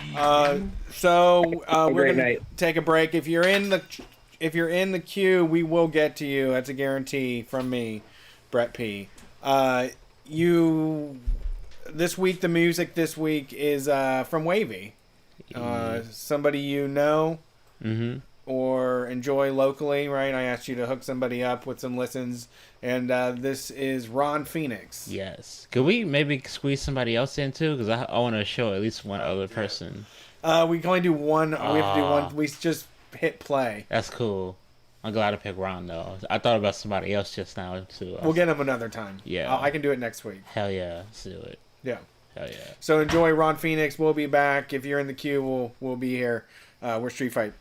So we're great gonna night. take a break. If you're in the queue, we will get to you. That's a guarantee from me, Brett P. This week the music this week is from Wavy. Somebody you know or enjoy locally, right? I asked you to hook somebody up with some listens, and this is Ron Phoenix. Yes. Could we maybe squeeze somebody else in too? Because I want to show at least one other person. We can only do one. We have to do one. We just hit play. That's cool. I'm glad I picked Ron though. I thought about somebody else just now too. We'll get him another time. Yeah. I can do it next week. Hell yeah, let's do it. Yeah. Hell yeah. So enjoy Ron Phoenix. We'll be back. If you're in the queue, we'll be here. We're Street Fight.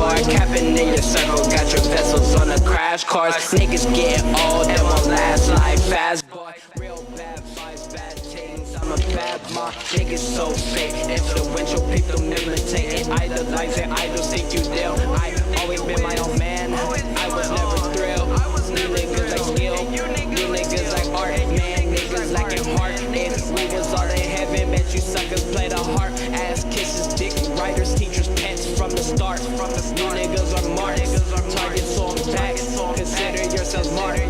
forward, capping in your circle. Got your vessels on the crash course. Niggas get old, that won't last like fast boy. Real bad vibes, bad things. I'm a bad mom. Niggas so fake, influential people imitating. Idolize and idols think you deal. I always been my own man. I was never thrilled. You niggas like skill. You niggas like art. Man, niggas lacking heart. If we was all in heaven, bet you suckers played a harp. Ass kisses, dick writers, teachers, pets from the start. You niggas are marks. Targets on backs. Consider yourselves marked.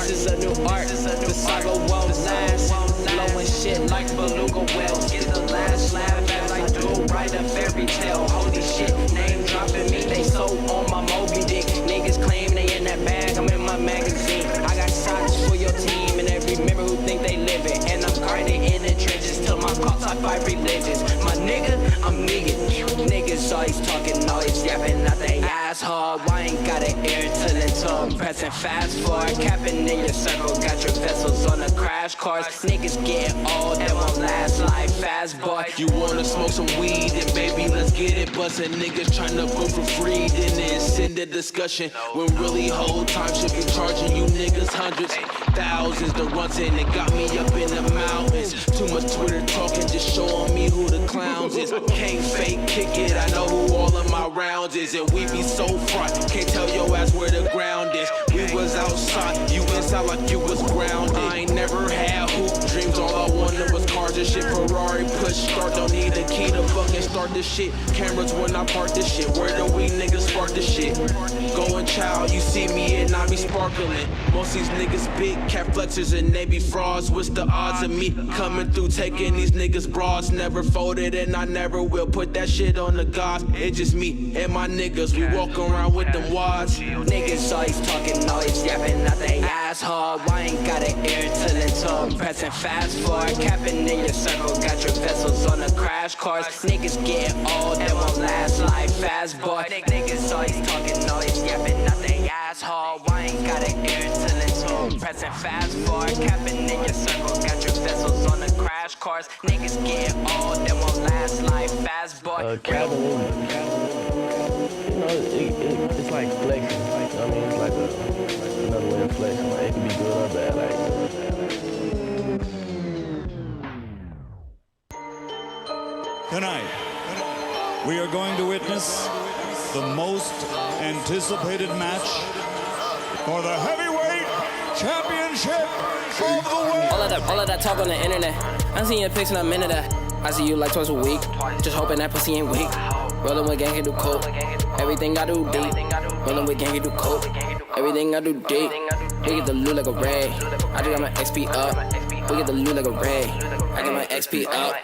This is a new art. The saga won't last. Blowing shit like beluga whales. Get the last laugh as I do. Write a fairy tale. Holy shit, name dropping me. They so on my Moby Dick. Niggas claim they in that bag. I'm in my magazine. I got shots for your team and every member who think they live it. And I'm grinding in the trenches till my call top 5 religions. My nigga, I'm nigga. Niggas always talking, always yapping out they asshole. I ain't got an ear till it's on. Pressing fast forward, capping in your circle. Got your vessels on a crash course. Niggas get old, that won't last like fast boy. You wanna smoke some weed, and baby, let's get it bustin'. Niggas tryna vote for free, then send a discussion. When really whole time should be charging you niggas hundreds, thousands. The runs in it got me up in the mountains. Too much Twitter talking, just showing me who the clowns is. Can't fake kick it, I know who all of my rounds is. And we be so front, can't tell your ass where the ground is. We was outside, you inside like you was grounded. I ain't never had hoop dreams, all I wanted was cars and shit. Ferrari push start, don't need a key to fucking start this shit. Cameras when I park this shit, where do we niggas spark this shit? Going child, you see me and I be sparkling. Most these niggas big cat flexers and they be frauds. What's the odds of me coming through taking these niggas broads? Never folded and I never will put that shit on the gods. It's just me and my niggas, we walk around with them wads. Niggas always talking, always yapping out they asshole. I ain't got an ear till it's on. Pressing fast forward, capping in your circle. Got your vessels on a crash course. Niggas get old, that won't last like fast boy. Niggas always talking, always yapping out they asshole. I ain't got an ear till it's on. Pressing fast forward, capping in your circle. Got your vessels on a crash course. Niggas get old, that won't last like fast boy. You know, it's like flexing. Like, I mean, it's like another way of flexing. Like, it can be good or bad. Tonight, we are going to witness the most anticipated match for the heavyweight championship of the world. All of that talk on the internet. I seen your pics and I'm into that. I see you like twice a week. Just hoping that pussy ain't weak. Rollin' with gang, he do coke. Everything I do deep. Rollin' with gang, he do coke. Everything I do deep. We get the loot like a ray. I just got my XP up. We get the loot like a ray. I got my XP up.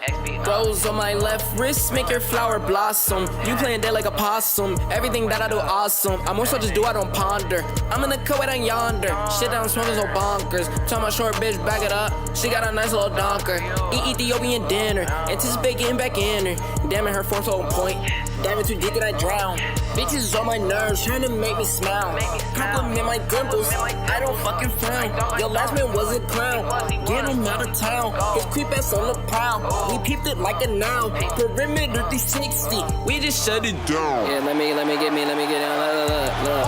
Rose on my left wrist, make your flower blossom. You playing dead like a possum. Everything that I do awesome. I more so just do, I don't ponder. I'm in the co down yonder. Shit down smoking so bonkers. Tell my short bitch, back it up. She got a nice little donker. Eat Ethiopian dinner. Anticipate getting back in her. Damn it, her form's so on point. Damn it, too deep and I drown. Bitches on my nerves, trying to make me smile. Compliment my dimples, I don't fucking frown. Your last man was a clown. Get him out of town. His creep ass on the prowl. We peeped it like a now. Perimeter 360. We just shut it down. Yeah, let me get down. Look.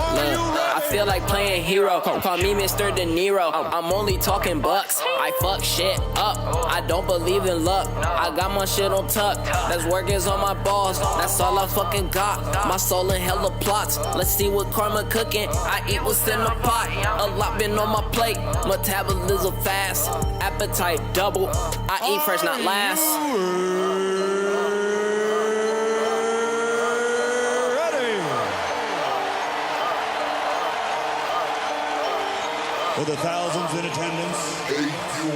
I feel like playing hero. Call me Mr. De Niro. I'm only talking bucks. I fuck shit up. I don't believe in luck. I got my shit on tuck. That's work is on my balls. That's all I fucking got. My soul in hella plots. Let's see what karma cooking. I eat what's in the pot. A lot been on my plate. Metabolism fast. Appetite double. I eat fresh, not last. For the thousands in attendance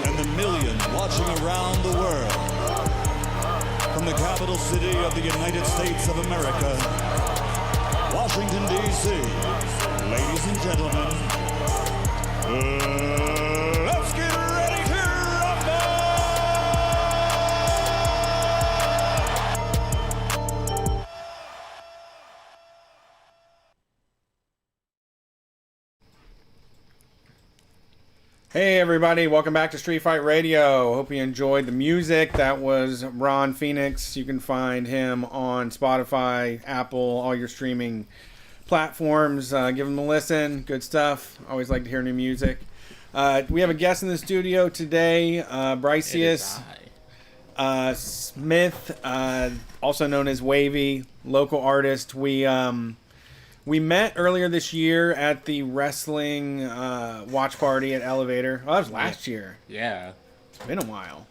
and the millions watching around the world, from the capital city of the United States of America, Washington, D.C., ladies and gentlemen, let's get ready to rumble! Hey everybody, welcome back to Street Fight Radio. Hope you enjoyed the music. That was Ron Phoenix. You can find him on Spotify, Apple, all your streaming platforms. Give him a listen. Good stuff. Always like to hear new music. We have a guest in the studio today, Bryceus Smith, also known as Wavy, local artist. We met earlier this year at the wrestling watch party at Elevator. Oh, that was last year. Yeah. It's been a while.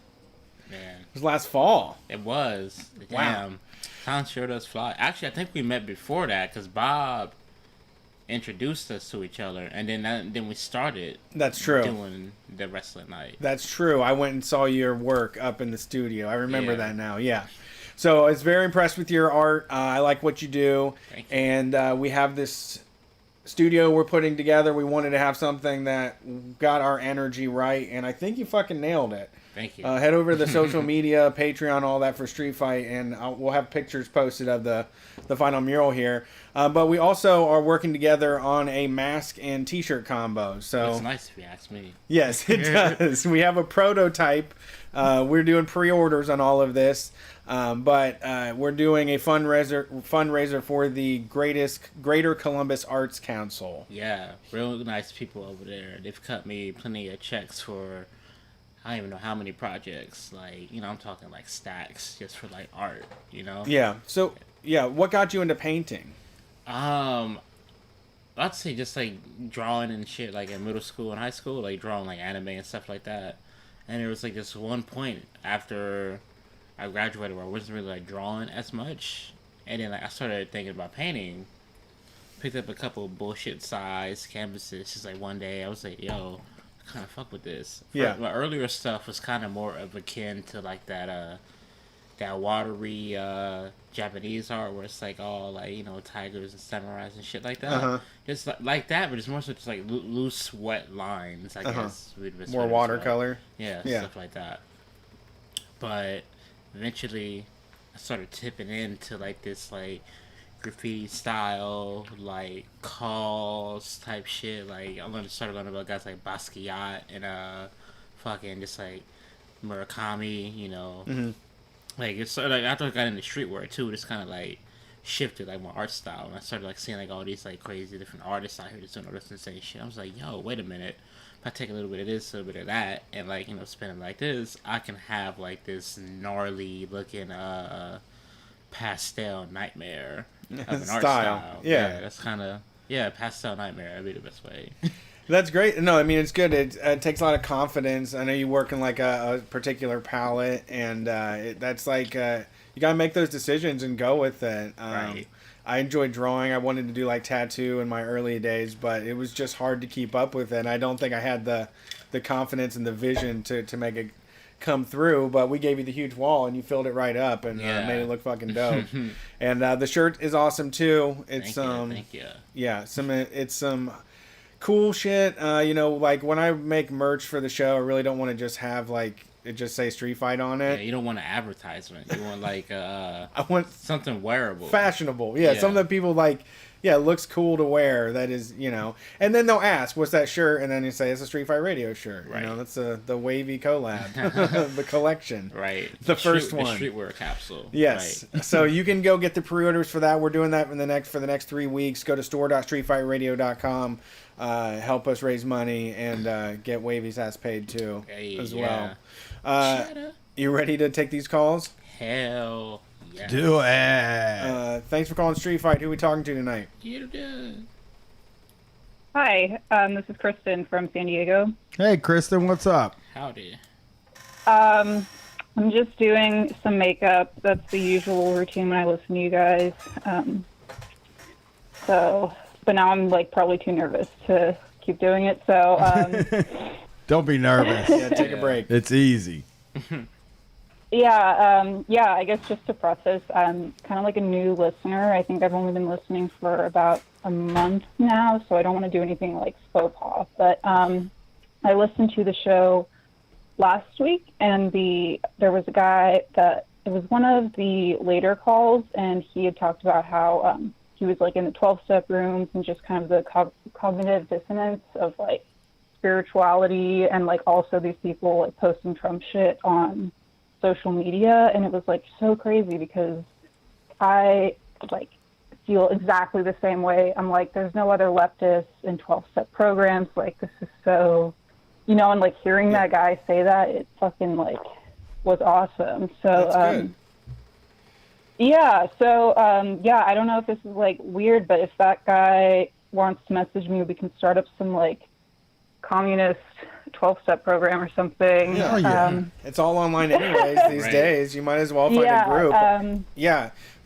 Man. It was last fall. It was. Wow. Damn. Time sure does fly. Actually, I think we met before that because Bob introduced us to each other, and then we started. That's true. Doing the wrestling night. That's true. I went and saw your work up in the studio. I remember that now. Yeah. So I was very impressed with your art. I like what you do. Thank you. And we have this studio we're putting together. We wanted to have something that got our energy right, and I think you fucking nailed it. Thank you. Head over to the social media, Patreon, all that for Street Fight, and we'll have pictures posted of the final mural here. But we also are working together on a mask and t-shirt combo. So It's nice if you ask me. Yes, it does. We have a prototype. We're doing pre-orders on all of this. But we're doing a fundraiser for the Greater Columbus Arts Council. Yeah, real nice people over there. They've cut me plenty of checks for I don't even know how many projects. Like, you know, I'm talking like stacks just for like art, you know? Yeah. So, yeah, what got you into painting? I'd say just like drawing and shit like in middle school and high school, like drawing like anime and stuff like that. And there was like this one point after I graduated where I wasn't really like drawing as much, and then like I started thinking about painting. Picked up a couple bullshit size canvases. Just like one day I was like, yo, I kind of fuck with this. Yeah. My earlier stuff was kind of more of akin to like that watery Japanese art where it's like all like, you know, tigers and samurais and shit like that. Uh-huh. Just like that, but it's more so just like loose, wet lines. I guess More watercolor. Yeah, stuff like that. But eventually, I started tipping into like this like graffiti style, like calls type shit. Like I started learning about guys like Basquiat and fucking just like Murakami. You know, like it's like after I got into streetwear too, just kind of like shifted like my art style, and I started like seeing like all these like crazy different artists out here just doing all this insane shit. I was like, yo, wait a minute. If I take a little bit of this, a little bit of that, and like, you know, spin it like this, I can have like this gnarly looking pastel nightmare of an art style. Yeah, that's kind of pastel nightmare. That'd be the best way. That's great. No, I mean it's good. It takes a lot of confidence. I know you work in like a particular palette, and that's like you gotta make those decisions and go with it. Right. I enjoyed drawing. I wanted to do like tattoo in my early days, but it was just hard to keep up with it. And I don't think I had the confidence and the vision to make it come through. But we gave you the huge wall, and you filled it right up and made it look fucking dope. And the shirt is awesome too. It's Thank you. Yeah, it's some cool shit. You know, like when I make merch for the show, I really don't want to just have like it just say Street Fight on it. Yeah, you don't want an advertisement. You want like I want something wearable, fashionable. Yeah, something that people like. Yeah, it looks cool to wear. That is, you know. And then they'll ask, "What's that shirt?" And then you say, "It's a Street Fight Radio shirt." Right. You know, that's the Wavy collab, the collection. Right. The first one. The streetwear capsule. Yes. Right. So you can go get the pre-orders for that. We're doing that for the next 3 weeks. Go to store.streetfightradio.com. Help us raise money and get Wavy's ass paid too as well. You ready to take these calls? Hell yeah. Do it. Thanks for calling Street Fight. Who are we talking to tonight? Hi, this is Kristen from San Diego. Hey, Kristen, what's up? Howdy. I'm just doing some makeup. That's the usual routine when I listen to you guys. But now I'm like probably too nervous to keep doing it. So Don't be nervous. Yeah, take a break. It's easy. yeah, I guess just to process, I'm kind of like a new listener. I think I've only been listening for about a month now, so I don't want to do anything like faux pas. But I listened to the show last week, and there was a guy that it was one of the later calls, and he had talked about how he was like in the 12-step rooms and just kind of the cognitive dissonance of like spirituality and like also these people like posting Trump shit on social media, and it was like so crazy because I like feel exactly the same way. I'm like, there's no other leftists in 12-step programs. Like, this is so, and like hearing that guy say that, it fucking like was awesome. So, yeah. So, I don't know if this is like weird, but if that guy wants to message me, we can start up some like communist 12-step program or something. Yeah. It's all online anyways these days. You might as well find a group.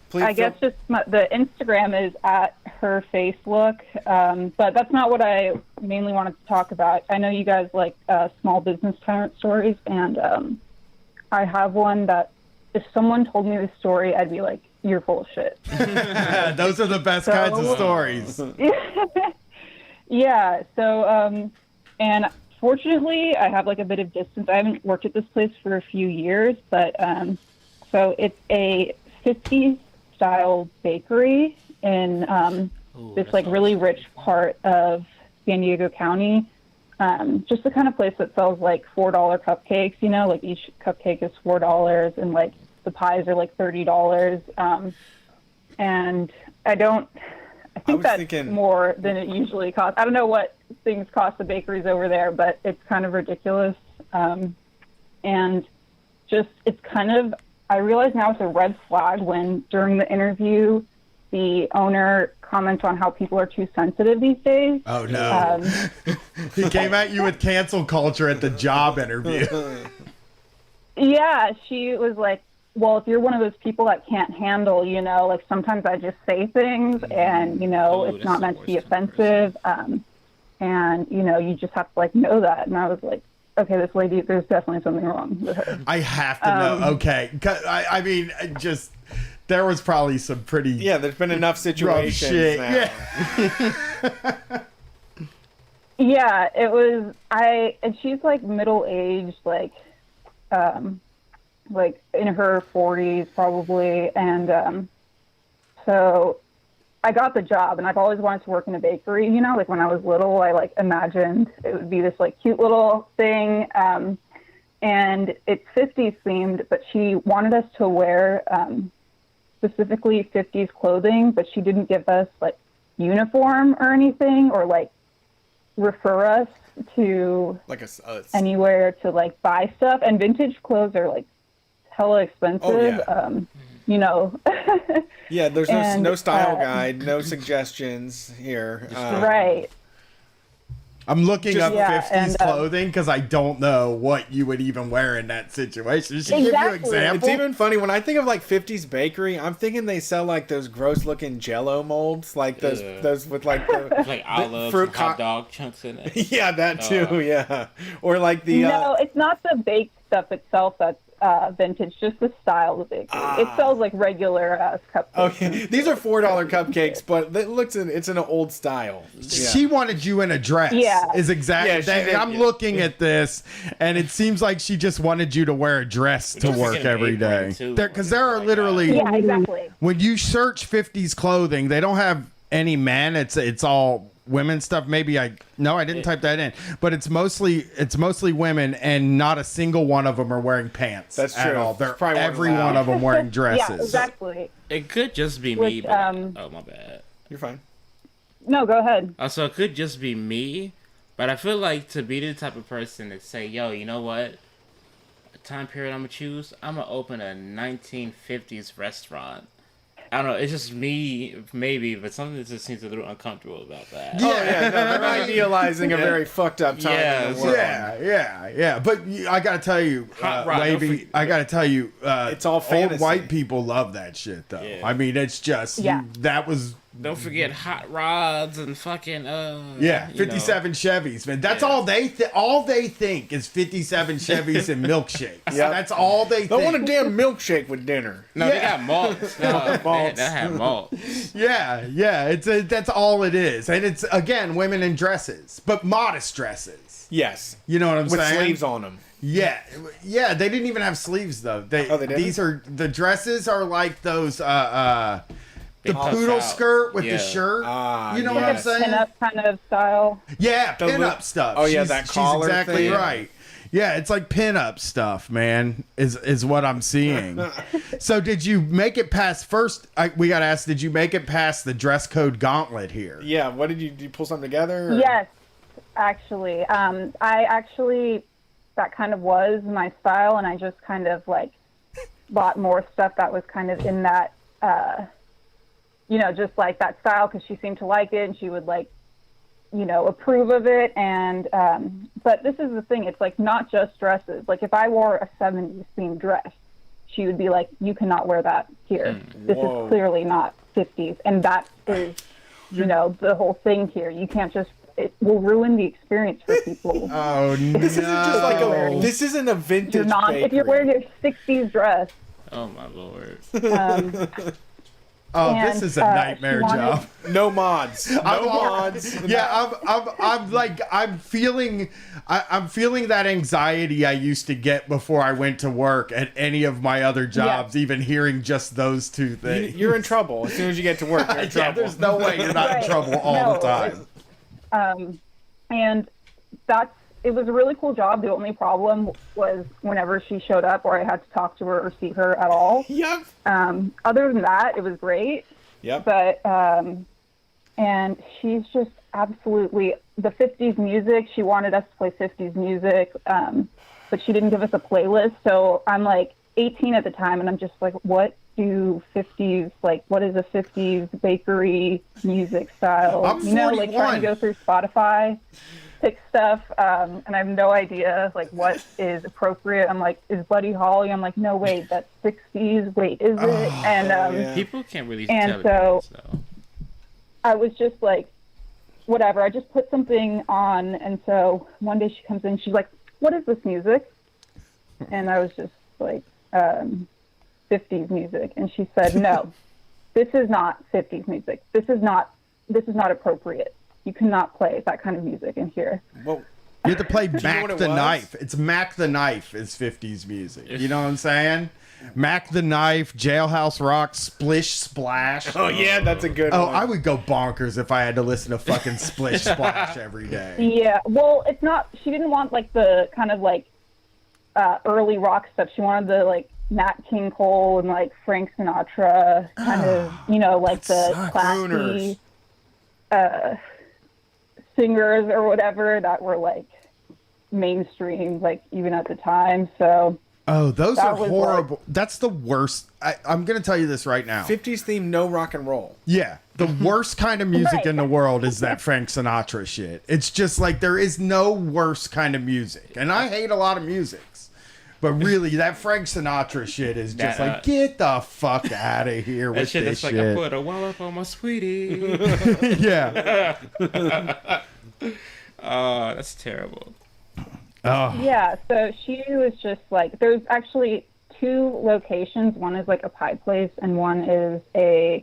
Please I guess just the Instagram is at her face look, but that's not what I mainly wanted to talk about. I know you guys like small business parent stories, and I have one that if someone told me this story, I'd be like, you're full of shit. Those are the best kinds of stories. Yeah. So, and fortunately, I have like a bit of distance. I haven't worked at this place for a few years, but so it's a 50s style bakery in this like really rich part of San Diego County. Just the kind of place that sells like $4 cupcakes, like each cupcake is $4 and like the pies are like $30. And I think that's more than it usually costs. I don't know what things cost the bakeries over there, but it's kind of ridiculous. And just, it's kind of, I realize now it's a red flag when during the interview, the owner comments on how people are too sensitive these days. Oh, no. He came at you with cancel culture at the job interview. Yeah, she was like, well, if you're one of those people that can't handle, like sometimes I just say things and, it's not meant to be offensive. And, you just have to like know that. And I was like, okay, this lady, there's definitely something wrong with her. I have to know. Okay. I mean, just, there was probably some pretty... Yeah, there's been enough situations shit. now. Yeah. Yeah, it was, and she's like middle-aged, like in her 40s probably. And so I got the job, and I've always wanted to work in a bakery, like when I was little, I like imagined it would be this like cute little thing. And it's 50s themed, but she wanted us to wear specifically 50s clothing, but she didn't give us like uniform or anything, or like refer us to like anywhere to like buy stuff. And vintage clothes are like hella expensive. Yeah, there's no style guide, no suggestions here. Right. I'm looking up 50s clothing because I don't know what you would even wear in that situation. Should give you examples? It's even funny when I think of like 50s bakery, I'm thinking they sell like those gross looking Jello molds, like those with like the like olives, fruit hot dog chunks in it. Yeah, that too. Yeah, or like the no, it's not the baked stuff itself that's vintage, just the style of the bakery. It sells like regular cupcakes. Okay, these are $4 cupcakes, but it's in an old style. Yeah. She wanted you in a dress. Yeah, is exactly. I'm looking at this, and it seems like she just wanted you to wear a dress to work every day. Because there are literally exactly. When you search 50s clothing, they don't have any men. It's all women stuff. Maybe I didn't type that in, but it's mostly women, and not a single one of them are wearing pants. That's at true. all. They're every one of them wearing dresses. Yeah, exactly. It could just be me. But, oh, my bad. You're fine. No, go ahead. So it could just be me, but I feel like to be the type of person that say, yo, you know what? A time period I'm gonna choose. I'm gonna open a 1950s restaurant. I don't know. It's just me, maybe, but something just seems a little uncomfortable about that. They're idealizing a very fucked up time in the world. Yeah. But I gotta tell you, Wavy, it's all fantasy. Old white people love that shit, though. Yeah. I mean, it's just that was. Don't forget hot rods and fucking 57 Chevys, man. That's all they all they think is 57 Chevys and milkshakes. Yeah, that's all they think. They want a damn milkshake with dinner. No, they got malts. They have malts. Yeah. That's all it is, and it's again women in dresses, but modest dresses. Yes, you know what I'm saying. With sleeves on them. Yeah. They didn't even have sleeves though. They didn't? These are the dresses are like those The puff poodle out. skirt with Yeah. the shirt. Ah, You know what I'm yes. saying? Pinup kind of style. Yeah, The pinup stuff. Oh, yeah, She's- that collar She's exactly thing. right. Yeah, it's like pinup stuff, man. Is what I'm seeing. So, did you make it past first? We got to ask. Did you make it past the dress code gauntlet here? Yeah. What did you pull something together? Or? Yes, actually. That kind of was my style, and I just kind of like bought more stuff that was kind of in that, just like that style, because she seemed to like it and she would like, approve of it. And, but this is the thing, it's like not just dresses. Like if I wore a 70s themed dress, she would be like, you cannot wear that here. This Whoa. is clearly not 50s. And that is, the whole thing here. You can't just, it will ruin the experience for people. Oh no! This isn't just like this isn't a vintage. You're not, if you're bakery. wearing your 60s dress. Oh my lord. Oh, And, this is a she nightmare wanted- job. No mods. No mods. Yeah, I'm feeling that anxiety I used to get before I went to work at any of my other jobs. Even hearing just those two things, You're in trouble as soon as you get to work. You're in trouble. Yeah, there's no way you're not Right. in trouble all the No, time. And it was a really cool job. The only problem was whenever she showed up or I had to talk to her or see her at all. Yep. Other than that, it was great. Yep. But, and she's just absolutely, the 50s music, she wanted us to play 50s music, but she didn't give us a playlist. So I'm like 18 at the time, and I'm just like, what is a 50s bakery music style? I'm Like 41. trying to go through Spotify, pick stuff, and I have no idea like what is appropriate. I'm like, is Buddy Holly? I'm like, no, wait, that's 60s. Wait, is it? And People can't really and tell the so- difference, though. I was just like, whatever. I just put something on, and so one day she comes in. She's like, "What is this music?" And I was just like, 50s music. And she said, "No, this is not 50s music. This is not appropriate. You cannot play that kind of music in here." Well, You have to play know Mac what it the was? Knife. It's Mac the Knife is 50s music. You know what I'm saying? Mac the Knife, Jailhouse Rock, Splish Splash. Oh yeah, that's a good Oh, one. I would go bonkers if I had to listen to fucking Splish Splash every day. Yeah, well, it's not. She didn't want like the kind of like early rock stuff. She wanted the like Nat King Cole and like Frank Sinatra kind of, like the classy singers or whatever that were like mainstream, like even at the time. So Oh, those that are was, horrible. That's the worst. I'm going to tell you this right now. 50s theme, no rock and roll. Yeah, the worst kind of music Right. in the world is that Frank Sinatra shit. It's just like there is no worse kind of music. And I hate a lot of musics. But really, that Frank Sinatra shit is just That, like, get the fuck out of here That with shit this looks like I shit. put a wallop on my sweetie. Yeah. Oh, that's terrible. Oh. yeah, so she was just like, there's actually two locations. One is like a pie place, and one is the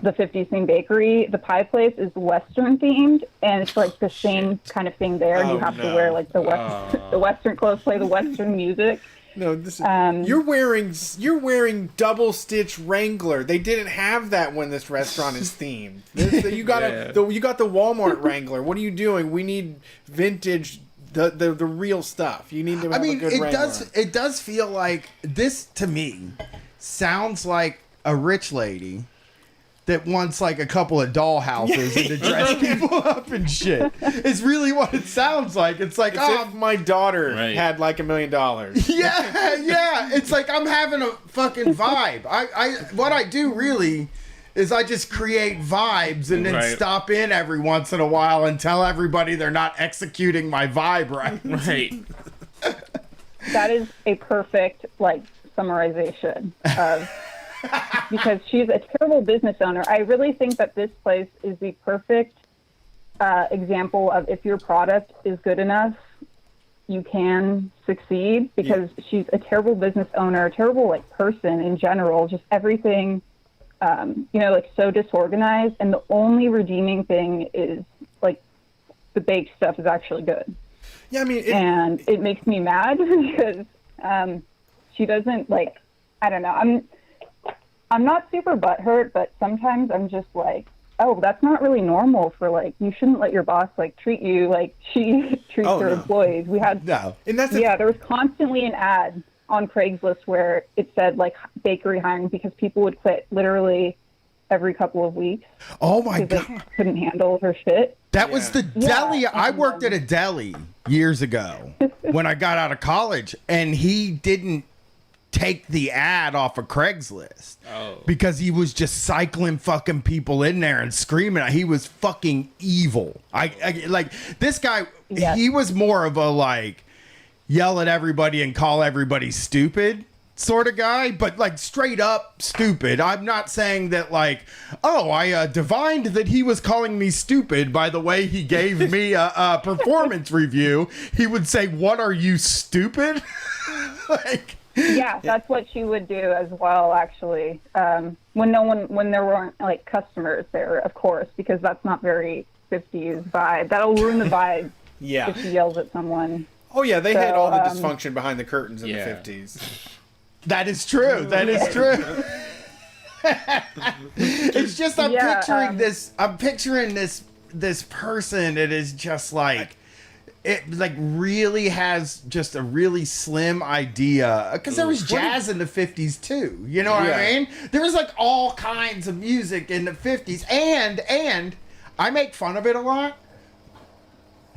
50s themed bakery. The pie place is Western themed, and it's like the same kind of thing there. Oh, You have no. to wear like the Western clothes, play the Western music. No, this is, you're wearing double stitch Wrangler. They didn't have that when this restaurant is themed. You got you got the Walmart Wrangler. What are you doing? We need vintage, the real stuff. You need to have I mean, a good it Wrangler. does feel like this to me sounds like a rich lady that wants like a couple of doll houses and to dress people up and shit. It's really what it sounds like. It's like, It's if my daughter had like $1 million. yeah. It's like I'm having a fucking vibe. I what I do really is I just create vibes and then Right. stop in every once in a while and tell everybody they're not executing my vibe right. Right. That is a perfect like summarization of because she's a terrible business owner. I really think that this place is the perfect example of if your product is good enough, you can succeed, because she's a terrible business owner, a terrible like person in general, just everything, like so disorganized. And the only redeeming thing is like the baked stuff is actually good. Yeah, I mean, and it makes me mad because she doesn't like, I don't know. I'm not super butthurt, but sometimes I'm just like, oh, that's not really normal for like, you shouldn't let your boss like treat you like she treats her employees. We had, and that's there was constantly an ad on Craigslist where it said like bakery hiring because people would quit literally every couple of weeks. Oh my God. They couldn't handle her shit. That was the deli. I worked at a deli years ago when I got out of college, and he didn't take the ad off of Craigslist because he was just cycling fucking people in there and screaming. He was fucking evil. I like this guy. He was more of a like yell at everybody and call everybody stupid sort of guy, but like straight up stupid. I'm not saying that like, oh, I divined that he was calling me stupid by the way he gave me a performance review. He would say, "What are you, stupid?" Like, yeah, that's what she would do as well, actually. When there weren't like customers there, of course, because that's not very 50s vibe. That'll ruin the vibe. Yeah. If she yells at someone. Oh yeah, they had all the dysfunction behind the curtains in the 50s. That is true. That is true. It's just I'm picturing this. I'm picturing this person. It is just like it like really has just a really slim idea because there was jazz in the 50s too. You know what I mean? There was like all kinds of music in the 50s, and I make fun of it a lot.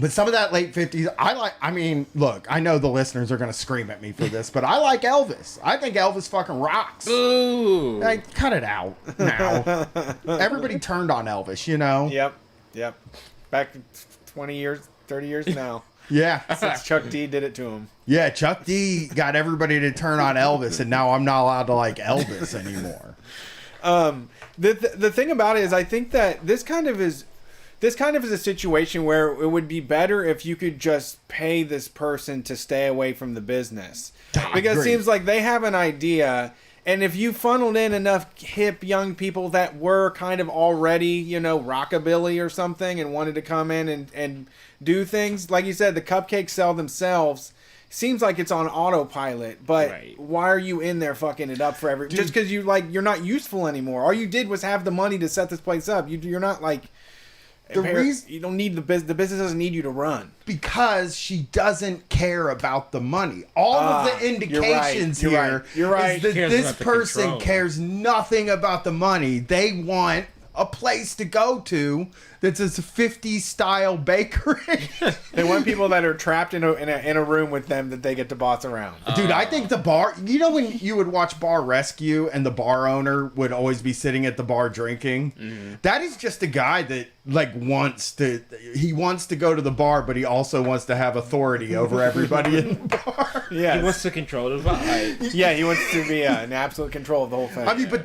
But some of that late 50s, I mean, look, I know the listeners are going to scream at me for this, but I like Elvis. I think Elvis fucking rocks. Ooh. Like, cut it out now. Everybody turned on Elvis, you know? Yep. Back 20 years, 30 years now. Yeah. Since Chuck D did it to him. Yeah, Chuck D got everybody to turn on Elvis, and now I'm not allowed to like Elvis anymore. The thing about it is I think that this kind of is a situation where it would be better if you could just pay this person to stay away from the business. Because it seems like they have an idea, and if you funneled in enough hip young people that were kind of already, you know, rockabilly or something and wanted to come in and do things, like you said, the cupcakes sell themselves. Seems like it's on autopilot, but why are you in there fucking it up for every... Just because you're not useful anymore. All you did was have the money to set this place up. You're not like... you don't need the business doesn't need you to run because she doesn't care about the money. All of the indications here is that this person cares nothing about the money. They want a place to go to that's a 50s style bakery. They want people that are trapped in a room with them that they get to boss around. Dude, I think the bar, you know when you would watch Bar Rescue and the bar owner would always be sitting at the bar drinking? Mm-hmm. That is just a guy that like wants to go to the bar, but he also wants to have authority over everybody in the bar. Yeah, he wants to control the vibe. Yeah, he wants to be in absolute control of the whole thing. I mean, but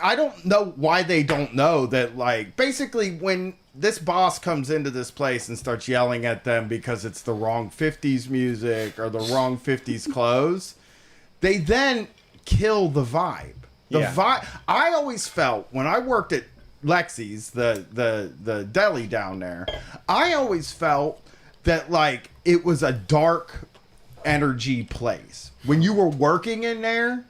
I don't know why they don't know that, like, basically when this boss comes into this place and starts yelling at them because it's the wrong 50s music or the wrong 50s clothes, they then kill the vibe. The vibe. I always felt when I worked at Lexi's, the deli down there, I always felt that like it was a dark energy place. When you were working in there,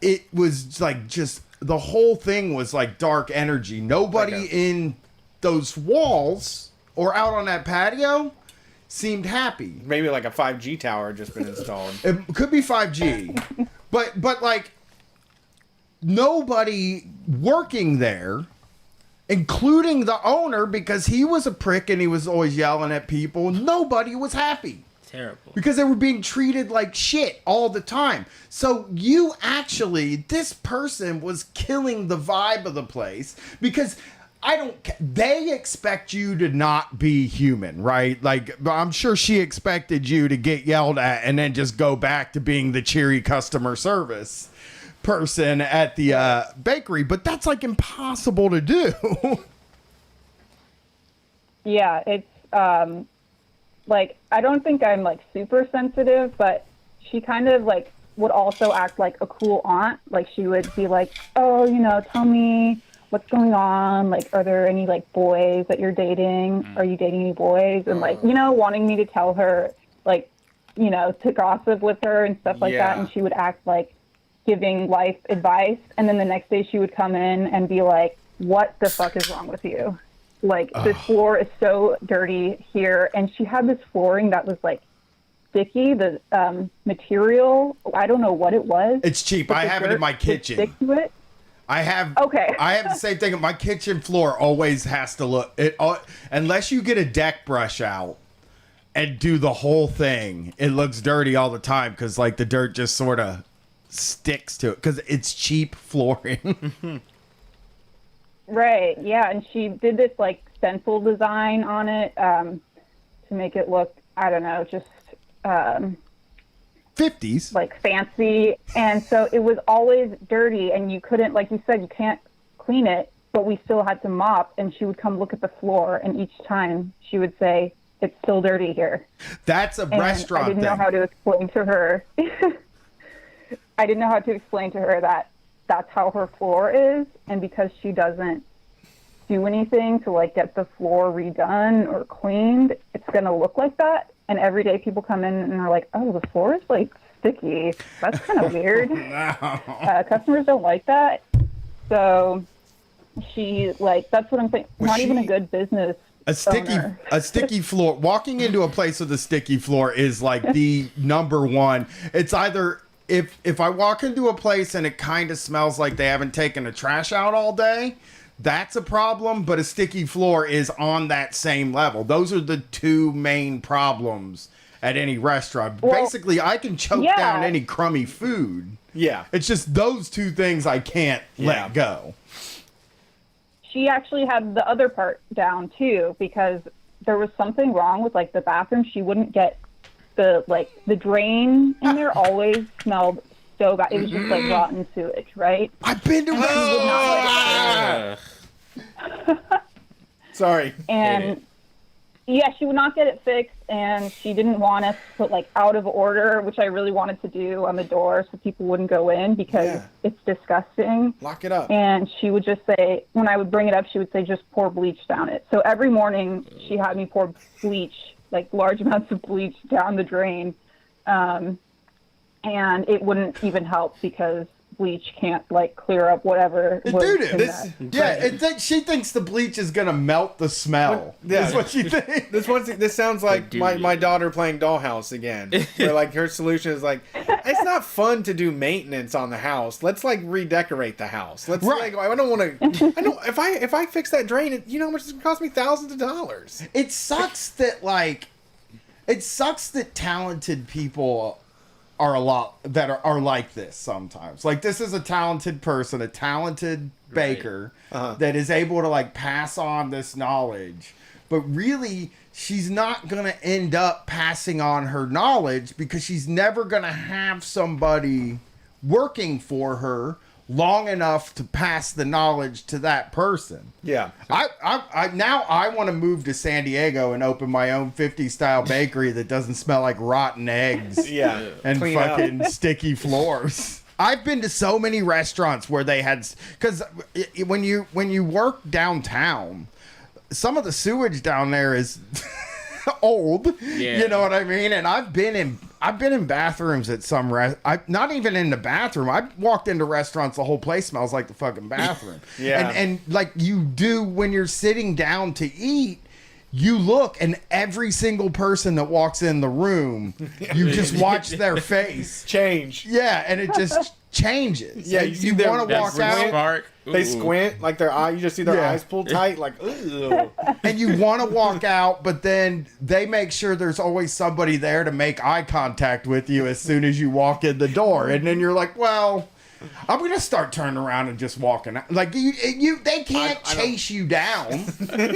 it was like just the whole thing was like dark energy. Nobody in those walls or out on that patio seemed happy. Maybe like a 5G tower just been installed. It could be 5G. but like nobody working there, including the owner, because he was a prick and he was always yelling at people, nobody was happy. Terrible. Because they were being treated like shit all the time. So this person was killing the vibe of the place because they expect you to not be human, right? Like, I'm sure she expected you to get yelled at and then just go back to being the cheery customer service person at the bakery, but that's like impossible to do. Yeah, it's like, I don't think I'm like super sensitive, but she kind of like would also act like a cool aunt. Like she would be like, oh, you know, tell me what's going on. Like, are there any like boys that you're dating? Are you dating any boys? And like, you know, wanting me to tell her, like, you know, to gossip with her and stuff like that. And she would act like giving life advice, and then the next day she would come in and be like, what the fuck is wrong with you? Like, this floor is so dirty here. And she had this flooring that was like sticky, the material, I don't know what it was. It's cheap. but I the have it dirt in my would kitchen. stick to it. I have Okay. I have the same thing. My kitchen floor always has to look unless you get a deck brush out and do the whole thing, it looks dirty all the time because like the dirt just sort of sticks to it because it's cheap flooring. Right, yeah, and she did this like stencil design on it to make it look, I don't know, just 50s, like fancy. And so it was always dirty, and you couldn't, like you said, you can't clean it, but we still had to mop. And she would come look at the floor, and each time she would say, "It's still dirty here." That's a And restaurant I didn't know thing. how to explain to her. I didn't know how to explain to her that that's how her floor is, and because she doesn't do anything to like get the floor redone or cleaned, it's gonna look like that. And every day people come in and are like, "Oh, the floor is like sticky. That's kind of weird." Customers don't like that, so she like that's what I'm saying. Not even a good business. A sticky floor. Walking into a place with a sticky floor is like the number one. It's either if I walk into a place and it kind of smells like they haven't taken the trash out all day, that's a problem. But a sticky floor is on that same level. Those are the two main problems at any restaurant. Well, basically, I can choke yeah. down any crummy food. Yeah. It's just those two things I can't let go. She actually had the other part down too, because there was something wrong with like the bathroom. She wouldn't get the drain in there always smelled so bad. It was just like rotten sewage, right? I've been to Sorry. And yeah, she would not get it fixed, and she didn't want us to put like out of order, which I really wanted to do on the door so people wouldn't go in because it's disgusting. Lock it up. And she would just say, when I would bring it up, she would say, just pour bleach down it. So every morning she had me pour bleach, like large amounts of bleach down the drain. And it wouldn't even help because bleach can't like clear up whatever. was in that. She thinks the bleach is gonna melt the smell. That's what she thinks. This sounds like my daughter playing Dollhouse again. Where like her solution is like, it's not fun to do maintenance on the house. Let's like redecorate the house. Let's like I don't want to. I don't if I fix that drain, you know how much it's gonna cost me thousands of dollars. It sucks that talented people are a lot that are like this sometimes. Like this is a talented person, a talented baker that is able to like pass on this knowledge. But really, she's not going to end up passing on her knowledge because she's never going to have somebody working for her long enough to pass the knowledge to that person. Yeah. I now I want to move to San Diego and open my own 50s style bakery that doesn't smell like rotten eggs. Yeah. And Clean fucking up. sticky floors. I've been to so many restaurants where they had, because when you work downtown, some of the sewage down there is old. Yeah. You know what I mean? And I've been in bathrooms at some not even in the bathroom. I walked into restaurants, the whole place smells like the fucking bathroom. Yeah. And like you do when you're sitting down to eat, you look and every single person that walks in the room, you just watch their face change. Yeah, and it just changes. Yeah, And you see you their want to walk out. They squint like their eye. You just see their eyes pull tight, like ugh. And you want to walk out, but then they make sure there's always somebody there to make eye contact with you as soon as you walk in the door. And then you're like, well, I'm gonna start turning around and just walking out. Like they can't chase you down.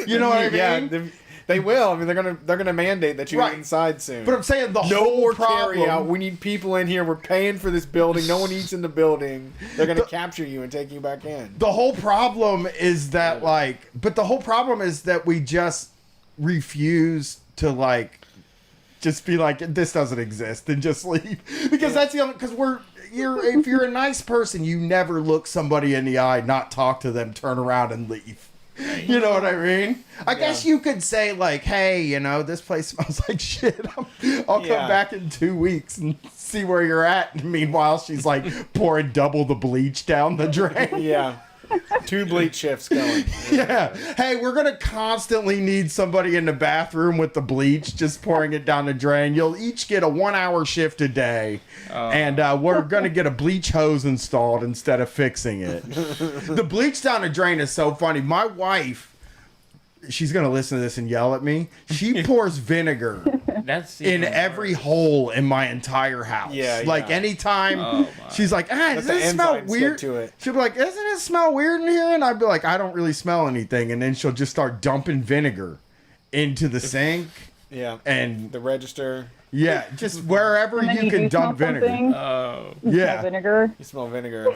You know what I mean? Yeah, they will. I mean, they're gonna mandate that you get inside soon. But I'm saying the no whole more problem. carry out. We need people in here. We're paying for this building. No one eats in the building. They're gonna capture you and take you back in. The whole problem is that we just refuse to just be like, this doesn't exist and just leave. Because that's the only, because if you're a nice person, you never look somebody in the eye, not talk to them, turn around and leave. You know what I mean? I guess you could say like, hey, you know, this place smells like shit. I'll come back in 2 weeks and see where you're at. And meanwhile, she's like pouring double the bleach down the drain. Yeah. 2 bleach shifts going. Yeah. Hey, we're going to constantly need somebody in the bathroom with the bleach, just pouring it down the drain. You'll each get a 1-hour shift a day. And we're going to get a bleach hose installed instead of fixing it. The bleach down the drain is so funny. My wife, she's going to listen to this and yell at me. She pours vinegar in every hole in my entire house. Like anytime she's like, does it smell weird? She'll be like, doesn't it smell weird in here? And I'd be like, I don't really smell anything. And then she'll just start dumping vinegar into the sink. Yeah. And the register. Yeah, just wherever you can dump vinegar. Smell vinegar. You smell vinegar.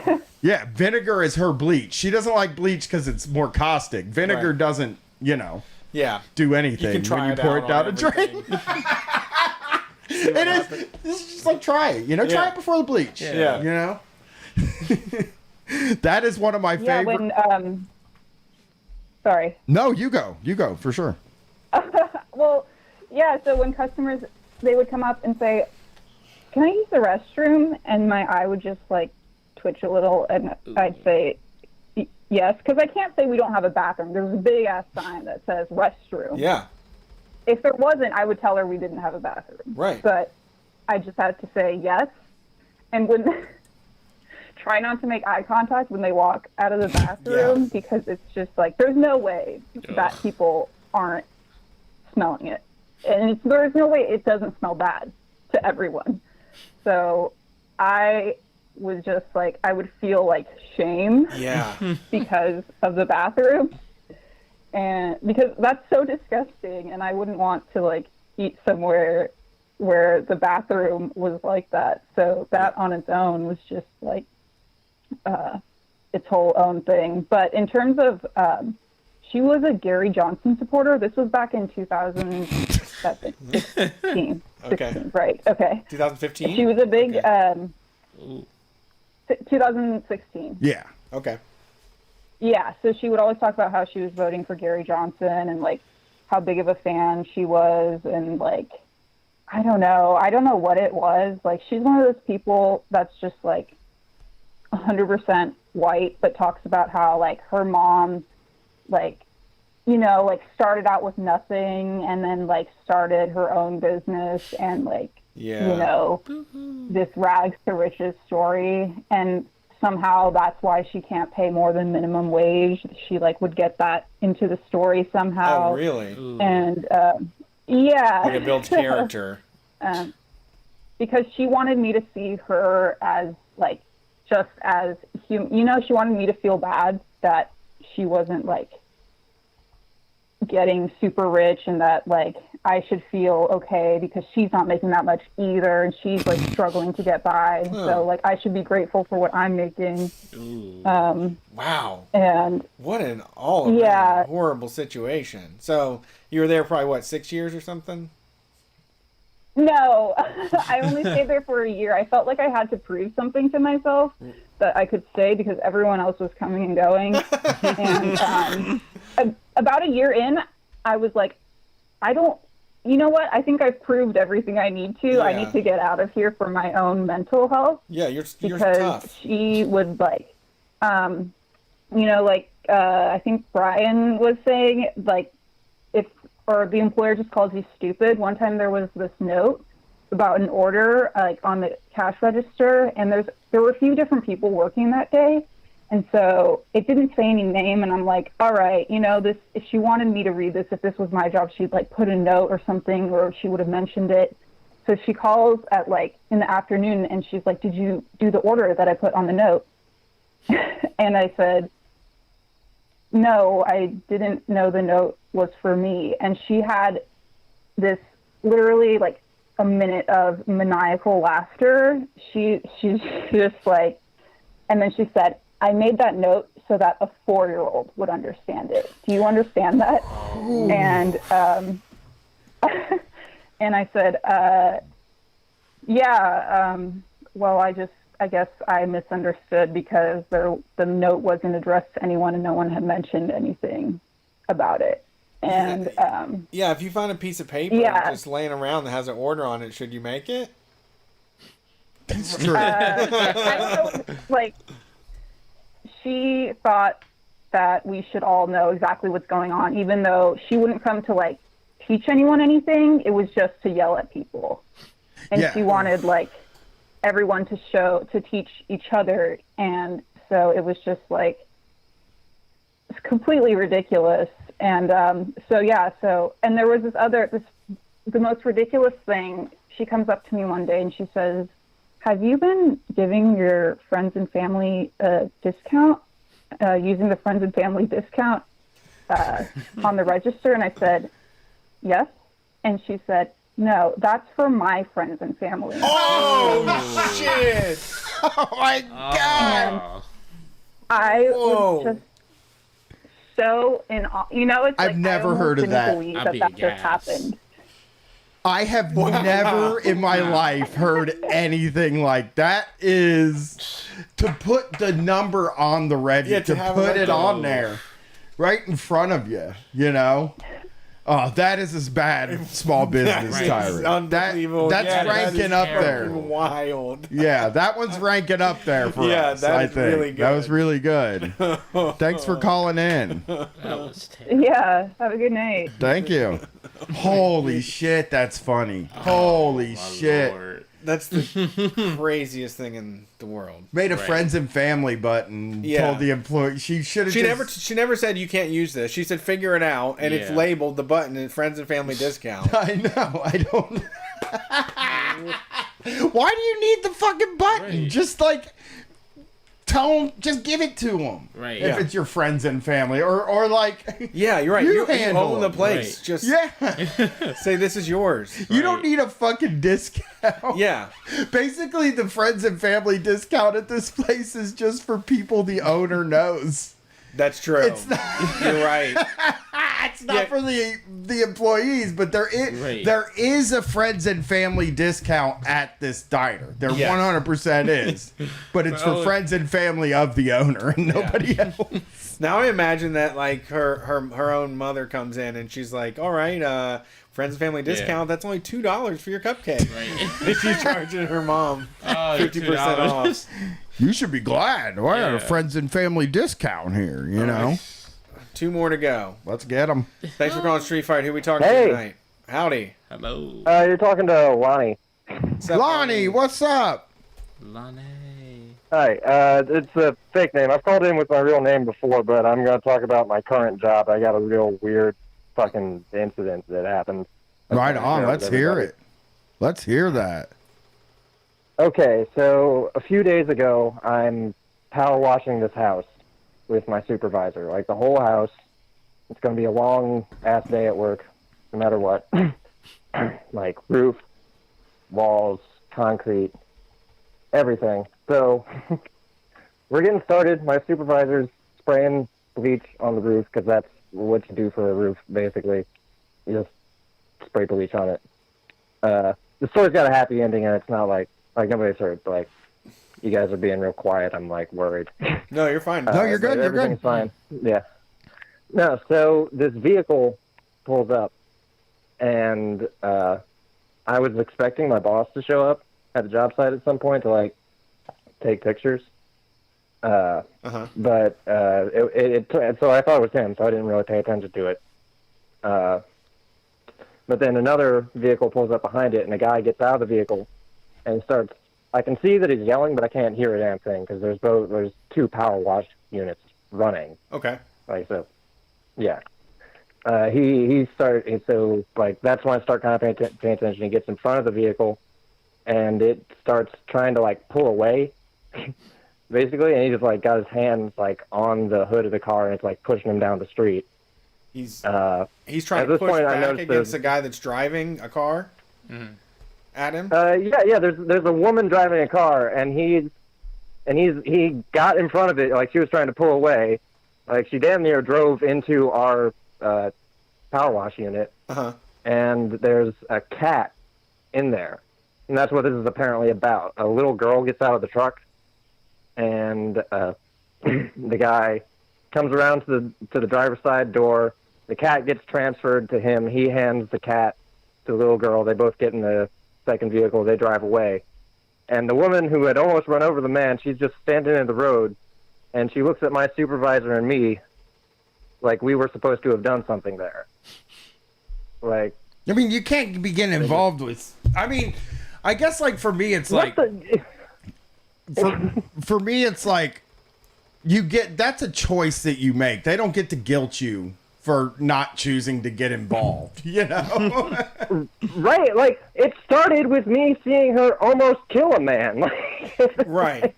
Yeah, vinegar is her bleach. She doesn't like bleach because it's more caustic. Vinegar doesn't, you know. Yeah. Do anything. You can try when you it pour out it down on a drain. It's just like try it. You know, try it before the bleach. Yeah. You know? That is one of my favorite. When sorry. No, you go. You go for sure. Well, yeah, so when customers, they would come up and say, can I use the restroom? And my eye would just like twitch a little and I'd say yes, because I can't say we don't have a bathroom. There's a big ass sign that says restroom. Yeah. If there wasn't, I would tell her we didn't have a bathroom. Right. But I just had to say yes. And when try not to make eye contact when they walk out of the bathroom because it's just like there's no way that people aren't smelling it. And there's no way it doesn't smell bad to everyone. So I was just like, I would feel like shame because of the bathroom. And because that's so disgusting and I wouldn't want to like eat somewhere where the bathroom was like that. So that on its own was just like its whole own thing. But in terms of, she was a Gary Johnson supporter. This was back in 2016. Okay. Right. Okay. 2015? She was a big, 2016. Yeah. Okay. Yeah. So she would always talk about how she was voting for Gary Johnson and like how big of a fan she was. And like, I don't know what it was. Like, she's one of those people that's just like 100% white, but talks about how like her mom, like, you know, like started out with nothing and then like started her own business and like, you know, this rags to riches story. And somehow that's why she can't pay more than minimum wage. She like would get that into the story somehow. Oh, really? And yeah. Like it builds character. Because she wanted me to see her as like, just as human, you know, she wanted me to feel bad that she wasn't like getting super rich and that like I should feel okay because she's not making that much either and she's like struggling to get by. And so like I should be grateful for what I'm making. Wow. And what an horrible situation. So you were there probably 6 years or something? No, I only stayed there for a year. I felt like I had to prove something to myself that I could stay because everyone else was coming and going. And about a year in, I was like, you know what? I think I've proved everything I need to. I need to get out of here for my own mental health. Yeah, you're because tough. She would like, you know, like I think Brian was saying, like, or the employer just calls you stupid. One time there was this note about an order like on the cash register, and there were a few different people working that day, and so it didn't say any name. And I'm like, all right, you know, this. If she wanted me to read this, if this was my job, she'd like put a note or something, or she would have mentioned it. So she calls at like in the afternoon, and she's like, "Did you do the order that I put on the note?" And I said, no, I didn't know the note was for me. And she had this literally like a minute of maniacal laughter. She's just like, and then she said, I made that note so that a 4-year-old would understand it. Do you understand that? Ooh. And and I said, yeah, well, I guess I misunderstood because the note wasn't addressed to anyone and no one had mentioned anything. about it. And Yeah, if you find a piece of paper Yeah. just laying around that has an order on it, should you make it? I don't know, like, she thought that we should all know exactly what's going on, even though she wouldn't come to, like, teach anyone anything. It was just to yell at people. And Yeah. she wanted, like, everyone to teach each other. And so it was just, like, it's completely ridiculous. And and there was the most ridiculous thing. She comes up to me one day and she says, "Have you been giving your friends and family a discount, using the friends and family discount on the register?" And I said, "Yes." And she said, "No, that's for my friends and family." Oh, shit! Oh, my God! I was just so in awe. You know, it's like, I've never I almost heard of didn't that. believe I'd that be that just aghast. happened. I have never in my life heard anything like that. Is to put the number on the register, Yeah, to to have put it it like on that. there, right in front of you, you know? Oh, that is as bad small business That is tyrant. unbelievable. That's Yeah, that ranking is up there. fucking wild. Yeah, that one's ranking up there for Yeah, us. that I is think really that was good. really good. Thanks for calling in. That was terrible. Yeah, have a good night. Thank you. Holy shit, that's funny. Holy shit. Lord. That's the craziest thing in the world. Made a Right. friends and family button. Yeah. Told the employee she should have. She never said you can't use this. She said figure it out, and it's Yeah. labeled the button in friends and family discount. I know. I don't. Why do you need the fucking button? Right. Just like tell them. Just give it to them. Right. If Yeah. it's your friends and family, or like. Yeah, you're right. You You handle own the it. place. Right. Just Yeah. say this is yours. You don't need a fucking discount. Yeah. Basically, the friends and family discount at this place is just for people the owner knows. That's true. It's not. You're right. It's not Yeah. for the employees, but there is Right. there is a friends and family discount at this diner. There Yes. 100% is, but it's for friends and family of the owner and nobody else. Now I imagine that like her own mother comes in and she's like, "All right, friends and family discount. That's only $2 for your cupcake." Right. And she's charging her mom Oh, 50% off. $2. You should be glad. Well, I got a Yeah. friends and family discount here. You know, 2 more to go. let's get them. Thanks for calling Street Fight. Who we talking Hey. to tonight? Howdy. Hello. You're talking to Lonnie. What's up, Lonnie, what's up? Lonnie. Hi, it's a fake name. I've called in with my real name before, but I'm going to talk about my current job. I got a real weird fucking incident that happened. Right on. Let's hear it. Let's hear that. Okay, so a few days ago, I'm power washing this house with my supervisor. Like the whole house. It's going to be a long ass day at work, no matter what. Like roof, walls, concrete, everything. So we're getting started. My supervisor's spraying bleach on the roof because that's what you do for a roof, basically. You just spray bleach on it. The story's got a happy ending, and it's not like nobody's hurt. But like, you guys are being real quiet. I'm like worried. No, you're fine. No, you're good. But You're everything's good. fine. Yeah. No, so this vehicle pulls up, and I was expecting my boss to show up at the job site at some point to like take pictures. But so I thought it was him, so I didn't really pay attention to it. But then another vehicle pulls up behind it, and a guy gets out of the vehicle and starts. I can see that he's yelling, but I can't hear a damn thing because there's 2 power wash units running. Okay. Like so, yeah. He started. So like that's when I start kind of paying attention. He gets in front of the vehicle, and it starts trying to like pull away, basically. And he just like got his hands like on the hood of the car, and it's like pushing him down the street. He's at trying to this push point, I back noticed against the- the guy that's driving a car at him. Yeah. There's a woman driving a car, and he got in front of it like she was trying to pull away. Like she damn near drove into our power wash unit, and there's a cat in there, and that's what this is apparently about. A little girl gets out of the truck, and the guy comes around to the driver's side door, the cat gets transferred to him. He hands the cat to the little girl. They both get in the second vehicle. They drive away. And the woman who had almost run over the man, she's just standing in the road, and she looks at my supervisor and me like we were supposed to have done something there. Like, I mean, you can't be getting involved with. I mean, I guess like for me, it's like for me, it's like you get that's a choice that you make. They don't get to guilt you for not choosing to get involved. You know, right? Like it started with me seeing her almost kill a man. Right.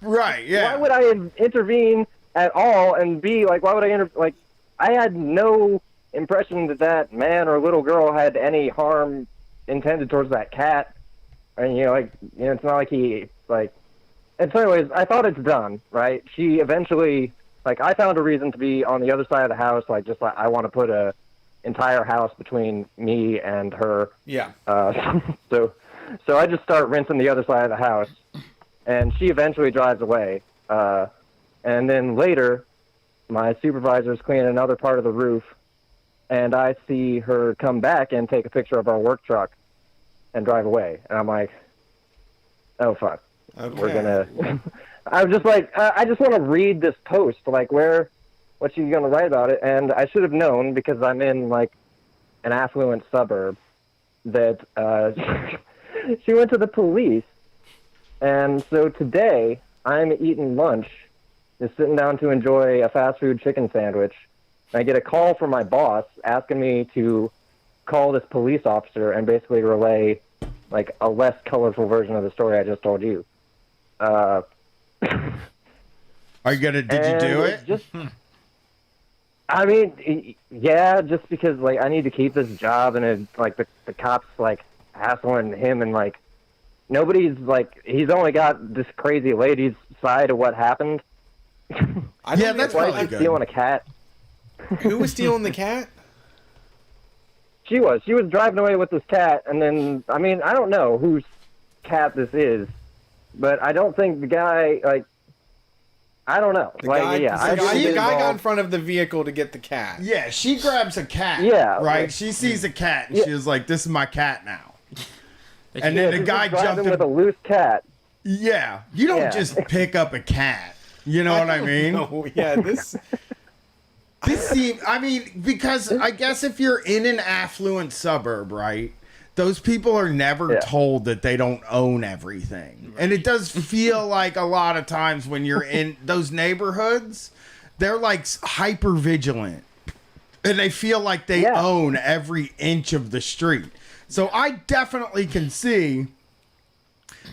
Right. Yeah. Why would I intervene at all? And B, like, why would I like? I had no impression that that man or little girl had any harm intended towards that cat. And it's not like he like. And so, anyways, I thought it's done, right? She eventually, like, I found a reason to be on the other side of the house, like, just like I want to put a entire house between me and her. Yeah. So I just start rinsing the other side of the house, and she eventually drives away. And then later, my supervisor's cleaning another part of the roof, and I see her come back and take a picture of our work truck and drive away. And I'm like, oh, fuck. Okay. We're gonna. I'm just like, I just want to read this post. Like, what's she gonna write about it? And I should have known because I'm in like an affluent suburb that she went to the police. And so today I'm eating lunch, just sitting down to enjoy a fast food chicken sandwich. And I get a call from my boss asking me to call this police officer and basically relay like a less colorful version of the story I just told you. Are you gonna? Did you do it? Just, I mean, yeah, just because like I need to keep this job, and like the cops like hassling him, and like nobody's like he's only got this crazy lady's side of what happened. Yeah, that's why probably she's good. stealing a cat. Who was stealing the cat? She was driving away with this cat, and then I mean I don't know whose cat this is. But I don't think the guy, like, I don't know. The like, guy, yeah, the guy got in front of the vehicle to get the cat. Yeah, she grabs a cat. Yeah, right. like- She sees a cat and Yeah. she was like, "This is my cat now." And then the she's guy just driving jumped in with a loose cat. Yeah, you don't Yeah. just pick up a cat. You know what I mean? No, yeah, this. I mean, because I guess if you're in an affluent suburb, right? Those people are never told that they don't own everything. And it does feel like a lot of times when you're in those neighborhoods, they're like hyper vigilant. And they feel like they own every inch of the street. So I definitely can see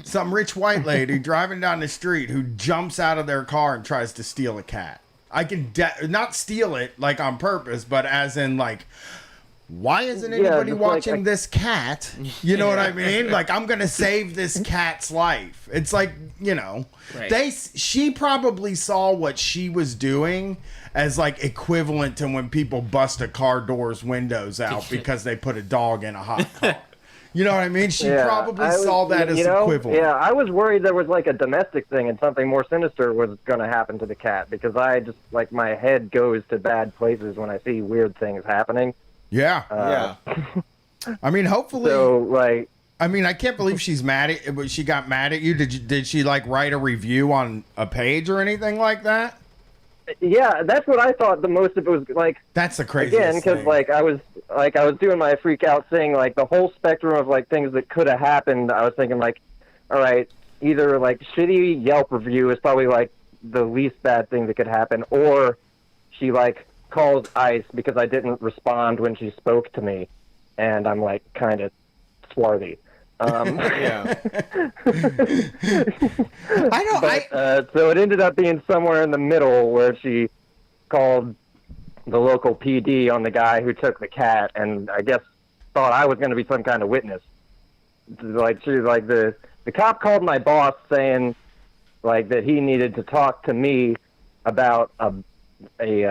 some rich white lady driving down the street who jumps out of their car and tries to steal a cat. I can not steal it like on purpose, but as in like, why isn't anybody just watching like this cat? You know what I mean? Like, I'm gonna save this cat's life. It's like, Right. she probably saw what she was doing as like equivalent to when people bust a car door's windows out because they put a dog in a hot car. You know what I mean? She probably saw that as equivalent. Yeah, I was worried there was like a domestic thing and something more sinister was going to happen to the cat because I just like my head goes to bad places when I see weird things happening. Yeah. I mean, hopefully. So, like, I mean, I can't believe she's mad at. But she got mad at you. Did she like write a review on a page or anything like that? Yeah, that's what I thought. The most of it was like. That's the craziest again because thing. like I was doing my freak out thing, like the whole spectrum of like things that could have happened. I was thinking like, all right, either like shitty Yelp review is probably like the least bad thing that could happen, or she like calls ICE because I didn't respond when she spoke to me, and I'm like kind of swarthy. Yeah. So it ended up being somewhere in the middle where she called the local PD on the guy who took the cat, and I guess thought I was going to be some kind of witness. Like she was like the cop called my boss saying like that he needed to talk to me about a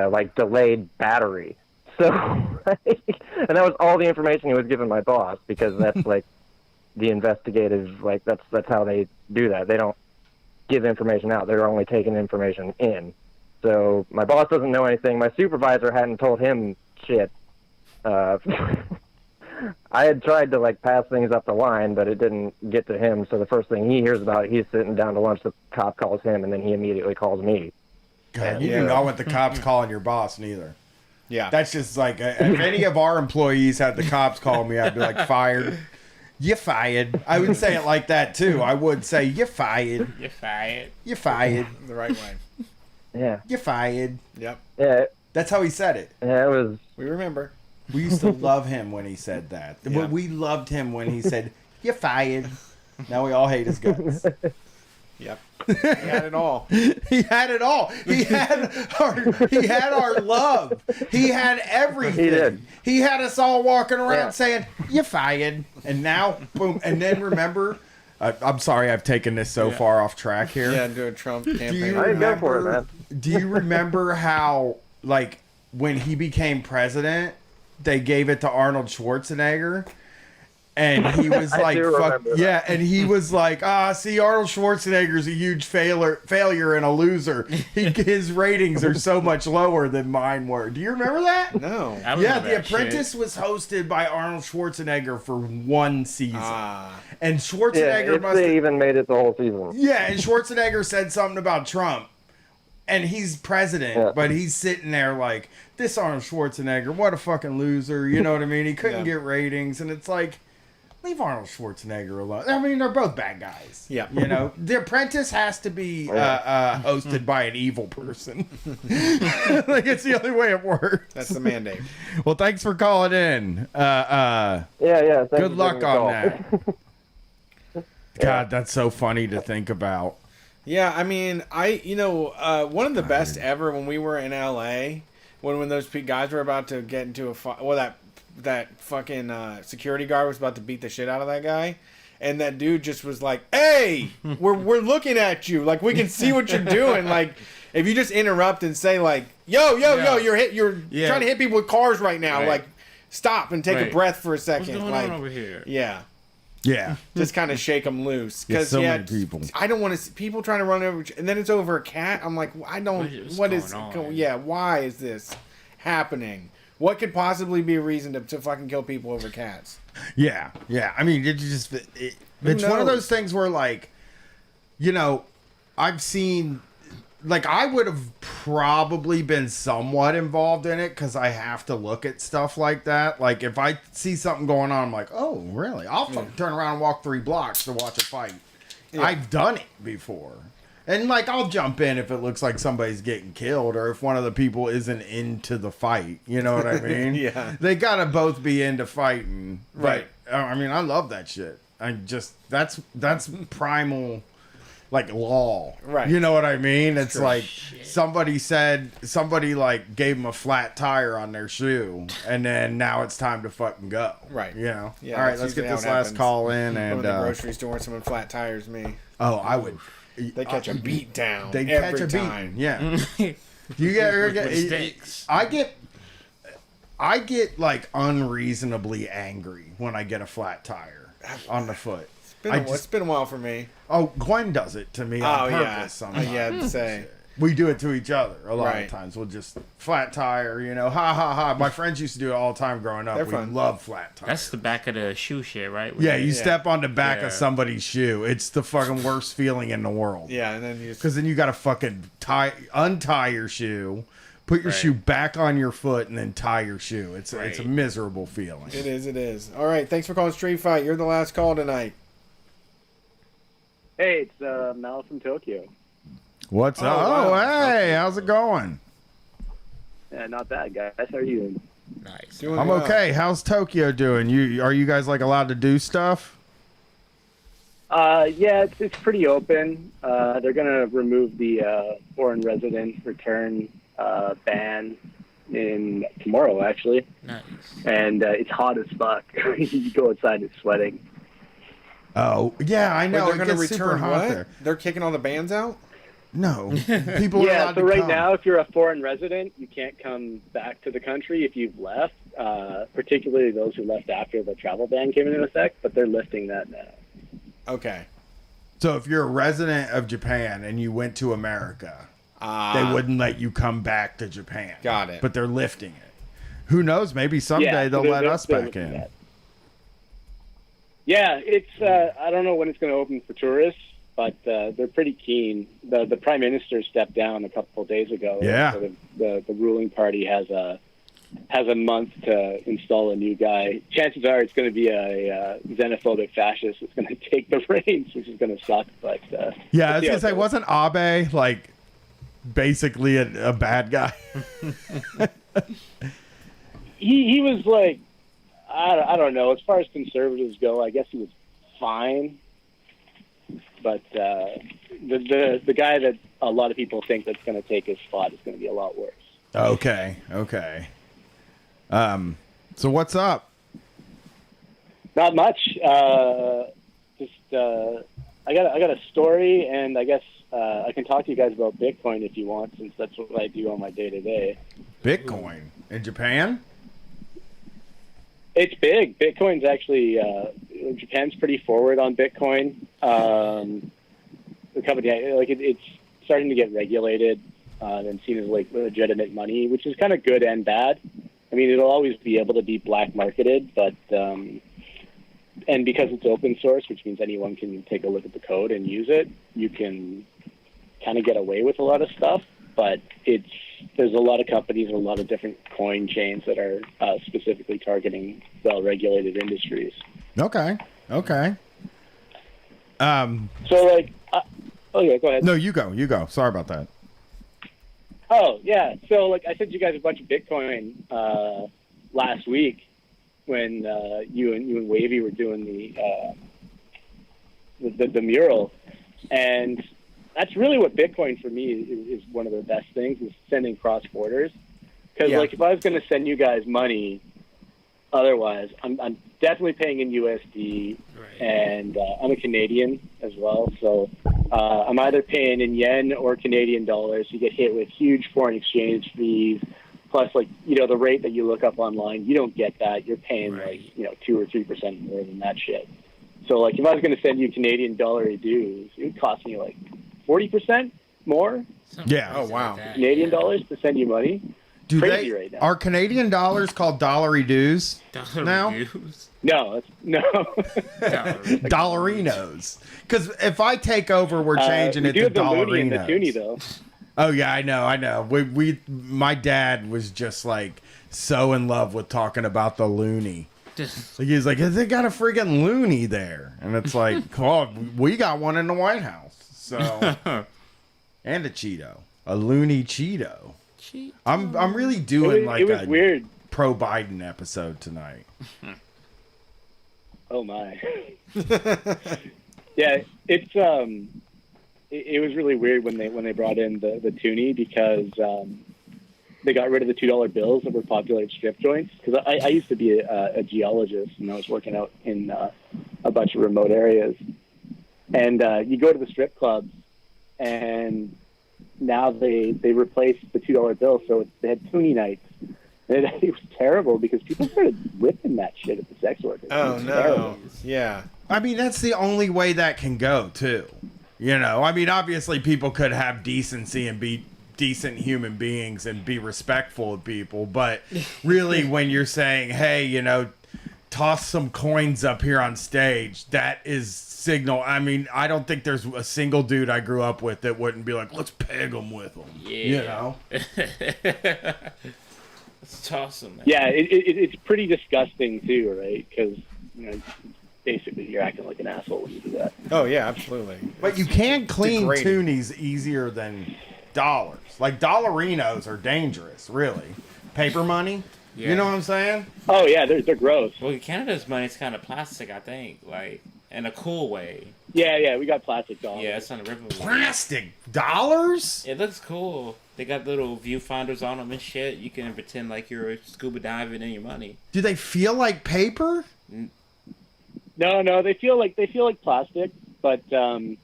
like delayed battery. So and that was all the information he was giving my boss because that's like the investigative like that's how they do that. They don't give information out. They're only taking information in. So my boss doesn't know anything. My supervisor hadn't told him shit. I had tried to like pass things up the line, but it didn't get to him. So the first thing he hears about, he's sitting down to lunch. The cop calls him, and then he immediately calls me. God, you do not want the cops calling your boss neither. Yeah, that's just like if any of our employees had the cops call me, I'd be like, fired. You fired. I would say it like that too. I would say you fired. You fired. You fired. The right way. Yeah. You fired. Yep. Yeah. That's how he said it. Yeah, it was. We remember. We used to love him when he said that. Yeah. We loved him when he said, "You fired." Now we all hate his guts. Yep. He had it all. He had it all. He had our love. He had everything. He did. He had us all walking around Yeah. saying, "You fired." And now, boom. And then remember, I'm sorry, I've taken this so far off track here. Yeah, do a Trump campaign. Do you I didn't go for it, remember? Do you remember how, like, when he became president, they gave it to Arnold Schwarzenegger? And he was I like, do fuck, remember that. yeah, and he was like, see, Arnold Schwarzenegger's a huge failure and a loser. His ratings are so much lower than mine were. Do you remember that? No. I don't Yeah, know The that Apprentice shit. was hosted by Arnold Schwarzenegger for one season. And Yeah, Schwarzenegger if must they have... even made it the whole season. Yeah, and Schwarzenegger said something about Trump. And he's president, Yeah. but he's sitting there like, this Arnold Schwarzenegger, what a fucking loser. You know what I mean? He couldn't get ratings. And it's like, leave Arnold Schwarzenegger alone. I mean, they're both bad guys. Yeah. You know, The Apprentice has to be hosted by an evil person. Like, it's the only way it works. That's the mandate. Well, thanks for calling in. Yeah. Good Thanks for luck taking the on call. that. God, that's so funny to think about. Yeah, I mean, one of the best ever when we were in LA, when those guys were about to get into a fight. Well, that fucking security guard was about to beat the shit out of that guy, and that dude just was like, "Hey, we're looking at you. Like, we can see what you're doing. Like, if you just interrupt and say like, yo, you're trying to hit people with cars right now. Right. Like, stop and take a Right. breath for a second. What's going like, on over here? Yeah." Yeah. Just kind of shake them loose. Yeah, Because, so many people. I don't want to see people trying to run over, and then it's over a cat. I'm like, I don't, What's going on? yeah, why is this happening? What could possibly be a reason to fucking kill people over cats? Yeah, yeah. I mean, it's one of knows? those things where, like, you know, I've seen, like, I would have probably been somewhat involved in it because I have to look at stuff like that. Like, if I see something going on, I'm like, oh, really? I'll fucking turn around and walk 3 blocks to watch a fight. Yeah. I've done it before. And, like, I'll jump in if it looks like somebody's getting killed or if one of the people isn't into the fight. You know what I mean? Yeah. They gotta both be into fighting. But, Right. I mean, I love that shit. That's primal, like, law. Right. You know what I mean? It's True. like somebody like gave them a flat tire on their shoe, and then now it's time to fucking go. Right. You know? Yeah, All right, that's let's get usually this how it last happens. call in. Go And to the grocery store and someone flat tires me. oh, I would. They catch a beat down. They every catch a time. beat. Yeah. You get, With sticks. I get like unreasonably angry when I get a flat tire on the foot. It's been a while for me. Oh, Gwen does it to me on purpose sometimes. Yeah, I'd say. We do it to each other a lot Right. of times. We'll just flat tire, you know, ha ha ha. My friends used to do it all the time growing up. They're We fun. love flat tires. That's the back of the shoe shit, right? Yeah, you step on the back Yeah. of somebody's shoe. It's the fucking worst feeling in the world. Yeah, and then you just. Because then you got to fucking untie your shoe, put your Right. shoe back on your foot, and then tie your shoe. It's a Right. miserable feeling. It is. All right, thanks for calling Street Fight. You're the last call tonight. Hey, it's Mel from Tokyo. What's up? wow. Oh, hey, how's it going? Yeah, not bad, guys. How are you doing? Nice. Doing I'm well. okay. How's Tokyo doing? Are you guys like allowed to do stuff? Yeah, it's pretty open. They're gonna remove the foreign resident return ban in tomorrow, actually. Nice. And it's hot as fuck. You go outside, it's sweating. Oh, yeah, I know. Wait, they're It going to gets super return hot what? there. They're kicking all the bands out? No, people are Yeah, allowed so to right come. now, if you're a foreign resident, you can't come back to the country if you've left, particularly those who left after the travel ban came into effect, but they're lifting that now. Okay. So if you're a resident of Japan and you went to America, they wouldn't let you come back to Japan. Got it. But they're lifting it. who knows? Maybe someday Yeah, they'll they're- let they're- us they're back looking in. at it. Yeah, it's I don't know when it's going to open for tourists, but they're pretty keen. The prime minister stepped down a couple of days ago. Yeah. So the ruling party has a month to install a new guy. Chances are it's going to be a xenophobic fascist that's going to take the reins, which is going to suck. But Yeah, I was we'll see how gonna it say, goes. wasn't Abe like basically a bad guy? He was like, I don't know. As far as conservatives go, I guess he was fine. But the guy that a lot of people think that's going to take his spot is going to be a lot worse. Okay. So what's up? Not much. Just I got a story, and I guess I can talk to you guys about Bitcoin if you want, since that's what I do on my day to day. Bitcoin in Japan? It's big. Bitcoin's actually Japan's pretty forward on Bitcoin. The company, it's starting to get regulated and seen as like legitimate money, which is kind of good and bad. I mean, it'll always be able to be black marketed, but and because it's open source, which means anyone can take a look at the code and use it, you can kind of get away with a lot of stuff. But there's a lot of companies and a lot of different coin chains that are specifically targeting well-regulated industries. Okay. So, like, yeah, go ahead. No, you go. Sorry about that. Oh, yeah. So, like, I sent you guys a bunch of Bitcoin last week when you and Wavy were doing the mural, and that's really what Bitcoin for me is one of the best things, is sending cross borders. Because like, if I was going to send you guys money, otherwise, I'm definitely paying in USD, and I'm a Canadian as well, so I'm either paying in yen or Canadian dollars. You get hit with huge foreign exchange fees. Plus, like, the rate that you look up online, you don't get that. You're paying 2 or 3% more than that shit. So, like, if I was going to send you Canadian dollar dues, it would cost me like 40% more. Yeah. Oh wow. Canadian dollars to send you money. Crazy right now. Are Canadian dollars called dollary dues now? No, no. Dollarinos. Because if I take over, we're changing we it do to have the loony and the dollarinos. toonie, though. Oh yeah, I know. My dad was just like so in love with talking about the loony. Like, he's like, they got a friggin' loony there, and it's like, oh, we got one in the White House. So, and a Cheeto, a loony Cheeto. I'm really doing It was a weird. pro Biden episode tonight. Oh my. Yeah, it's it was really weird when they brought in the toonie, because they got rid of the $2 bills that were popular at strip joints. Because I used to be a geologist, and I was working out in a bunch of remote areas. And you go to the strip clubs, and now they replaced the $2 bill, so they had toonie nights. And it was terrible because people started whipping that shit at the sex workers. Oh, It was no. terrible. Yeah. I mean, that's the only way that can go, too. I mean, obviously people could have decency and be decent human beings and be respectful of people, but really when you're saying, hey, toss some coins up here on stage, that is signal. I mean, I don't think there's a single dude I grew up with that wouldn't be like, let's peg them with them. Yeah. Let's toss them. Man. Yeah, it's pretty disgusting too, right? Because basically you're acting like an asshole when you do that. Oh yeah, absolutely. But you can clean degrading. toonies easier than dollars. Like, dollarinos are dangerous, really. Paper money? Yeah. You know what I'm saying? Oh yeah, they're gross. Well, Canada's money's kind of plastic, I think, like in a cool way. Yeah, we got plastic dollars. Yeah, it's on the river. Plastic dollars? It looks cool. They got little viewfinders on them and shit. You can pretend like you're scuba diving in your money. Do they feel like paper? No, they feel like plastic, but kind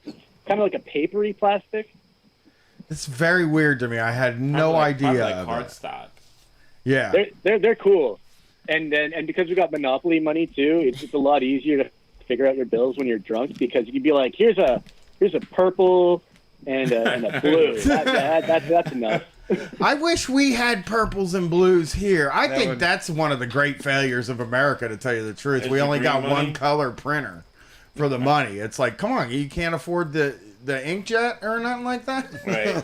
of like a papery plastic. It's very weird to me. I had no idea. Like of it. cardstock. Yeah. They're cool, and because we got Monopoly money too, it's a lot easier to figure out your bills when you're drunk, because you can be like, here's a purple and a blue. That's enough. I wish we had purples and blues here. I That think would- that's one of the great failures of America, to tell you the truth. Is We the only green got money? one color printer for the money. It's like, come on, you can't afford the inkjet or nothing like that? Right.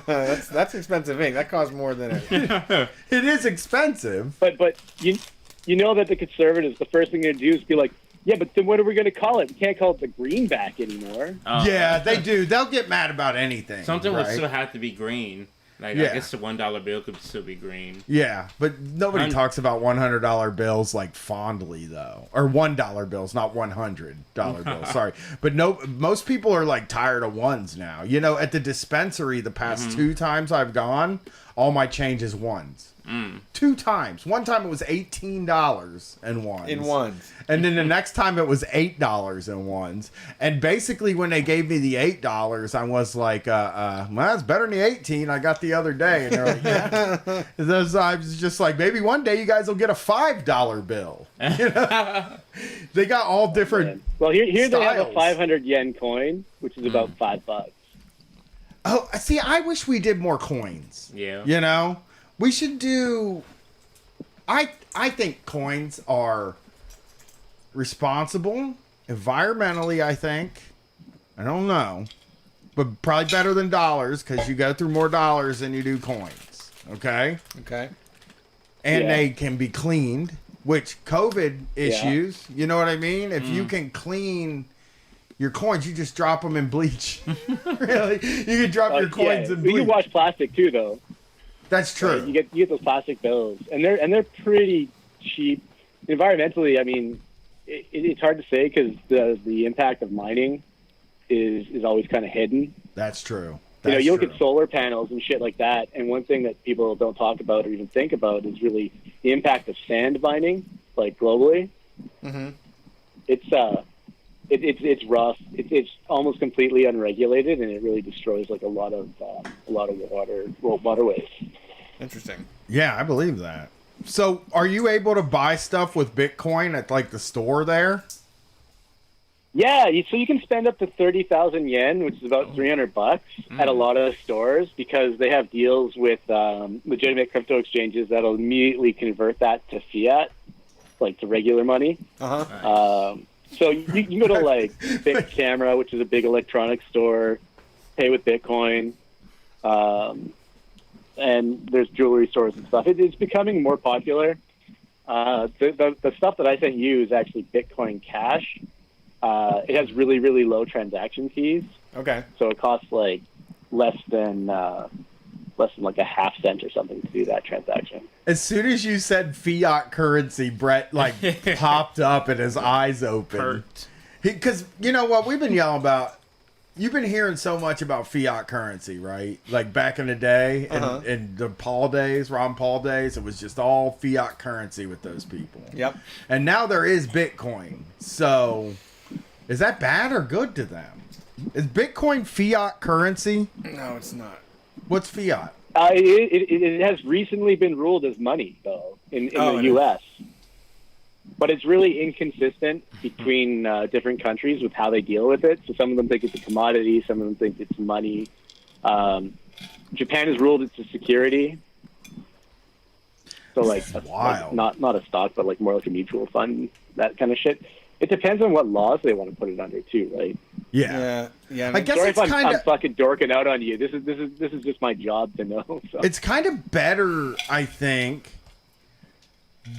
that's expensive ink. That costs more than it. It is expensive. But you know that the conservatives, the first thing they're going to do is be like, yeah, but then what are we going to call it? We can't call it the greenback anymore. Yeah, they do. They'll get mad about anything. Something would right? still have to be green. Like, Yeah. I guess the $1 bill could still be green. Yeah, but nobody Hun- talks about $100 bills like fondly though, or $1 bills, not $100 bills. Sorry, but most people are like tired of ones now. You know, at the dispensary, the past 2 times I've gone, all my change is ones. 2 times. One time it was $18 in ones. In ones. And then the next time it was $8 in ones. And basically when they gave me the $8, I was like, well, that's better than the 18 I got the other day. And they're like, yeah. Those, I was just like, maybe one day you guys will get a $5 bill. You know? They got all different Well, here they have a styles. 500 yen coin, which is about $5. Oh, see, I wish we did more coins. Yeah. You know? We should do... I think coins are responsible, environmentally, I think. I don't know. But probably better than dollars, because you go through more dollars than you do coins. Okay? Okay. And Yeah. they can be cleaned, which COVID issues, you know what I mean? If you can clean your coins, you just drop them in bleach. Really? You can drop your coins in You bleach. can wash plastic too, though. That's true. Right? You get those plastic bills, and they're pretty cheap. Environmentally, I mean, it's hard to say because the impact of mining is always kind of hidden. That's true. You look at solar panels and shit like that, and one thing that people don't talk about or even think about is really the impact of sand mining, like globally. Mm-hmm. It's rough. It's almost completely unregulated, and it really destroys like a lot of waterways. Interesting. Yeah, I believe that. So, are you able to buy stuff with Bitcoin at like the store there? Yeah, so you can spend up to 30,000 yen, which is about $300 at a lot of stores because they have deals with legitimate crypto exchanges that'll immediately convert that to fiat, like to regular money. So you can go to like Bit Camera, which is a big electronics store, pay with Bitcoin, and there's jewelry stores and stuff. It's becoming more popular. The stuff that I sent you is actually Bitcoin Cash. It has really, really low transaction fees. Okay. So it costs like less than like a half cent or something to do that transaction. As soon as you said fiat currency, Brett like popped up and his eyes opened. Because you know what we've been yelling about. You've been hearing so much about fiat currency, right? Like back in the day, in the Paul days, Ron Paul days, it was just all fiat currency with those people. Yep. And now there is Bitcoin. So, is that bad or good to them? Is Bitcoin fiat currency? No, it's not. What's fiat? It has recently been ruled as money, though, in the U.S. But it's really inconsistent between different countries with how they deal with it. So some of them think it's a commodity, some of them think it's money. Japan has ruled it's a security. So like, wild. Like not a stock, but like more like a mutual fund, that kind of shit. It depends on what laws they want to put it under too, right? Yeah. Yeah. I guess Sorry it's if I'm kind of fucking dorking out on you. This is just my job to know. So. it's kind of better, I think,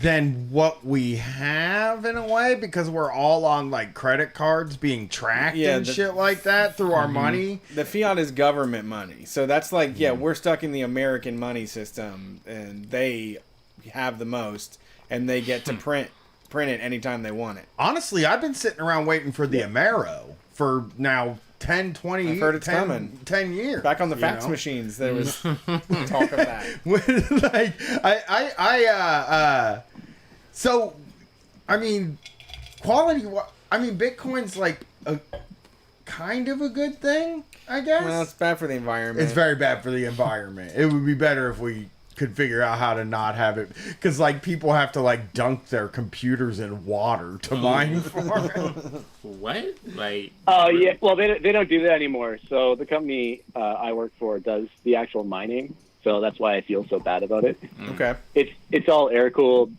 than what we have in a way because we're all on like credit cards being tracked and shit like that through our money. The fiat is government money. So that's like, we're stuck in the American money system and they have the most and they get to print it anytime they want it. Honestly, I've been sitting around waiting for the Amero for now 10, 20 I've heard it's 10, coming. 10 years. Back on the you fax know? machines, there was talk of that. So, I mean, Bitcoin's like a kind of a good thing, I guess. Well, it's bad for the environment. It's very bad for the environment. It would be better if we could figure out how to not have it, because like people have to like dunk their computers in water to mine for it. What? Like? Oh yeah. Well, they don't do that anymore. So the company I work for does the actual mining. so that's why I feel so bad about it. Okay. It's all air cooled.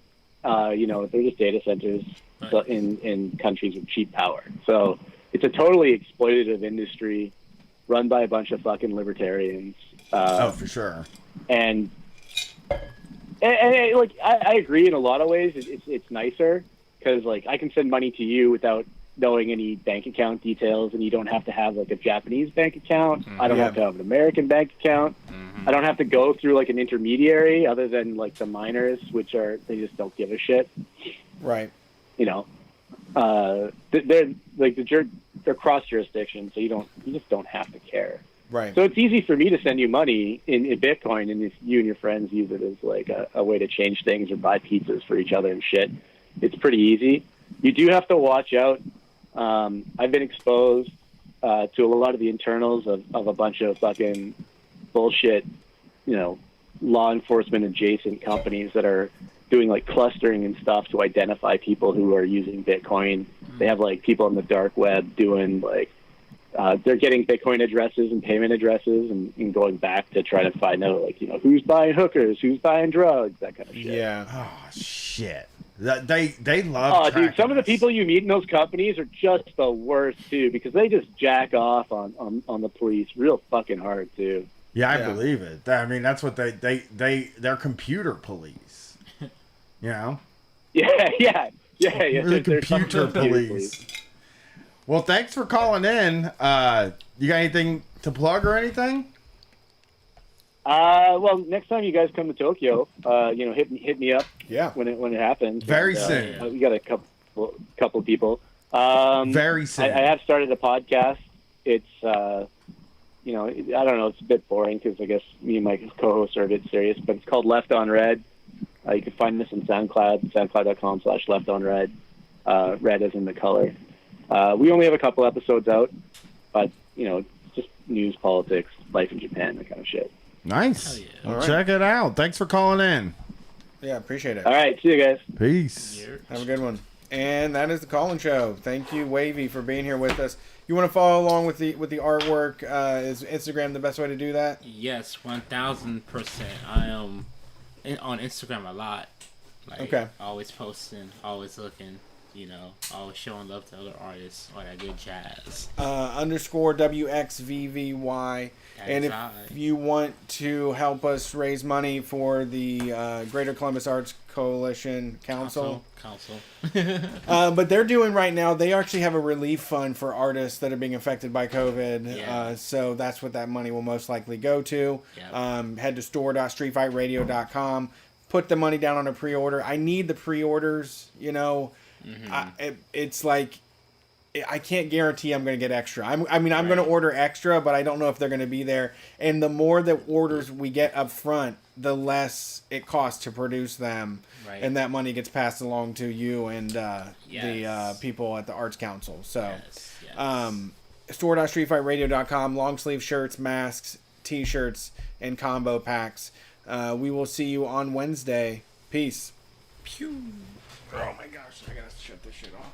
They're just data centers in countries with cheap power. So it's a totally exploitative industry run by a bunch of fucking libertarians. For sure. And like I agree in a lot of ways. It's nicer because like I can send money to you without knowing any bank account details, and you don't have to have like a Japanese bank account. I don't have to have an American bank account. I don't have to go through like an intermediary other than like the miners, which they just don't give a shit. Right. They're like they're cross jurisdiction, so you just don't have to care. Right. So it's easy for me to send you money in Bitcoin, and if you and your friends use it as like a way to change things or buy pizzas for each other and shit, it's pretty easy. You do have to watch out. I've been exposed to a lot of the internals of a bunch of fucking bullshit, law enforcement adjacent companies that are doing like clustering and stuff to identify people who are using Bitcoin. They have like people on the dark web doing like, they're getting Bitcoin addresses and payment addresses and going back to try to find out like, who's buying hookers, who's buying drugs, that kind of shit. Yeah. Oh, shit. They love Oh, dude, tracking some of the us. people you meet in those companies are just the worst too, because they just jack off on the police real fucking hard too. Yeah, I believe it. I mean, that's what they're computer police. Yeah. They're They're computer police. Well, thanks for calling in. You got anything to plug or anything? Well, next time you guys come to Tokyo, hit me up. Yeah. When it happens. Very And, soon. We got a couple people. Very soon. I have started a podcast. It's I don't know. It's a bit boring because I guess me and my co-hosts are a bit serious, but it's called Left on Red. You can find this on SoundCloud, soundcloud.com/leftonred. Red as in the color. We only have a couple episodes out, but just news, politics, life in Japan, that kind of shit. Nice. All Well, right. check it out. Thanks for calling in. Yeah, appreciate it. All right, see you guys. Peace. Have a good one. And that is the call-in show. Thank you, Wavy, for being here with us. You want to follow along with the artwork? Is Instagram the best way to do that? Yes, 1000%. I am on Instagram a lot. Okay. Always posting, always looking, always showing love to other artists, all that good jazz. _WXVVY. And if you want to help us raise money for the Greater Columbus Arts Coalition Council. But they're doing right now, they actually have a relief fund for artists that are being affected by COVID. Yeah. So that's what that money will most likely go to. Yep. Head to store.streetfightradio.com. Put the money down on a pre-order. I need the pre-orders, it's like, I can't guarantee I'm going to get extra. I'm going to order extra, but I don't know if they're going to be there. And the more that orders we get up front, the less it costs to produce them. Right. And that money gets passed along to you and the Yes. people at the Arts Council. So, Yes. store.streetfightradio.com, long sleeve shirts, masks, t-shirts, and combo packs. We will see you on Wednesday. Peace. Pew. Oh my gosh, I got to shut this shit off.